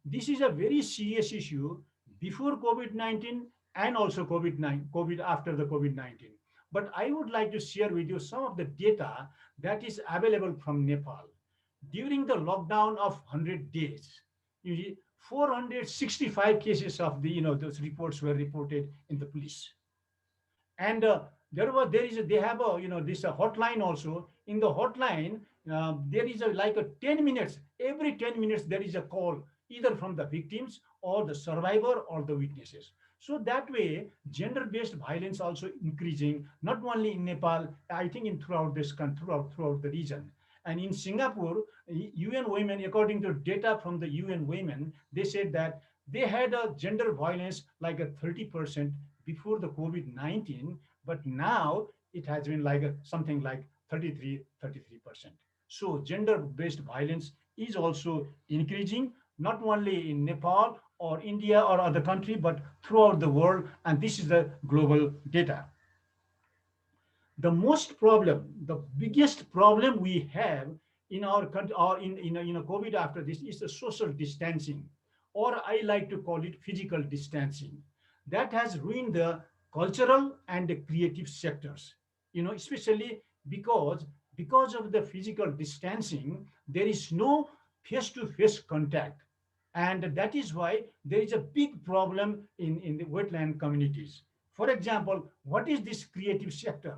This is a very serious issue before COVID-19 and also COVID after the COVID-19. But I would like to share with you some of the data that is available from Nepal. During the lockdown of 100 days, 465 cases of those reports were reported in the police. And they have a this hotline also. In the hotline, there is like a 10 minutes, every 10 minutes there is a call either from the victims or the survivor or the witnesses. So that way, gender-based violence also increasing, not only in Nepal, I think in throughout this country, throughout the region. And in Singapore, UN Women, according to data from the UN Women, they said that they had a gender violence like a 30% before the COVID-19, but now it has been like something like 33%. So gender-based violence is also increasing, not only in Nepal or India or other country, but throughout the world. And this is the global data. The biggest problem we have in our country or in COVID after this is the social distancing, or I like to call it physical distancing. That has ruined the cultural and the creative sectors, especially because of the physical distancing, there is no face-to-face contact. And that is why there is a big problem in the wetland communities. For example, what is this creative sector?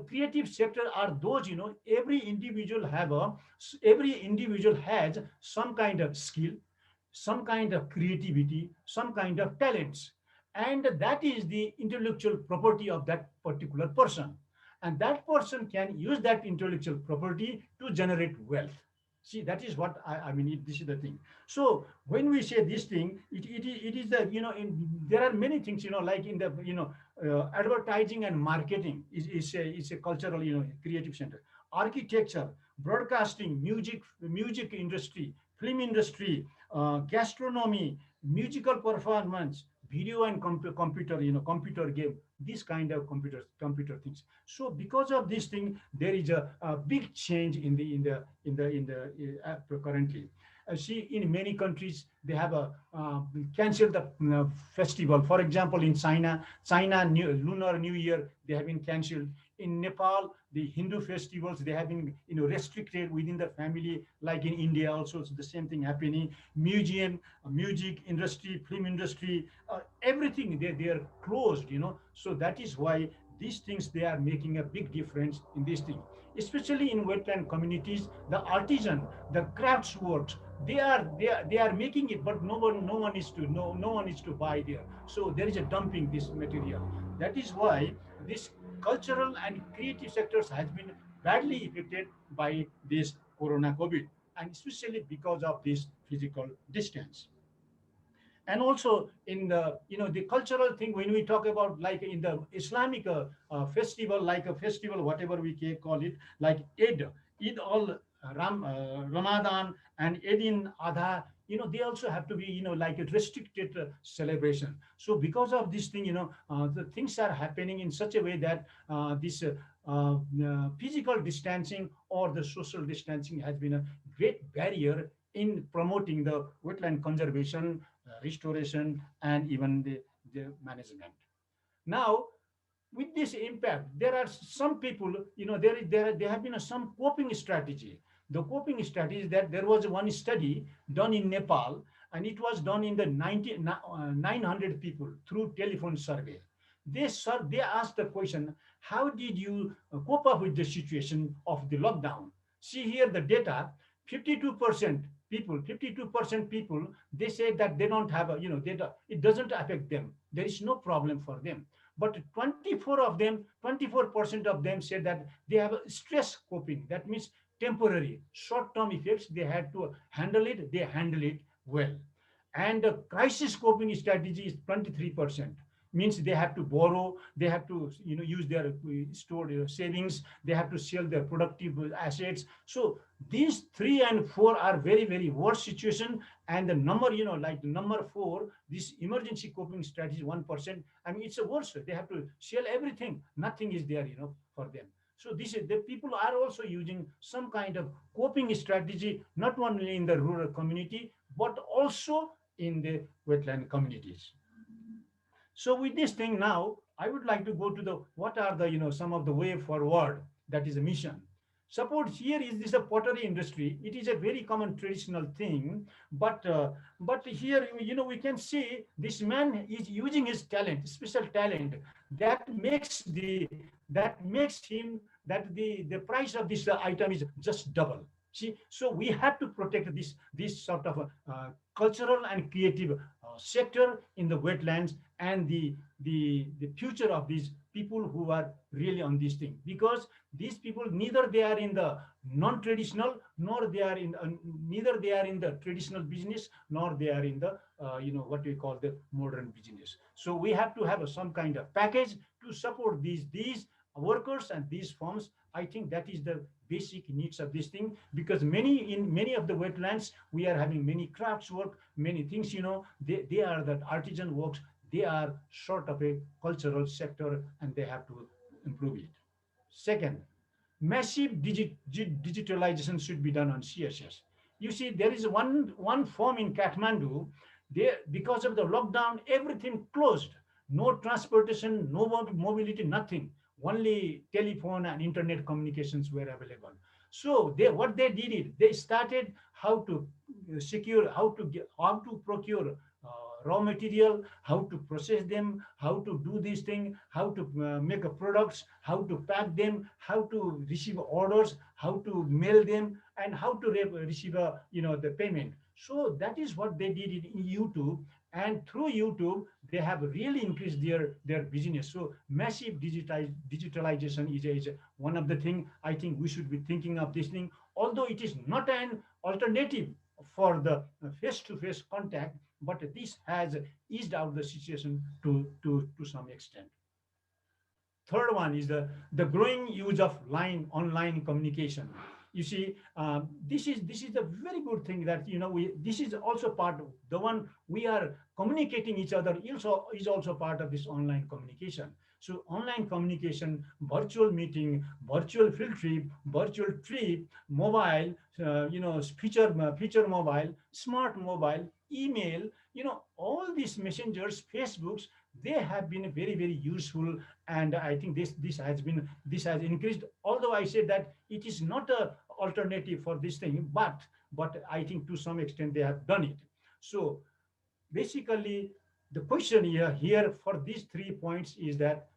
Creative sector are those, every individual has some kind of skill, some kind of creativity, some kind of talents. And that is the intellectual property of that particular person. And that person can use that intellectual property to generate wealth. See, that is what I mean. This is the thing. So when we say this thing, it is the, there are many things, like in the, advertising and marketing is a cultural, creative center. Architecture, broadcasting, music industry, film industry, gastronomy, musical performance, video and computer game, these kind of computer things. So because of this thing, there is a big change in the currently. See, in many countries they have canceled the festival. For example, in China Lunar New Year, they have been canceled. In Nepal, the Hindu festivals, they have been restricted within the family. Like in India also, it's the same thing happening. Museum, music industry, film industry, everything they are closed. So that is why these things, they are making a big difference in this thing, especially in wetland communities. The artisan, the crafts works, they are making it, but no one is to buy there. So there is a dumping this material. That is why this cultural and creative sectors has been badly affected by this corona COVID, and especially because of this physical distance. And also in the the cultural thing, when we talk about like in the Islamic festival, like a festival whatever we can call it, like Eid al Ramadan and Eid in Adha, they also have to be like a restricted celebration. So because of this thing, the things are happening in such a way that this physical distancing or the social distancing has been a great barrier in promoting the wetland conservation, restoration, and even the management. Now, with this impact, there are some people, there have been some coping strategy. The coping strategy is that there was one study done in Nepal, and it was done in the 900 people through telephone survey. They asked the question, how did you cope up with the situation of the lockdown? See here the data, 52% people, they say that they don't have it doesn't affect them. There is no problem for them. But 24% of them said that they have a stress coping. That means temporary, short-term effects. They had to handle it. They handle it well. And the crisis coping strategy is 23%. Means they have to borrow, they have to use their stored savings, they have to sell their productive assets. So these 3 and 4 are very, very worst situation. And the number, like the number 4, this emergency coping strategy 1%. I mean, it's a worse. They have to sell everything. Nothing is there, for them. So this is the people are also using some kind of coping strategy, not only in the rural community, but also in the wetland communities. So with this thing now, I would like to go to the what are the some of the way forward. That is a mission. Suppose here is this a pottery industry. It is a very common traditional thing, but here we can see this man is using his talent, special talent that makes him that the price of this item is just double. See, so we have to protect this sort of cultural and creative sector in the wetlands, and the future of these people who are really on this thing, because these people, neither they are in the non-traditional, nor they are in neither they are in the traditional business, nor they are in the what we call the modern business. So we have to have some kind of package to support these workers and these firms. I think that is the basic needs of this thing, because in many of the wetlands we are having many crafts work, many things, they are that artisan works. They are short of a cultural sector, and they have to improve it. Second, massive digitalization should be done on CSS. You see, there is one firm in Kathmandu. Because of the lockdown, everything closed. No transportation, no mobility, nothing. Only telephone and internet communications were available. So what they did is they started how to secure, how to procure raw material, how to process them, how to do this thing, how to make products, how to pack them, how to receive orders, how to mail them, and how to receive the payment. So that is what they did in YouTube, and through YouTube they have really increased their business. So massive digitalization is one of the thing. I think we should be thinking of this thing, although it is not an alternative for the face-to-face contact, but this has eased out the situation to some extent. Third one is the growing use of online communication. You see, this is a very good thing that this is also part of the one we are communicating each other. Is also part of this online communication. So online communication, virtual meeting, virtual field trip, mobile, feature mobile, smart mobile, email, all these messengers, Facebooks, they have been very, very useful. And I think this has increased, although I say that it is not a alternative for this thing, but I think to some extent they have done it. So basically the question here for these 3 points is that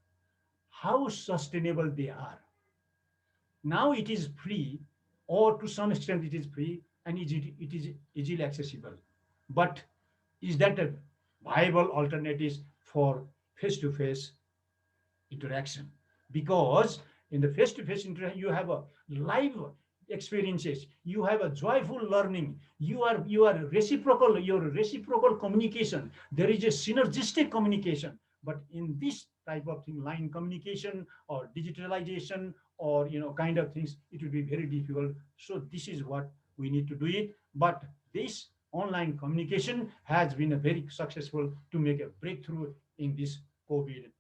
how sustainable they are. Now it is free, or to some extent it is free, and it is easily accessible. But is that a viable alternative for face-to-face interaction? Because in the face-to-face interaction, you have a live experiences, you have a joyful learning, you are reciprocal communication, there is a synergistic communication. But in this type of thing, line communication or digitalization or kind of things, it will be very difficult. So this is what we need to do it. But this online communication has been a very successful to make a breakthrough in this COVID-19.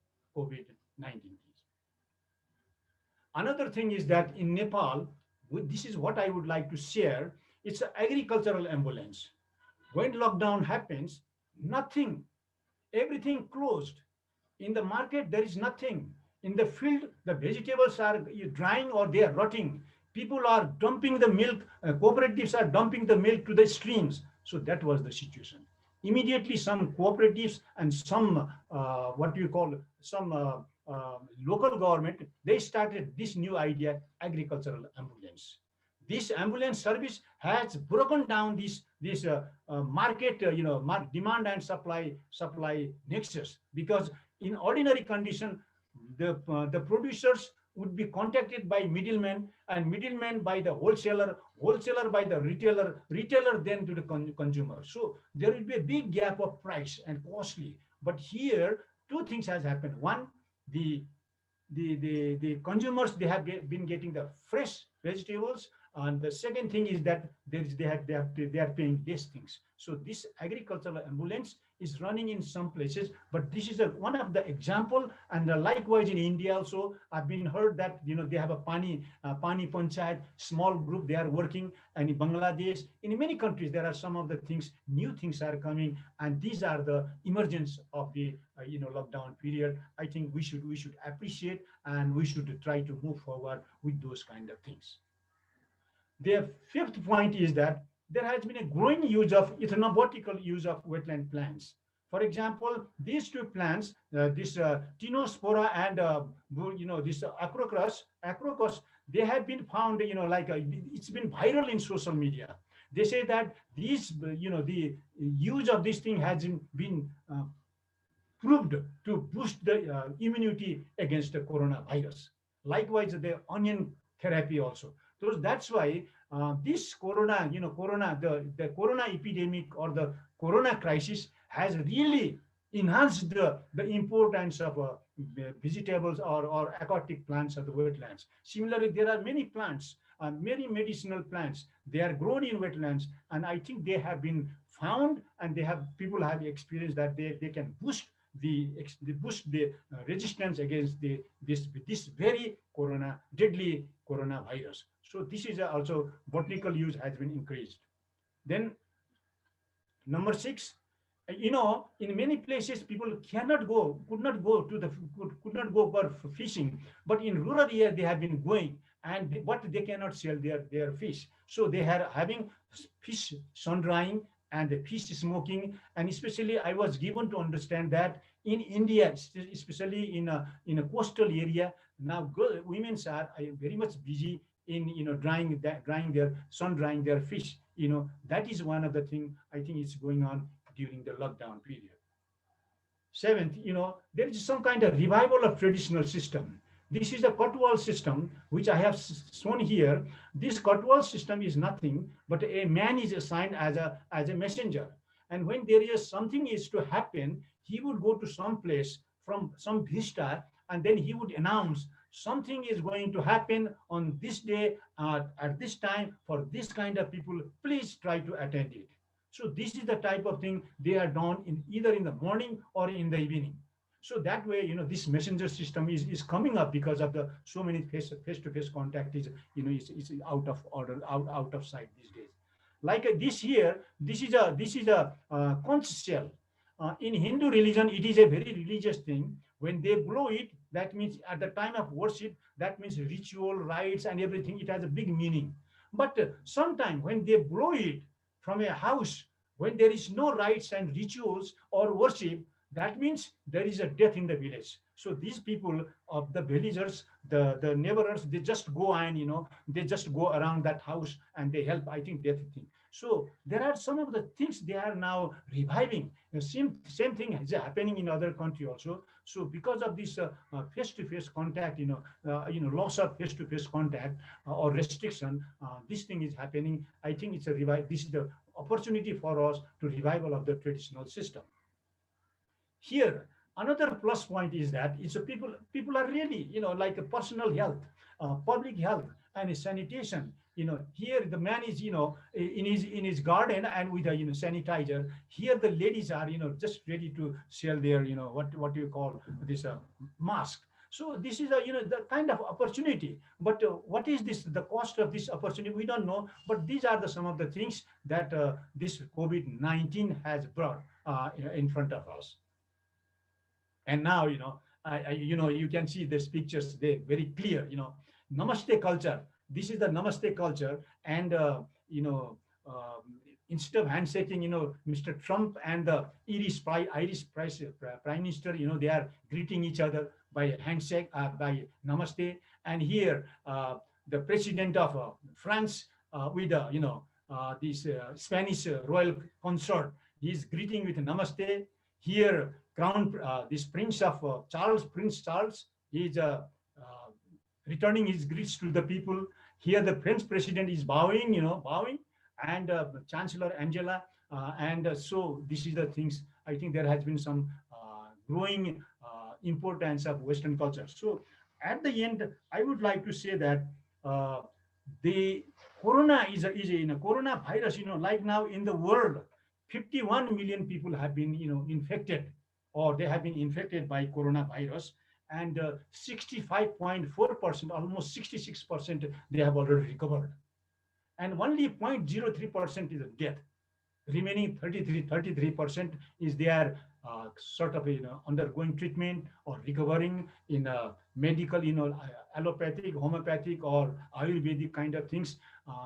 Another thing is that in Nepal, this is what I would like to share. It's an agricultural ambulance. When lockdown happens, nothing, everything closed. In the market, there is nothing. In the field, the vegetables are drying or they are rotting. People are dumping the milk, cooperatives are dumping the milk to the streams. So that was the situation. Immediately, some cooperatives and some, local government, they started this new idea, agricultural ambulance. This ambulance service has broken down this market, demand and supply nexus, because in ordinary condition, the producers would be contacted by middlemen, and middlemen by the wholesaler by the retailer then to the consumer. So there will be a big gap of price and costly. But here, two things has happened. One, the consumers, they have been getting the fresh vegetables, and the second thing is that they are paying less things. So this agricultural ambulance is running in some places, but this is one of the example. And likewise in India also, I've been heard that they have a Pani Panchayat small group, they are working, and in Bangladesh, in many countries, there are some of the things, new things are coming, and these are the emergence of the lockdown period. I think we should appreciate, and we should try to move forward with those kind of things. The fifth point is that there has been a growing use of ethnobotical use of wetland plants. For example, these two plants, this Tinospora and this Acrocos, they have been found, like it's been viral in social media. They say that these, the use of this thing has been proved to boost the immunity against the coronavirus. Likewise, the onion therapy also. So that's why this the corona epidemic or the corona crisis has really enhanced the importance of vegetables or aquatic plants of the wetlands. Similarly, there are many plants, many medicinal plants. They are grown in wetlands, and I think they have been found, and people have experienced that they can boost the resistance against this very deadly coronavirus. So this is also botanical use has been increased. Then number 6, in many places people could not go to the could not go for fishing, but in rural area they have been going, but they cannot sell their fish, so they are having fish sun drying and the fish smoking. And especially I was given to understand that in India, especially in a coastal area, now women are very much busy in drying their fish. That is one of the thing I think is going on during the lockdown period. 7th, there is some kind of revival of traditional system. This is a Kotwal system, which I have shown here. This Kotwal system is nothing but a man is assigned as a messenger. And when there is something is to happen, he would go to some place from some vista, and then he would announce something is going to happen on this day at this time for this kind of people. Please try to attend it. So this is the type of thing they are done either in the morning or in the evening. So that way, this messenger system is coming up because of the so many face-to-face contact is out of order, out of sight these days. Like this here, this is a conch shell. In Hindu religion, it is a very religious thing. When they blow it, that means at the time of worship, that means ritual, rites, and everything. It has a big meaning. But sometime when they blow it from a house, when there is no rites and rituals or worship, that means there is a death in the village. So these people of the villagers, the neighbors, they just go and they just go around that house and they help. I think death thing. So there are some of the things they are now reviving. The same thing is happening in other country also. So because of this face-to-face contact, loss of face-to-face contact or restriction, this thing is happening. I think it's a revive. This is the opportunity for us to revival of the traditional system. Here, another plus point is that it's a people are really, like a personal health, public health, and sanitation. Here the man is, in his garden and with a sanitizer. Here the ladies are, just ready to sell their, what do you call this mask. So this is the kind of opportunity. But what is this? The cost of this opportunity, we don't know. But these are some of the things that this COVID-19 has brought in front of us. And now, you can see these pictures, they're very clear, Namaste culture. This is the Namaste culture. And, instead of handshaking, Mr. Trump and the Irish Prime Minister, they are greeting each other by handshake, by Namaste. And here, the President of France with, this Spanish royal consort, he's greeting with Namaste. Here, this Prince Charles, he's returning his greets to the people. Here, the French president is bowing, and Chancellor Angela. So this is the things. I think there has been some growing importance of Western culture. So at the end, I would like to say that the corona is a coronavirus. Like now in the world, 51 million people have been, infected, or they have been infected by coronavirus, and 65.4%, almost 66%, they have already recovered, and only 0.03% is a death. Remaining 33% is they are sort of undergoing treatment or recovering in medical, allopathic, homeopathic, or Ayurvedic kind of things.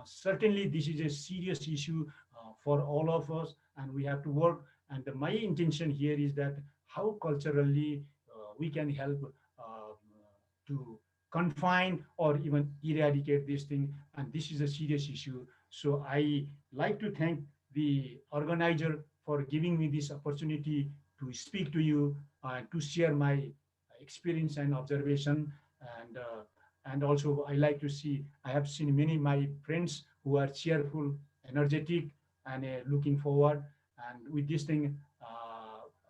Certainly, this is a serious issue for all of us, and we have to work. And my intention here is that how culturally we can help to confine or even eradicate this thing. And this is a serious issue. So I like to thank the organizer for giving me this opportunity to speak to you and to share my experience and observation. And and also I like to see, I have seen many my friends who are cheerful, energetic, and looking forward. And with this thing,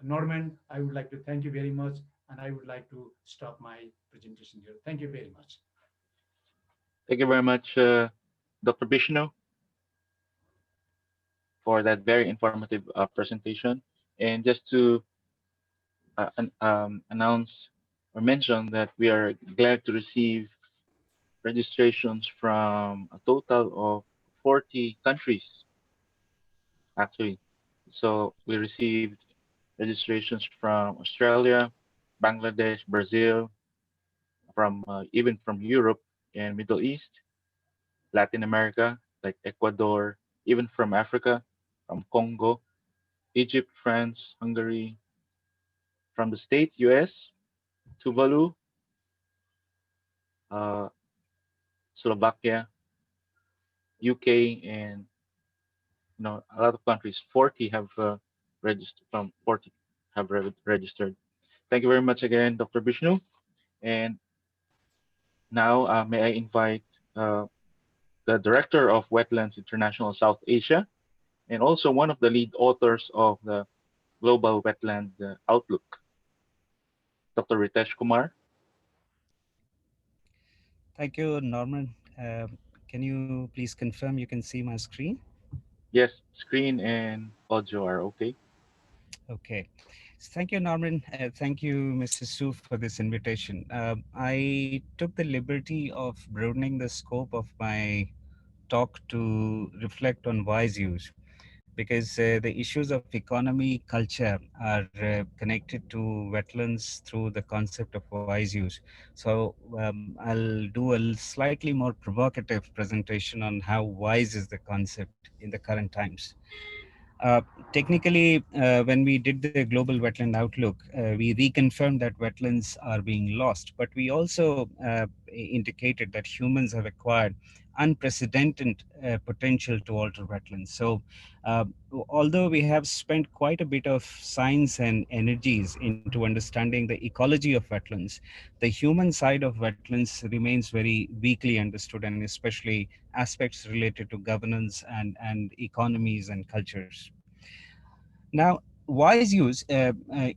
Norman, I would like to thank you very much, and I would like to stop my presentation here. Thank you very much. Thank you very much, Dr. Bishnu, for that very informative presentation. And just to announce or mention that we are glad to receive registrations from a total of 40 countries, actually. So we received registrations from Australia, Bangladesh, Brazil, from even from Europe and Middle East, Latin America, like Ecuador, even from Africa, from Congo, Egypt, France, Hungary, from the state, US, Tuvalu, uh, Slovakia, UK, and a lot of countries. 40 have registered. From 40 have registered. Thank you very much again, Dr. Bishnu. And now, may I invite the director of Wetlands International South Asia, and also one of the lead authors of the Global Wetland Outlook, Dr. Ritesh Kumar. Thank you, Norman. Can you please confirm you can see my screen? Yes, screen and audio are okay. Okay. Thank you, Norman. Thank you, Mr. Su, for this invitation. I took the liberty of broadening the scope of my talk to reflect on wise use, because the issues of economy, culture are connected to wetlands through the concept of wise use. So I'll do a slightly more provocative presentation on how wise is the concept in the current times. Uh, Technically, when we did the Global Wetland Outlook, we reconfirmed that wetlands are being lost, but we also indicated that humans have acquired unprecedented potential to alter wetlands. So, uh, although we have spent quite a bit of science and energies into understanding the ecology of wetlands, the human side of wetlands remains very weakly understood, and especially aspects related to governance and economies and cultures. Now, wise use,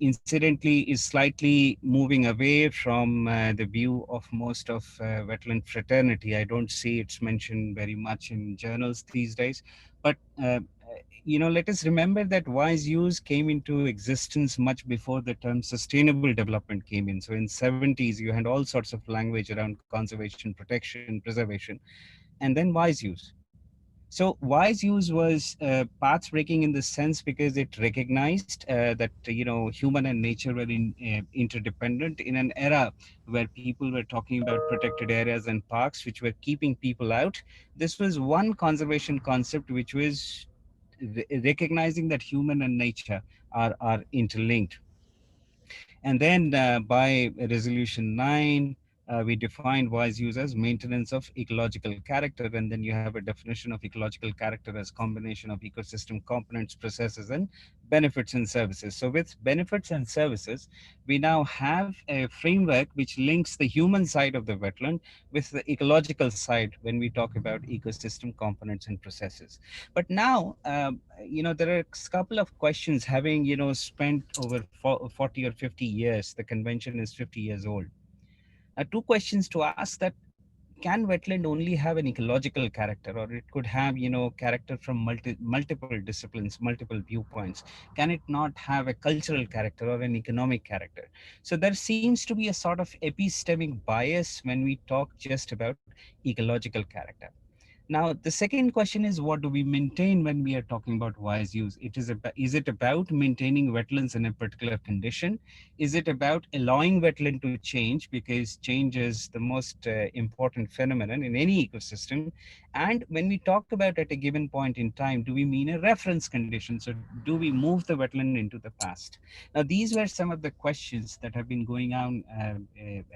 incidentally, is slightly moving away from the view of most of wetland fraternity. I don't see it's mentioned very much in journals these days, but let us remember that wise use came into existence much before the term sustainable development came in. So in 70s, you had all sorts of language around conservation, protection, preservation, and then wise use. So wise use was path breaking in the sense because it recognized that human and nature were interdependent in an era where people were talking about protected areas and parks which were keeping people out. This was one conservation concept which was recognizing that human and nature are interlinked. And then by resolution 9, we defined wise use as maintenance of ecological character. And then you have a definition of ecological character as combination of ecosystem components, processes, and benefits and services. So with benefits and services, we now have a framework which links the human side of the wetland with the ecological side when we talk about ecosystem components and processes. But now, there are a couple of questions having, spent over 40 or 50 years. The convention is 50 years old. Two questions to ask: that can wetland only have an ecological character, or it could have, character from multiple disciplines, multiple viewpoints? Can it not have a cultural character or an economic character? So there seems to be a sort of epistemic bias when we talk just about ecological character. Now, the second question is, what do we maintain when we are talking about wise use? Is it about maintaining wetlands in a particular condition? Is it about allowing wetland to change, because change is the most important phenomenon in any ecosystem? And when we talk about at a given point in time, do we mean a reference condition? So do we move the wetland into the past? Now, these were some of the questions that have been going on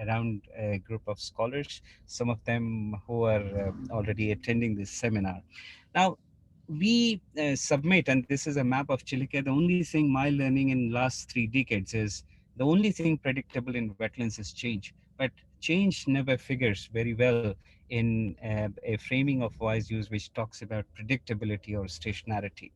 around a group of scholars, some of them who are already attending this seminar. Now, we submit, and this is a map of Chilika. The only thing my learning in last 3 decades is the only thing predictable in wetlands is change. But change never figures very well in a framing of wise use, which talks about predictability or stationarity.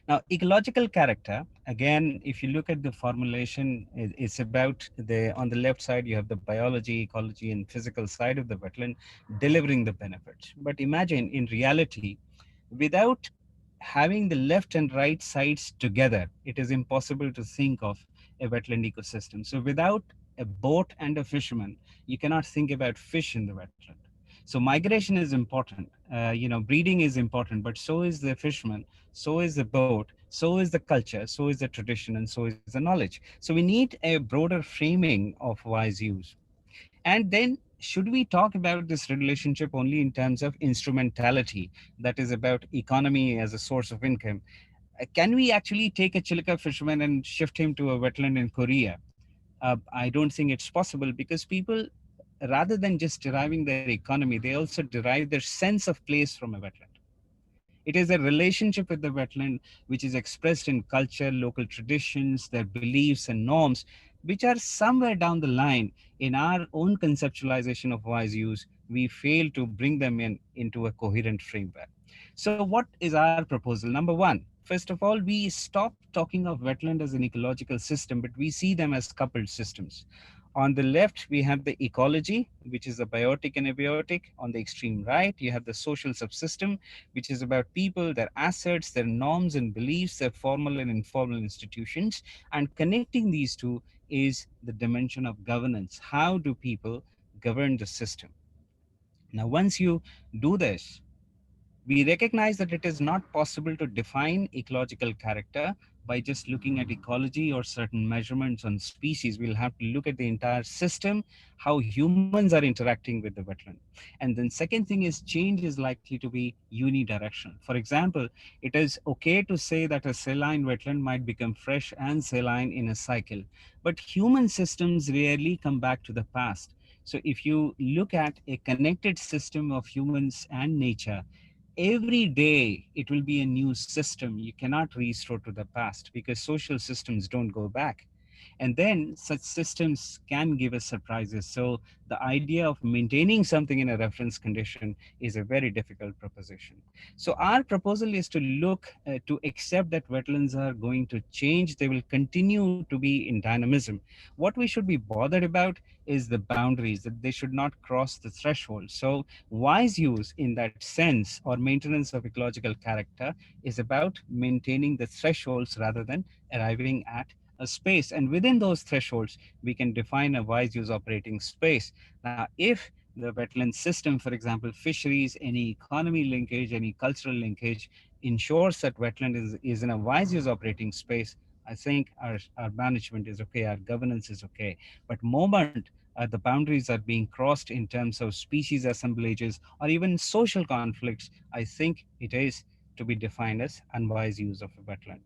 Now, ecological character, again, if you look at the formulation, it's about on the left side, you have the biology, ecology, and physical side of the wetland delivering the benefits. But imagine in reality, without having the left and right sides together, it is impossible to think of a wetland ecosystem. So without a boat and a fisherman, you cannot think about fish in the wetland. So migration is important. Breeding is important, but so is the fisherman, so is the boat, so is the culture, so is the tradition, and so is the knowledge. So we need a broader framing of wise use. And then, should we talk about this relationship only in terms of instrumentality, that is about economy as a source of income? Can we actually take a Chilika fisherman and shift him to a wetland in Korea? I don't think it's possible, because people, rather than just deriving their economy, they also derive their sense of place from a wetland. It is a relationship with the wetland which is expressed in culture, local traditions, their beliefs and norms, which are somewhere down the line in our own conceptualization of wise use, we fail to bring them into a coherent framework. So what is our proposal? Number one, first of all, we stop talking of wetland as an ecological system, but we see them as coupled systems. On the left, we have the ecology, which is the biotic and abiotic. On the extreme right, you have the social subsystem, which is about people, their assets, their norms and beliefs, their formal and informal institutions. And connecting these two is the dimension of governance. How do people govern the system? Now, once you do this, we recognize that it is not possible to define ecological character by just looking at ecology or certain measurements on species. We'll have to look at the entire system, how humans are interacting with the wetland. And then second thing is, change is likely to be unidirectional. For example, it is okay to say that a saline wetland might become fresh and saline in a cycle, but human systems rarely come back to the past. So if you look at a connected system of humans and nature, every day it will be a new system. You cannot restore to the past, because social systems don't go back. And then such systems can give us surprises. So the idea of maintaining something in a reference condition is a very difficult proposition. So our proposal is to look to accept that wetlands are going to change. They will continue to be in dynamism. What we should be bothered about is the boundaries, that they should not cross the threshold. So wise use in that sense, or maintenance of ecological character, is about maintaining the thresholds rather than arriving at a space. And within those thresholds, we can define a wise use operating space. Now, if the wetland system, for example, fisheries, any economy linkage, any cultural linkage, ensures that wetland is in a wise use operating space, I think our management is okay, our governance is okay. But moment the boundaries are being crossed in terms of species assemblages or even social conflicts, I think it is to be defined as unwise use of a wetland.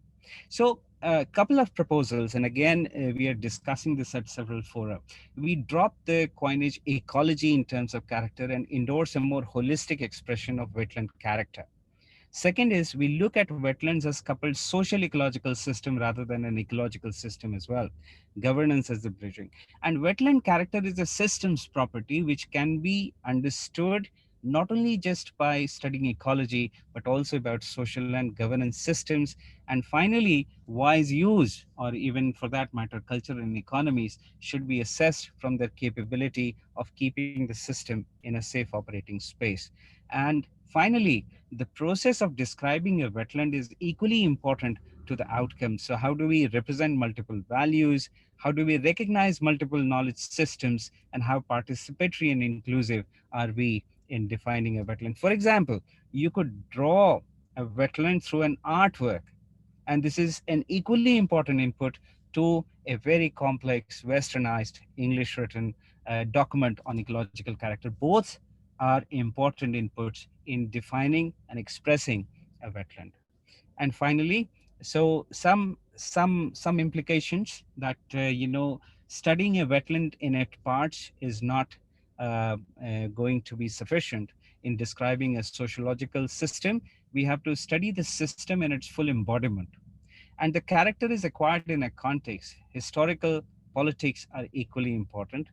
So a couple of proposals, and again, we are discussing this at several fora. We drop the coinage ecology in terms of character and endorse a more holistic expression of wetland character. Second is, we look at wetlands as coupled social ecological system rather than an ecological system as well. Governance as the bridging. And wetland character is a systems property which can be understood not only just by studying ecology, but also about social and governance systems. And finally, wise use, or even for that matter, culture and economies, should be assessed from their capability of keeping the system in a safe operating space. And finally, the process of describing a wetland is equally important to the outcome. So how do we represent multiple values? How do we recognize multiple knowledge systems? And how participatory and inclusive are we in defining a wetland. For example, you could draw a wetland through an artwork, and this is an equally important input to a very complex, westernized, English written document on ecological character. Both are important inputs in defining and expressing a wetland. And finally, so some implications that studying a wetland in its parts is not going to be sufficient in describing a sociological system. We have to study the system in its full embodiment, and the character is acquired in a context. Historical politics are equally important.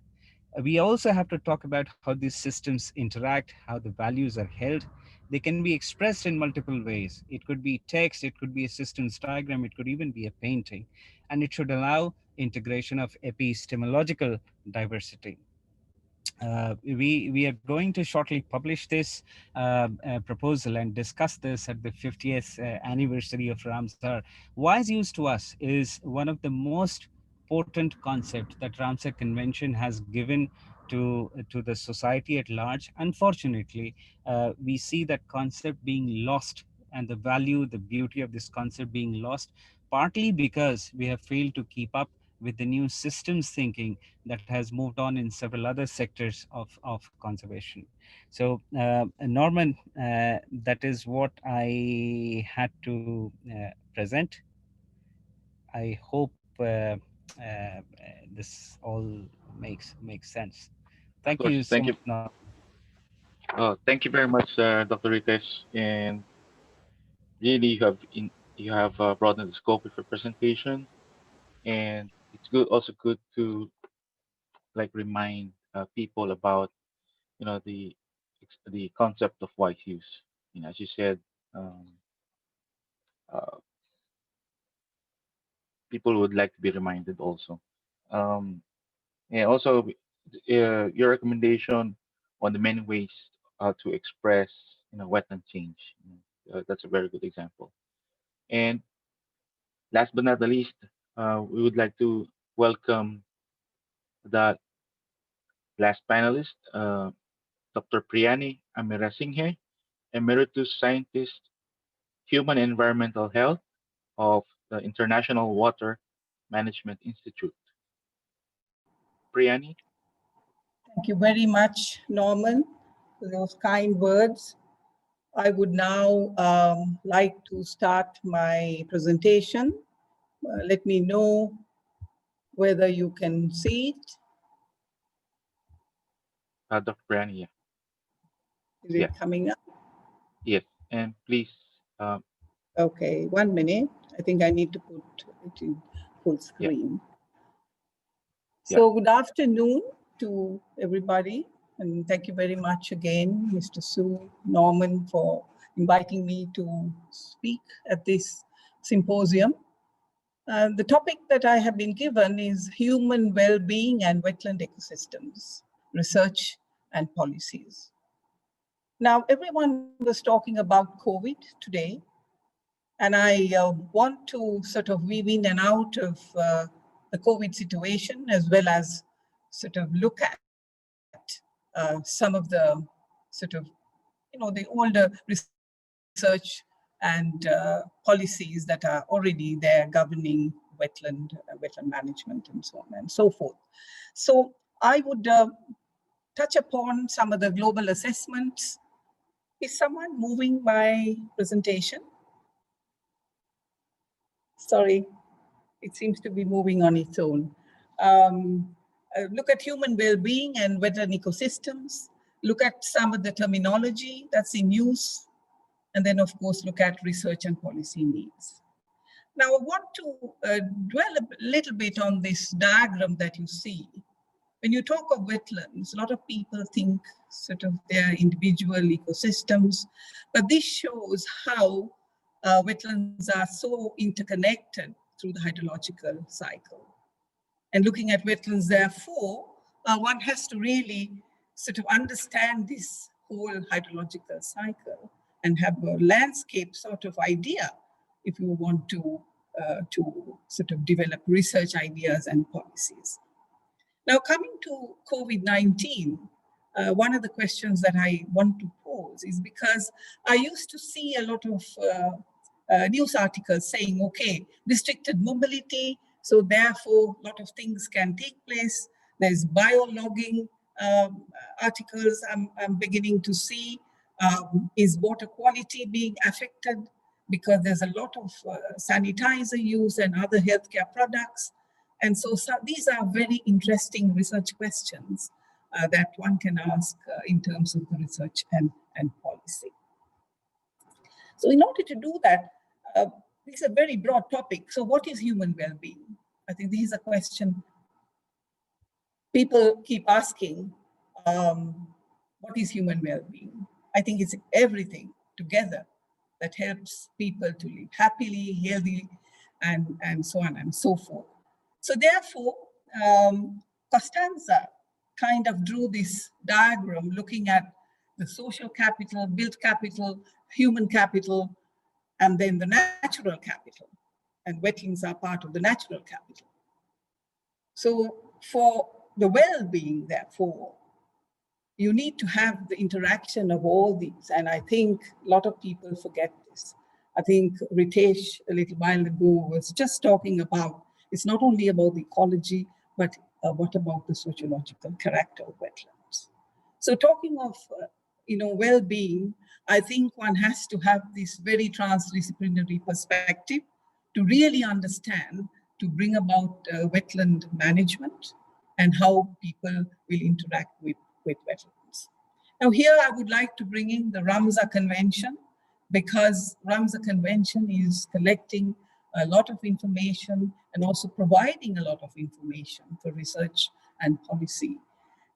We also have to talk about how these systems interact, how the values are held. They can be expressed in multiple ways. It could be text, it could be a systems diagram, it could even be a painting, and it should allow integration of epistemological diversity. We are going to shortly publish this proposal and discuss this at the 50th anniversary of Ramsar. Wise use to us is one of the most potent concepts that Ramsar Convention has given to the society at large. Unfortunately, we see that concept being lost, and the value, the beauty of this concept being lost, partly because we have failed to keep up with the new systems thinking that has moved on in several other sectors of conservation. So Norman, that is what I had to present. I hope this all makes sense. Of Thank course, you so thank you. much, Norman. Thank you very much, Dr. Ritesh, and really you have broadened the scope of your presentation, and it's good to like remind people about the concept of wise use. As you said, um, uh, people would like to be reminded also. Um, and also, your recommendation on the many ways to express wetland change. That's a very good example. And last but not the least, we would like to welcome the last panelist, Dr. Priyani Amirasinghe, Emeritus Scientist, Human and Environmental Health of the International Water Management Institute. Priyani? Thank you very much, Norman, for those kind words. I would now like to start my presentation. Let me know whether you can see it. Dr. Priyani, yeah. Is it coming up? Yes, and please. Okay, 1 minute. I think I need to put it in full screen. So good afternoon to everybody. And thank you very much again, Mr. Su, Norman, for inviting me to speak at this symposium. The topic that I have been given is human well-being and wetland ecosystems, research and policies. Now, everyone was talking about COVID today, and I want to sort of weave in and out of the COVID situation, as well as sort of look at some of the sort of, the older research and policies that are already there governing wetland management and so on and so forth. So I would touch upon some of the global assessments. Is someone moving my presentation? Sorry, it seems to be moving on its own. Look at human well-being and wetland ecosystems. Look at some of the terminology that's in use. And then, of course, look at research and policy needs. Now, I want to dwell a little bit on this diagram that you see. When you talk of wetlands, a lot of people think sort of their individual ecosystems, but this shows how wetlands are so interconnected through the hydrological cycle. And looking at wetlands, therefore, one has to really sort of understand this whole hydrological cycle and have a landscape sort of idea if you want to sort of develop research ideas and policies. Now, coming to COVID-19, one of the questions that I want to pose is because I used to see a lot of news articles saying, okay, restricted mobility, so therefore a lot of things can take place. There's biologging articles I'm beginning to see. Is water quality being affected? Because there's a lot of sanitizer use and other healthcare products. And so these are very interesting research questions that one can ask in terms of the research and policy. So in order to do that, it's a very broad topic. So what is human well-being? I think this is a question people keep asking. What is human well-being? I think it's everything together that helps people to live happily, healthy, and so on and so forth. So therefore, Costanza kind of drew this diagram looking at the social capital, built capital, human capital, and then the natural capital. And wetlands are part of the natural capital. So for the well-being, therefore, you need to have the interaction of all these. And I think a lot of people forget this. I think Ritesh a little while ago was just talking about, it's not only about the ecology, but what about the sociological character of wetlands? So talking of well-being, I think one has to have this very transdisciplinary perspective to really understand, to bring about wetland management and how people will interact with wetlands. Now here I would like to bring in the Ramsar Convention, because Ramsar Convention is collecting a lot of information and also providing a lot of information for research and policy.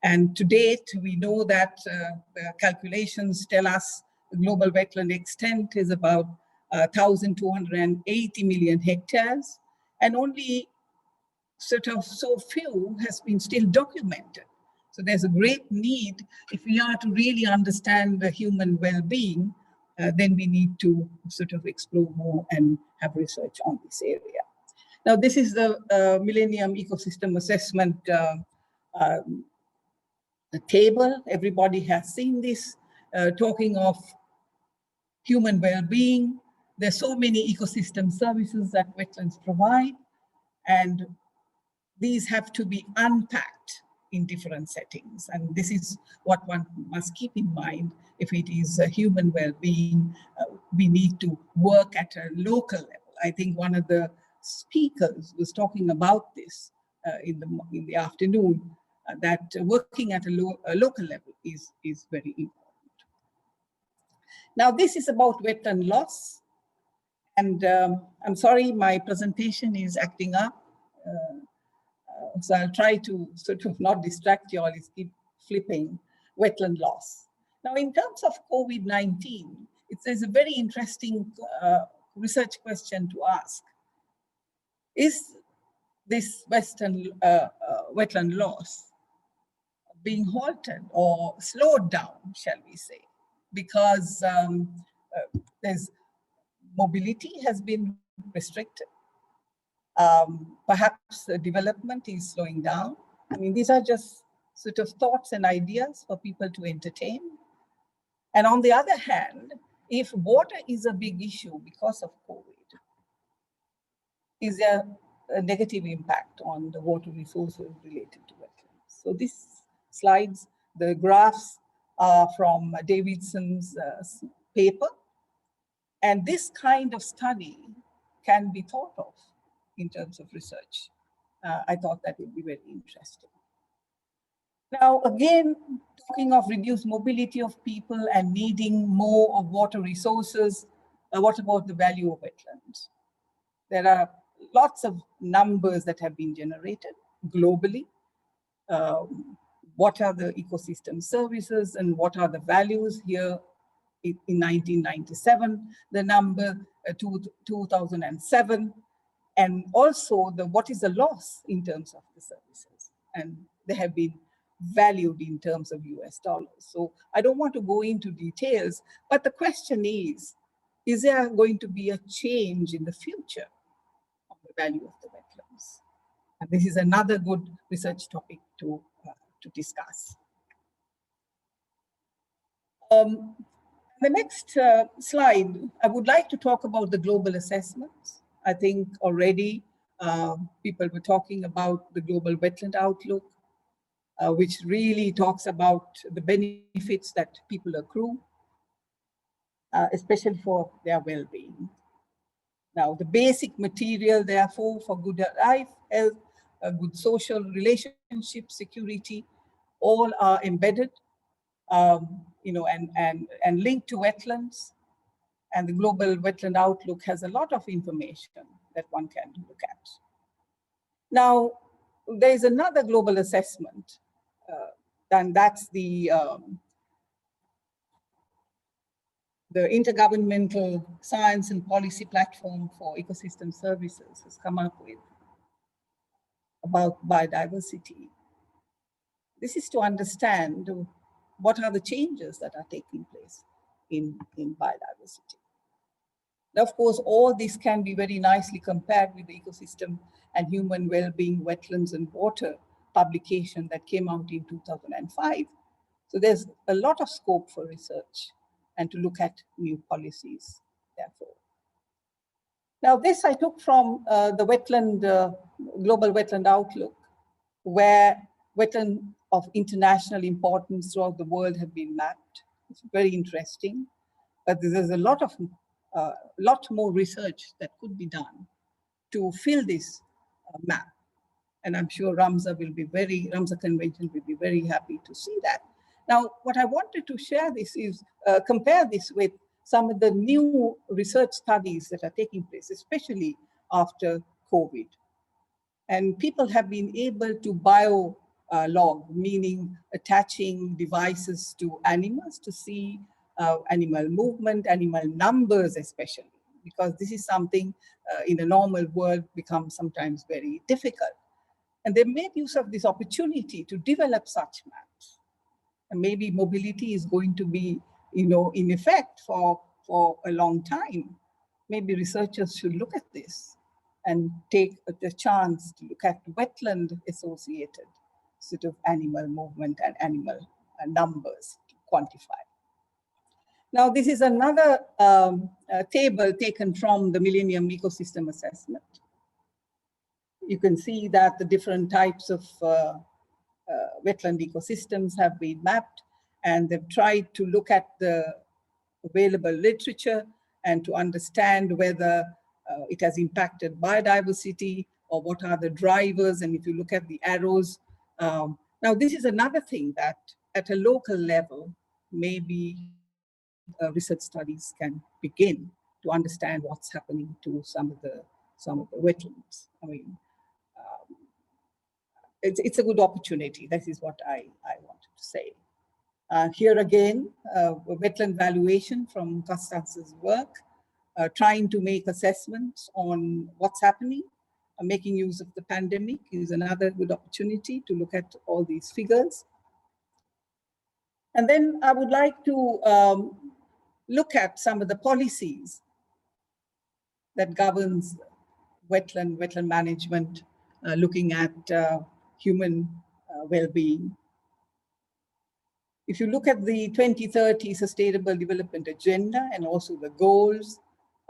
And to date, we know that the calculations tell us the global wetland extent is about 1,280 million hectares, and only sort of so few has been still documented. So there's a great need, if we are to really understand the human well-being, then we need to sort of explore more and have research on this area. Now, this is the Millennium Ecosystem Assessment the table. Everybody has seen this, talking of human well-being. There's so many ecosystem services that wetlands provide, and these have to be unpacked in different settings. And this is what one must keep in mind. If it is human well-being, we need to work at a local level. I think one of the speakers was talking about this in the afternoon, that working at a local level is very important. Now, this is about wetland loss. And I'm sorry, my presentation is acting up. So I'll try to sort of not distract you all, is keep flipping wetland loss. Now, in terms of COVID-19, there's a very interesting research question to ask. Is this wetland loss being halted or slowed down, shall we say? Because there's mobility has been restricted. Perhaps development is slowing down. I mean, these are just sort of thoughts and ideas for people to entertain. And on the other hand, if water is a big issue because of COVID, is there a negative impact on the water resources related to wetlands? So these slides, the graphs are from Davidson's paper. And this kind of study can be thought of in terms of research. I thought that would be very interesting. Now, again, talking of reduced mobility of people and needing more of water resources, what about the value of wetlands? There are lots of numbers that have been generated globally. What are the ecosystem services and what are the values here? In 1997, the number 2007, and also what is the loss in terms of the services, and they have been valued in terms of US dollars. So I don't want to go into details, but the question is there going to be a change in the future of the value of the wetlands? And this is another good research topic to discuss. The next slide, I would like to talk about the global assessments. I think already people were talking about the Global Wetland Outlook, which really talks about the benefits that people accrue, especially for their well-being. Now, the basic material, therefore, for good life, health, good social relationship, security, all are embedded, and linked to wetlands. And the Global Wetland Outlook has a lot of information that one can look at. Now, there is another global assessment, and that's the Intergovernmental Science and Policy Platform for Ecosystem Services has come up with about biodiversity. This is to understand what are the changes that are taking place in biodiversity. Now, of course, all this can be very nicely compared with the Ecosystem and Human Well-Being, Wetlands and Water publication that came out in 2005. So there's a lot of scope for research and to look at new policies, therefore. Now, this I took from the Global Wetland Outlook, where wetlands of international importance throughout the world have been mapped. It's very interesting, but there's a lot more research that could be done to fill this map. And I'm sure Ramsar Convention will be very happy to see that. Now, what I wanted to share this is compare this with some of the new research studies that are taking place, especially after COVID. And people have been able to biolog, meaning attaching devices to animals to see animal movement, animal numbers especially, because this is something in a normal world becomes sometimes very difficult. And they made use of this opportunity to develop such maps. And maybe mobility is going to be, in effect for a long time. Maybe researchers should look at this and take the chance to look at wetland-associated sort of animal movement and animal numbers to quantify. Now, this is another table taken from the Millennium Ecosystem Assessment. You can see that the different types of wetland ecosystems have been mapped, and they've tried to look at the available literature and to understand whether it has impacted biodiversity or what are the drivers. And if you look at the arrows, now this is another thing that at a local level, maybe research studies can begin to understand what's happening to some of the wetlands. I mean, it's a good opportunity. That is what I wanted to say. Here again, wetland valuation from Constance's work, trying to make assessments on what's happening. Making use of the pandemic is another good opportunity to look at all these figures. And then I would like to look at some of the policies that governs wetland management, looking at human well-being. If you look at the 2030 Sustainable Development Agenda and also the goals,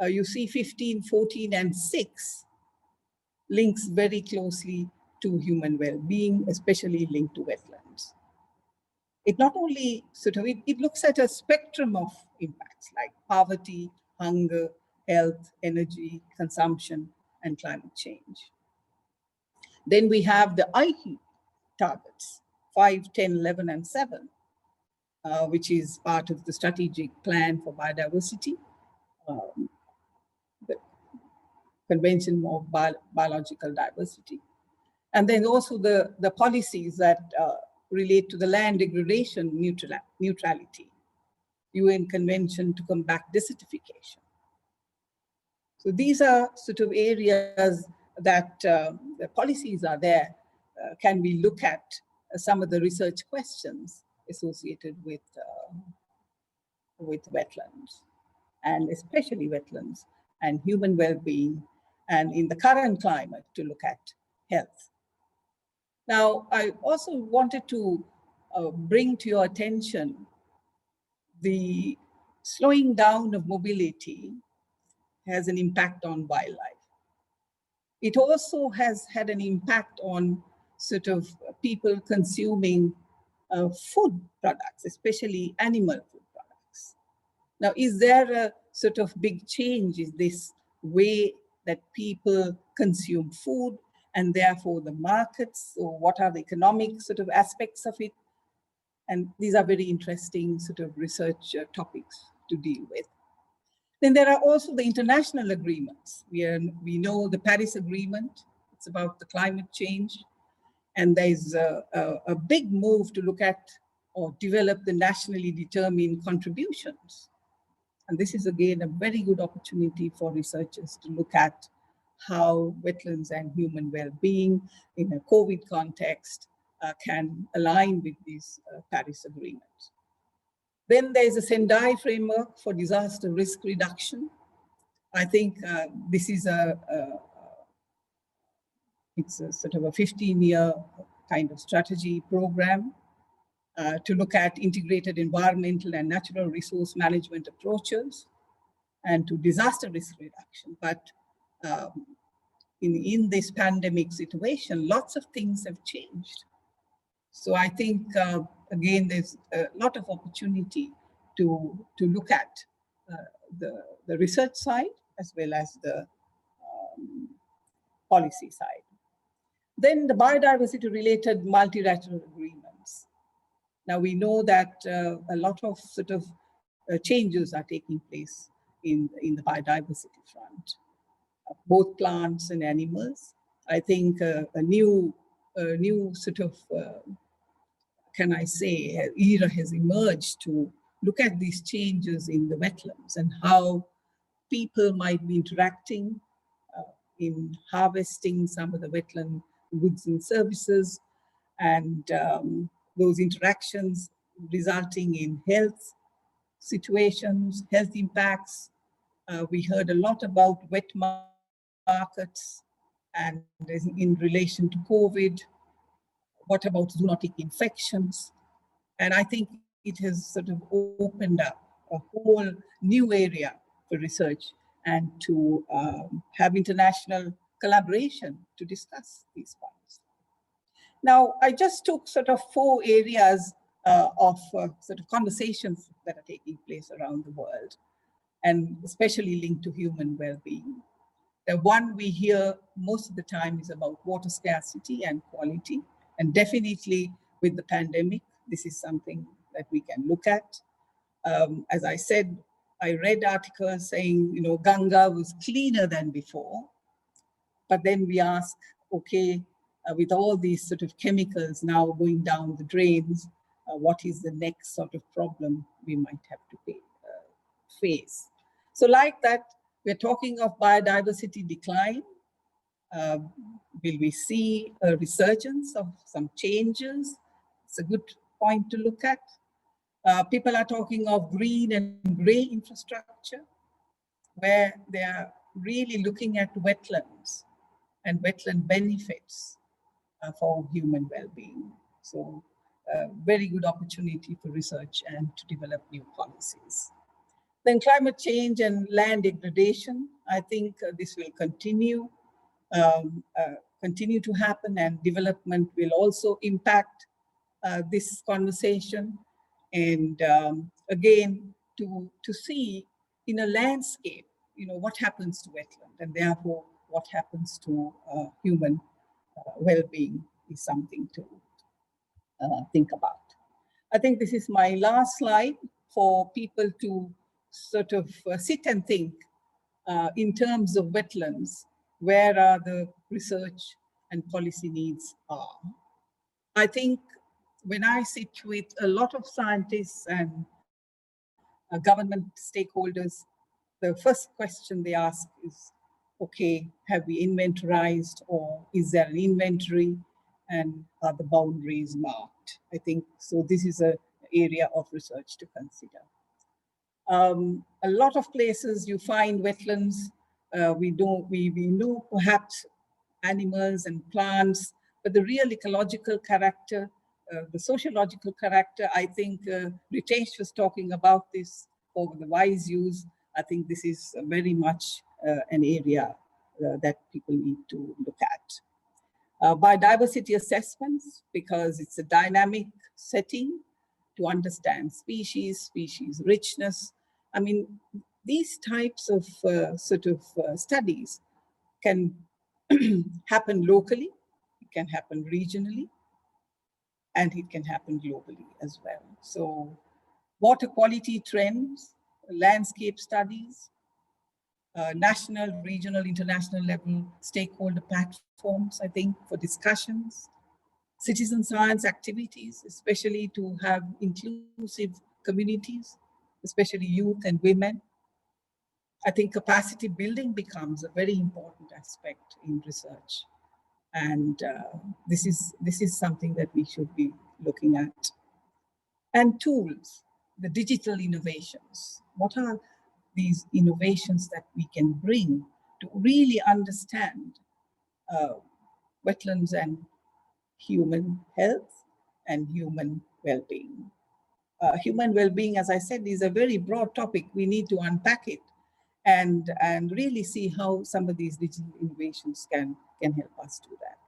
you see 15, 14, and 6 links very closely to human well-being, especially linked to wetlands. It not only it looks at a spectrum of impacts like poverty, hunger, health, energy, consumption, and climate change. Then we have the IQ targets, 5, 10, 11, and 7, which is part of the strategic plan for biodiversity, the Convention of Biological Diversity. And then also the policies that relate to the land degradation neutrality, UN Convention to combat desertification. So these are sort of areas that the policies are there. Can we look at some of the research questions associated with wetlands, and especially wetlands and human well-being, and in the current climate to look at health. Now, I also wanted to bring to your attention the slowing down of mobility has an impact on wildlife. It also has had an impact on sort of people consuming food products, especially animal food products. Now, is there a sort of big change in this way that people consume food and therefore the markets? So what are the economic sort of aspects of it? And these are very interesting sort of research topics to deal with. Then there are also the international agreements. We know the Paris Agreement, it's about the climate change. And there's a big move to look at or develop the nationally determined contributions. And this is again a very good opportunity for researchers to look at how wetlands and human well-being in a COVID context can align with these Paris agreements. Then there's a Sendai framework for disaster risk reduction. I think this is it's a sort of a 15-year kind of strategy program to look at integrated environmental and natural resource management approaches and to disaster risk reduction. But in this pandemic situation, lots of things have changed. So I think, again, there's a lot of opportunity to look at the research side as well as the policy side. Then the biodiversity-related multilateral agreements. Now we know that a lot of sort of changes are taking place in the biodiversity front, both plants and animals. I think a new sort of, can I say, era has emerged to look at these changes in the wetlands and how people might be interacting in harvesting some of the wetland goods and services, and those interactions resulting in health situations, health impacts. We heard a lot about wet markets and in relation to COVID. What about zoonotic infections? And I think it has sort of opened up a whole new area for research and to have international collaboration to discuss these points. Now, I just took sort of 4 areas of sort of conversations that are taking place around the world, and especially linked to human well-being. The one we hear most of the time is about water scarcity and quality, and definitely with the pandemic, this is something that we can look at. As I said, I read articles saying, you know, Ganga was cleaner than before, but then we ask, okay, with all these sort of chemicals now going down the drains, what is the next sort of problem we might have to face? So like that, we're talking of biodiversity decline. Will we see a resurgence of some changes? It's a good point to look at. People are talking of green and gray infrastructure, where they are really looking at wetlands and wetland benefits for human well-being. So very good opportunity for research and to develop new policies. Then climate change and land degradation. I think this will continue to happen, and development will also impact this conversation. And again, to see in a landscape, you know, what happens to wetland, and therefore what happens to human well-being is something to think about. I think this is my last slide for people to sort of sit and think in terms of wetlands, where are the research and policy needs are. I think when I sit with a lot of scientists and government stakeholders, the first question they ask is, okay, have we inventorized, or is there an inventory, and are the boundaries marked? I think so. This is an area of research to consider. A lot of places you find wetlands. We know perhaps animals and plants, but the real ecological character the sociological character, I think Ritesh was talking about this over the wise use. I think this is very much an area that people need to look at. Biodiversity assessments, because it's a dynamic setting to understand species richness. I mean, these types of studies can happen locally, it can happen regionally, and it can happen globally as well. So water quality trends, landscape studies, national, regional, international level stakeholder platforms, I think, for discussions, citizen science activities, especially to have inclusive communities, especially youth and women. I think capacity building becomes a very important aspect in research. And this is something that we should be looking at. And tools, the digital innovations. What are these innovations that we can bring to really understand wetlands and human health and human well-being? Human well-being, as I said, is a very broad topic. We need to unpack it and really see how some of these digital innovations can help us do that.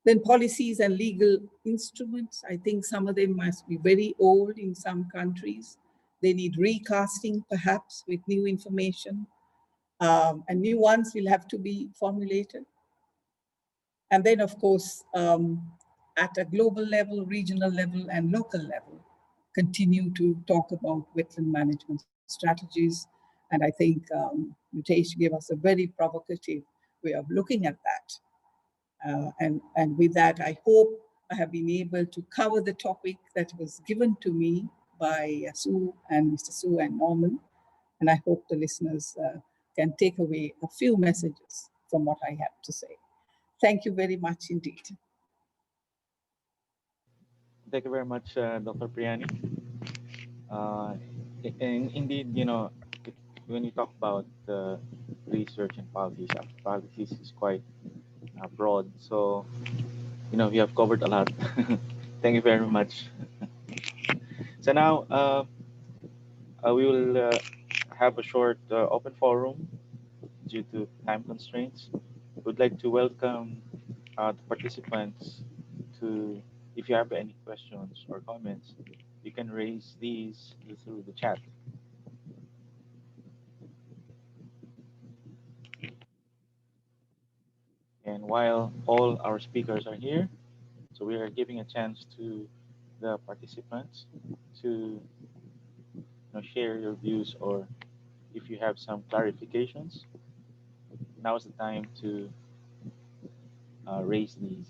Then policies and legal instruments, I think some of them must be very old in some countries. They need recasting perhaps with new information, and new ones will have to be formulated. And then of course, at a global level, regional level, and local level, continue to talk about wetland management strategies. And I think Ritesh gave us a very provocative way of looking at that. And with that, I hope I have been able to cover the topic that was given to me by Sue and Mr. Sue and Norman. And I hope the listeners can take away a few messages from what I have to say. Thank you very much indeed. Thank you very much, Dr. Priani. And indeed, when you talk about research and policies is quite broad. So, we have covered a lot. Thank you very much. So now we will have a short open forum due to time constraints. Would like to welcome the participants to, if you have any questions or comments, you can raise these through the chat. And while all our speakers are here, so we are giving a chance to the participants to share your views, or if you have some clarifications, now is the time to raise these.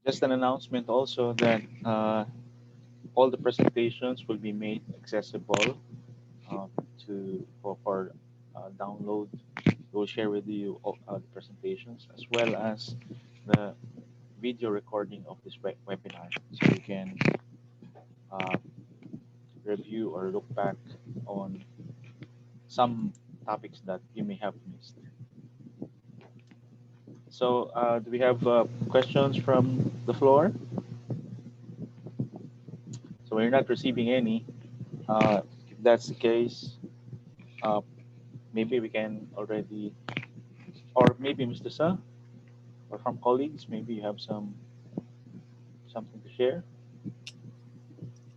Just an announcement also that all the presentations will be made accessible for download. We'll share with you all, the presentations as well as the video recording of this webinar, so you can review or look back on some topics that you may have missed. So do we have questions from the floor? So we're not receiving any. If that's the case, maybe we can already, or maybe Mr. Sa, or from colleagues, maybe you have something to share.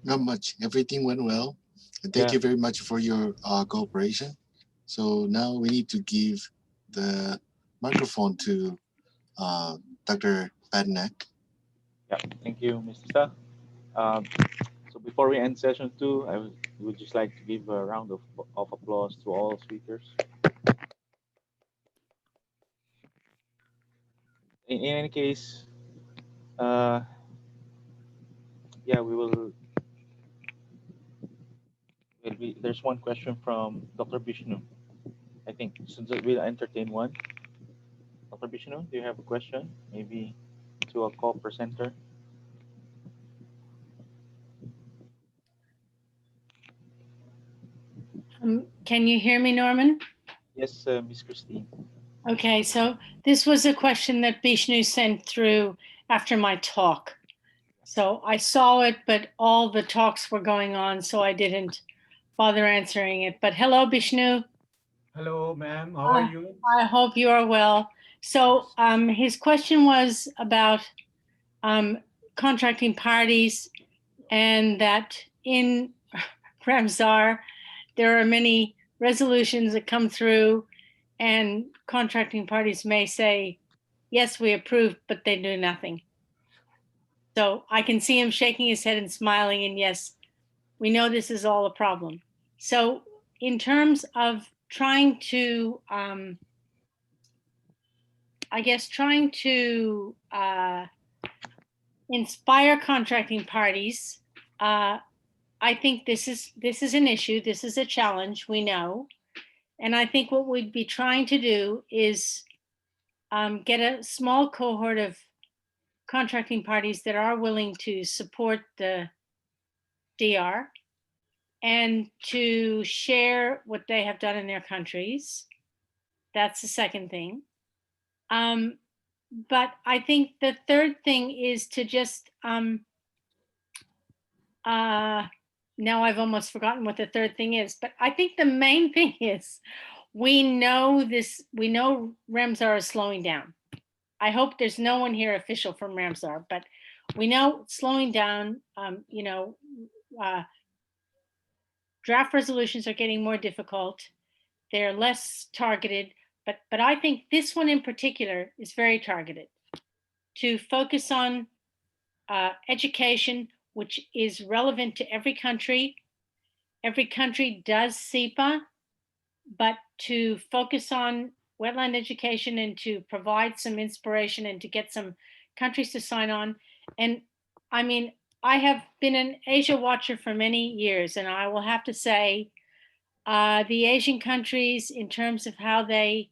Not much. Everything went well. And thank you very much for your cooperation. So now we need to give the microphone to Dr. Padnak. Yeah, thank you, Mr. Sa. So before we end session 2, I would just like to give a round of applause to all speakers. In any case, yeah, there's one question from Dr. Vishnu. I think so we'll entertain one. Dr. Vishnu, do you have a question? Maybe to a co-presenter? Can you hear me, Norman? Yes, Ms. Christine. Okay, so this was a question that Bishnu sent through after my talk. So I saw it, but all the talks were going on, so I didn't bother answering it. But hello, Bishnu. Hello, ma'am. How are you? I hope you are well. So his question was about contracting parties, and that in Ramsar, there are many resolutions that come through, and contracting parties may say, yes, we approve, but they do nothing. So I can see him shaking his head and smiling, and yes, we know this is all a problem. So in terms of trying to, I guess, trying to inspire contracting parties, I think this is an issue. This is a challenge, we know. And I think what we'd be trying to do is get a small cohort of contracting parties that are willing to support the DR and to share what they have done in their countries. That's the second thing. But I think the third thing is to just, now I've almost forgotten what the third thing is, but I think the main thing is we know Ramsar is slowing down. I hope there's no one here official from Ramsar, but we know it's slowing down. Draft resolutions are getting more difficult. They're less targeted, but I think this one in particular is very targeted to focus on education, which is relevant to every country. Every country does SEPA, but to focus on wetland education and to provide some inspiration and to get some countries to sign on. And I mean, I have been an Asia watcher for many years, and I will have to say, the Asian countries, in terms of how they,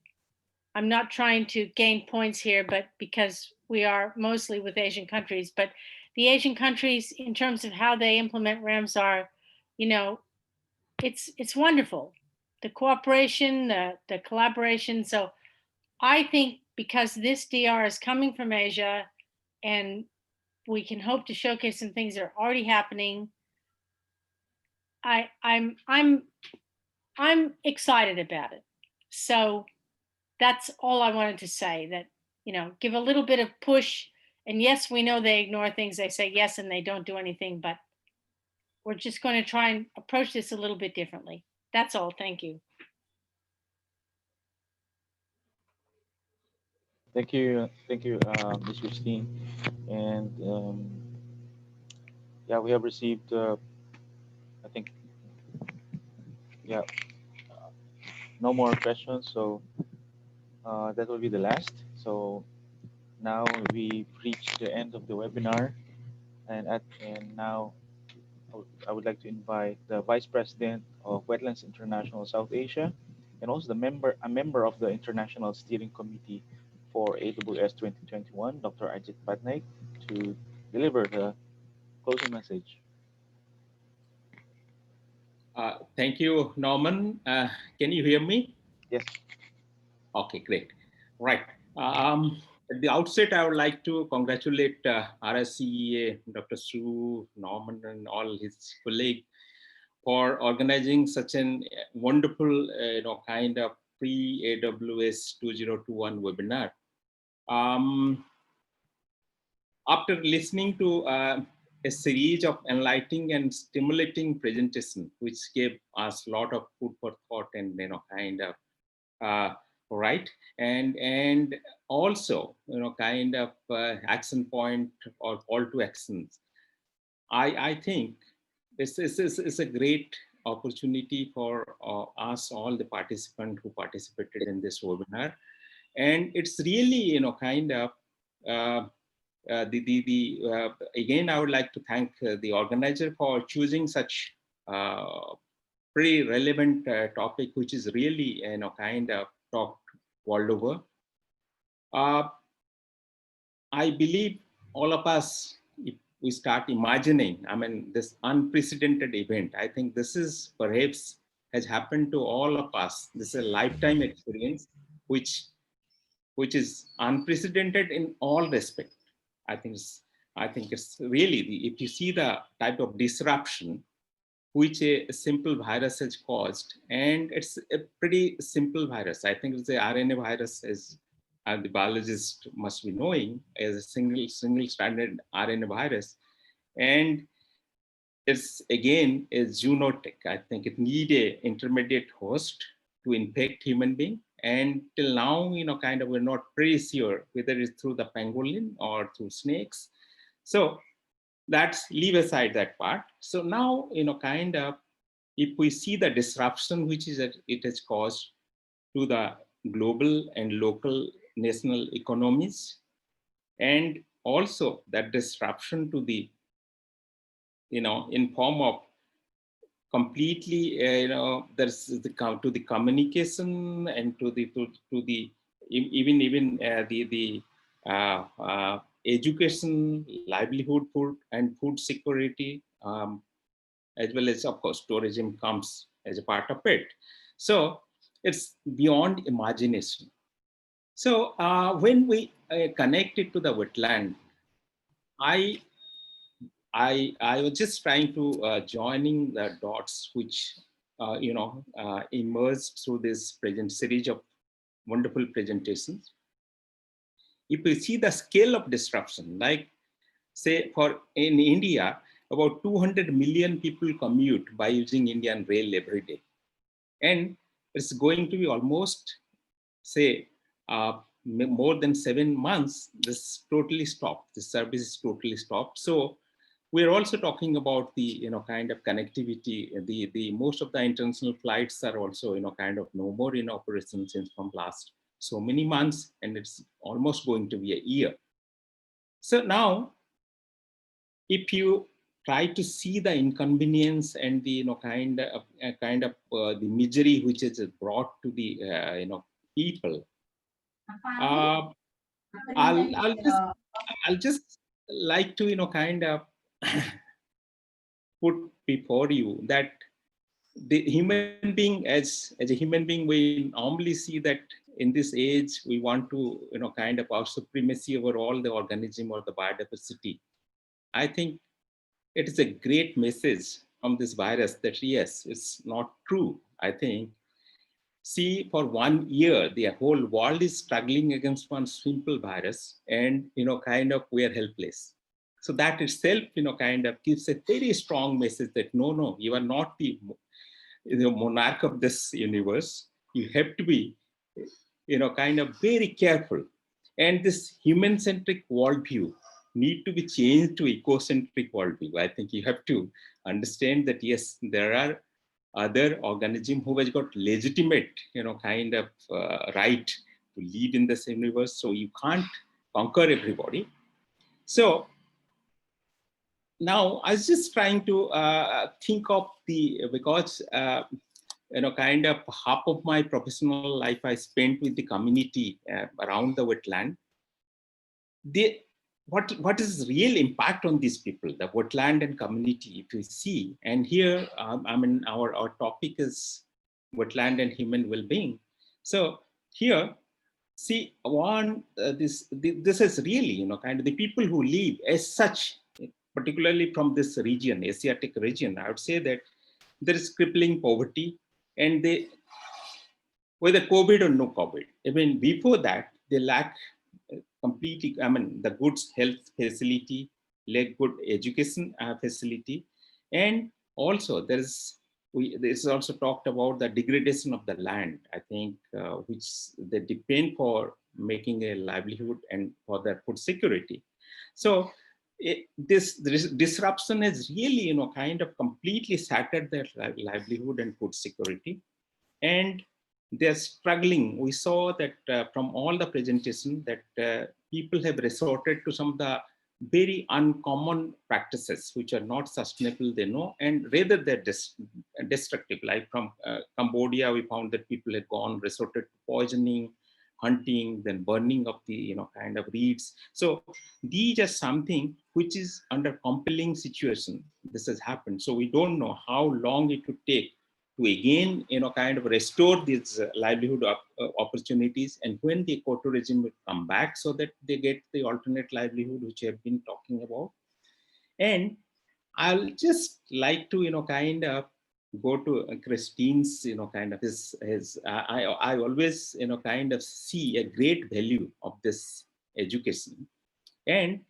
I'm not trying to gain points here, but because we are mostly with Asian countries, but the Asian countries, in terms of how they implement Ramsar, it's wonderful. The cooperation, the collaboration. So I think because this DR is coming from Asia, and we can hope to showcase some things that are already happening, I'm excited about it. So that's all I wanted to say, that, give a little bit of push. And yes, we know they ignore things. They say yes, and they don't do anything, but we're just going to try and approach this a little bit differently. That's all. Thank you. Thank you, Ms. Christine. And yeah, we have received, I think, yeah, no more questions. So that will be the last. So now we've reached the end of the webinar, and now I would like to invite the Vice President of Wetlands International South Asia, and also a member of the International Steering Committee for AWS 2021, Dr. Ajit Patnaik, to deliver the closing message. Thank you, Norman. Can you hear me? Yes. Okay, great. Right. At the outset, I would like to congratulate RRC-EA, Dr. Su, Norman, and all his colleagues for organizing such an wonderful, kind of pre-AWS 2021 webinar. After listening to a series of enlightening and stimulating presentation, which gave us a lot of food for thought and kind of right, and also kind of action point or call to actions. I think this is a great opportunity for us, all the participants who participated in this webinar, and it's really kind of again, I would like to thank the organizer for choosing such pretty relevant topic, which is really kind of talked world over. I believe all of us, if we start imagining, I mean, this unprecedented event, I think this is perhaps has happened to all of us. This is a lifetime experience, which is unprecedented in all respect. I think it's really, if you see the type of disruption which a simple virus has caused, and it's a pretty simple virus. I think it's the RNA virus, as the biologist must be knowing, as a single-stranded RNA virus. And it's again a zoonotic. I think it needs a intermediate host to infect human being. And till now, kind of, we're not pretty sure whether it's through the pangolin or through snakes. So let's leave aside that part. So now, kind of, if we see the disruption which is that it has caused to the global and local national economies, and also that disruption to the, in form of completely, there's the to the communication and to the even the education, livelihood, food and food security, as well as, of course, tourism comes as a part of it. So it's beyond imagination. So when we connect it to the wetland, I was just trying to joining the dots which emerged through this present series of wonderful presentations. If we see the scale of disruption, like say in India, about 200 million people commute by using Indian rail every day. And it's going to be almost, say, more than 7 months, this totally stopped. The service is totally stopped. So we're also talking about the, kind of connectivity. The most of the international flights are also, kind of no more in operation since from last so many months, and it's almost going to be a year. So now, if you try to see the inconvenience and the, kind of the misery which is brought to the, people, I'll just like to, kind of put before you that the human being, as a human being, we normally see that in this age we want to, kind of our supremacy over all the organism or the biodiversity. I think it is a great message from this virus that yes, it's not true. I think, see, for 1 year, the whole world is struggling against one simple virus, and, kind of, we are helpless. So that itself, kind of gives a very strong message that no, you are not the monarch of this universe. You have to be, kind of very careful. And this human-centric worldview need to be changed to ecocentric worldview. I think you have to understand that yes, there are other organism who has got legitimate, kind of right to live in this universe. So you can't conquer everybody. So now I was just trying to think of because kind of half of my professional life I spent with the community around the wetland. What is real impact on these people, the wetland and community, if you see, and here, I mean, our topic is wetland and human well-being. So here, see, this is really, kind of the people who live as such, particularly from this region, Asiatic region, I would say that there is crippling poverty, and whether COVID or no COVID, I mean, before that, they lack completely, I mean, the good health facility, like good education facility, and also there's also talked about the degradation of the land, I think, which they depend for making a livelihood and for their food security. So this disruption has really, kind of completely shattered their livelihood and food security, and they're struggling. We saw that from all the presentation that people have resorted to some of the very uncommon practices which are not sustainable, they know, and rather they're destructive. Like from Cambodia, we found that people had resorted to poisoning, hunting, then burning of the, kind of reeds. So these are something which is under compelling situation. This has happened. So we don't know how long it would take to again, kind of restore these livelihood opportunities, and when the ecotourism will come back so that they get the alternate livelihood, which I've been talking about. And I'll just like to, kind of go to Christine's, kind of I always, kind of see a great value of this education. And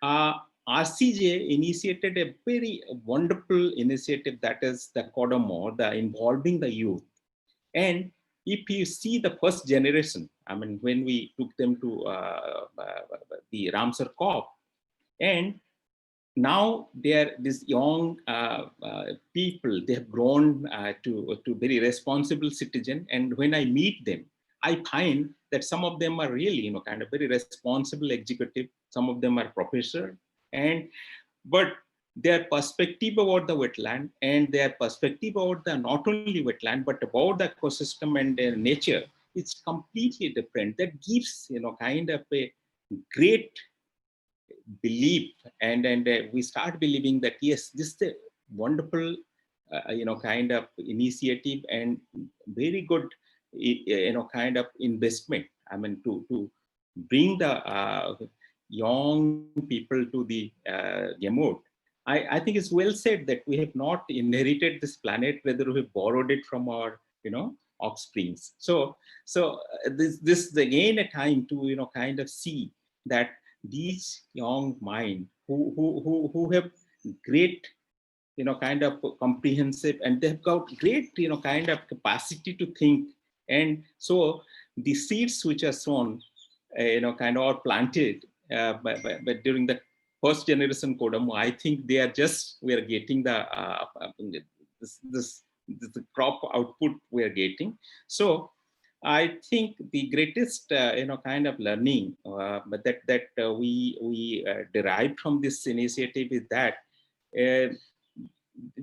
RCJ initiated a very wonderful initiative, that is the Kodomo, the involving the youth. And if you see the first generation, I mean, when we took them to the Ramsar COP, and now they are these young people, they have grown to very responsible citizen. And when I meet them, I find that some of them are really, kind of very responsible executive. Some of them are professor, but their perspective about the wetland and their perspective about the not only wetland, but about the ecosystem and their nature, it's completely different. That gives, kind of a great belief, and we start believing that yes, this is a wonderful kind of initiative and very good kind of investment. I mean, to bring the young people to the gamut. I think it's well said that we have not inherited this planet, rather we have borrowed it from our offsprings. So this is again a time to kind of see that these young minds who have great kind of comprehensive, and they've got great kind of capacity to think. And so the seeds which are sown kind of are planted but during the first generation Kodomo, I think they are just, we are getting the this crop output we are getting. So I think the greatest, kind of learning, but that we derived from this initiative is that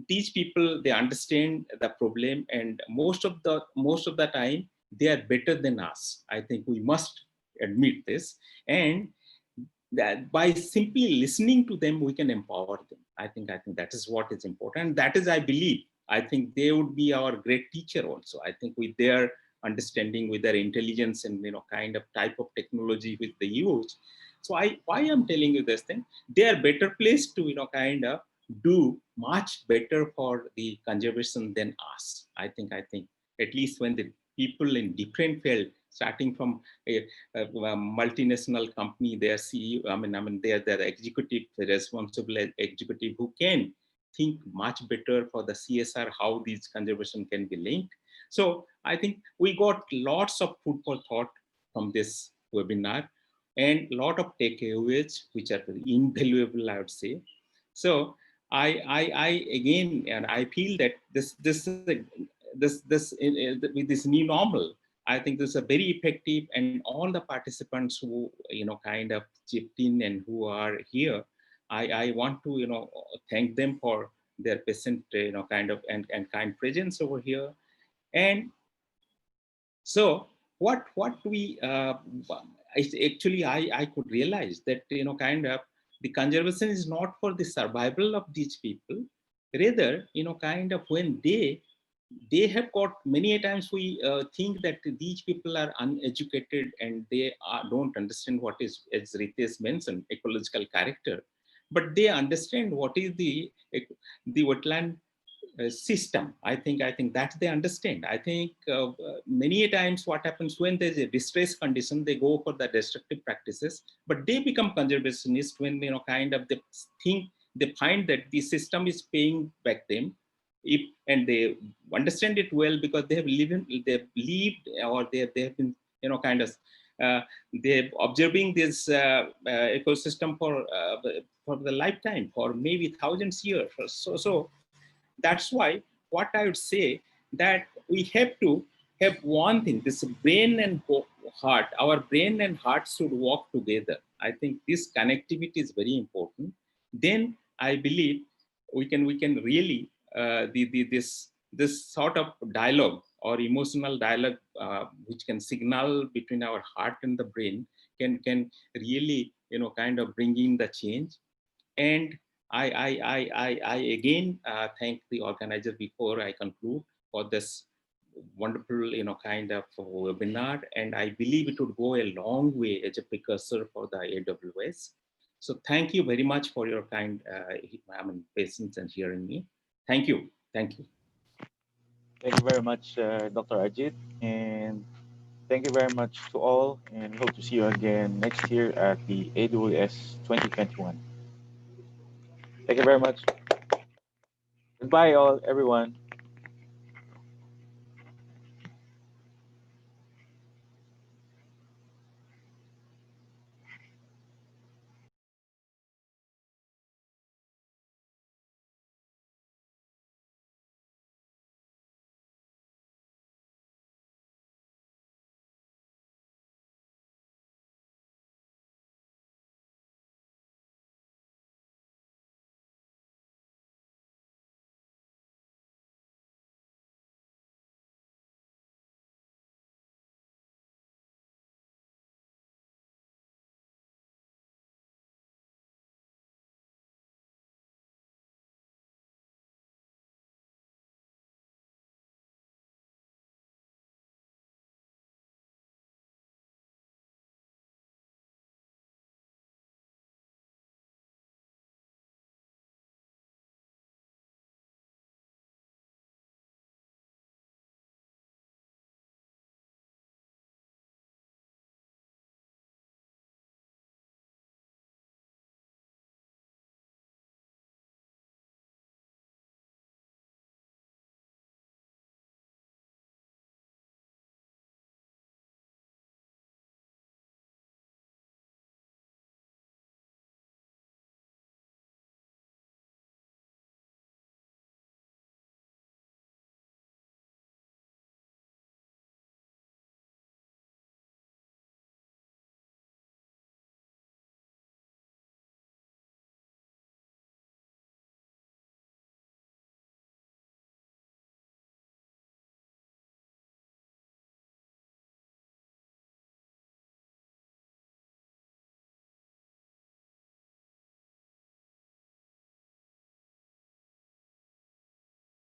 these people, they understand the problem, and most of the time they are better than us. I think we must admit this, and that by simply listening to them, we can empower them. I think that is what is important. That is, I believe, I think they would be our great teacher also. I think with their understanding, with their intelligence, and kind of type of technology with the use. So why I'm telling you this thing, they are better placed to kind of do much better for the conservation than us. I think at least when the people in different field, starting from a multinational company, their CEO, I mean, they are their executive, the responsible executive who can think much better for the CSR, how these conservation can be linked. So I think we got lots of food for thought from this webinar, and a lot of takeaways which are invaluable, I would say. So I again, and I feel that this with this new normal, I think this is a very effective, and all the participants who kind of chipped in and who are here, I want to thank them for their patient kind of and kind presence over here. And so what we actually I could realize that kind of the conservation is not for the survival of these people, rather kind of when they have got, many times we think that these people are uneducated and they don't understand what is, as Ritesh mentioned, ecological character, but they understand what is the wetland system. I think that they understand. I think many times what happens when there's a distress condition, they go for the destructive practices, but they become conservationists when kind of they think, they find that the system is paying back them, and they understand it well because they have lived or they have been kind of they're observing this ecosystem for the lifetime, for maybe thousands years. So that's why what I would say, that we have to have one thing, this brain and heart. Our brain and heart should work together. I think this connectivity is very important. Then I believe we can really this sort of dialogue or emotional dialogue which can signal between our heart and the brain can really kind of bring in the change. And I again thank the organizer before I conclude for this wonderful, kind of webinar. And I believe it would go a long way as a precursor for the AWS. So thank you very much for your kind patience and hearing me. Thank you. Thank you. Thank you very much, Dr. Ajit. And thank you very much to all. And we hope to see you again next year at the AWS 2021. Thank you very much. Goodbye, all, everyone.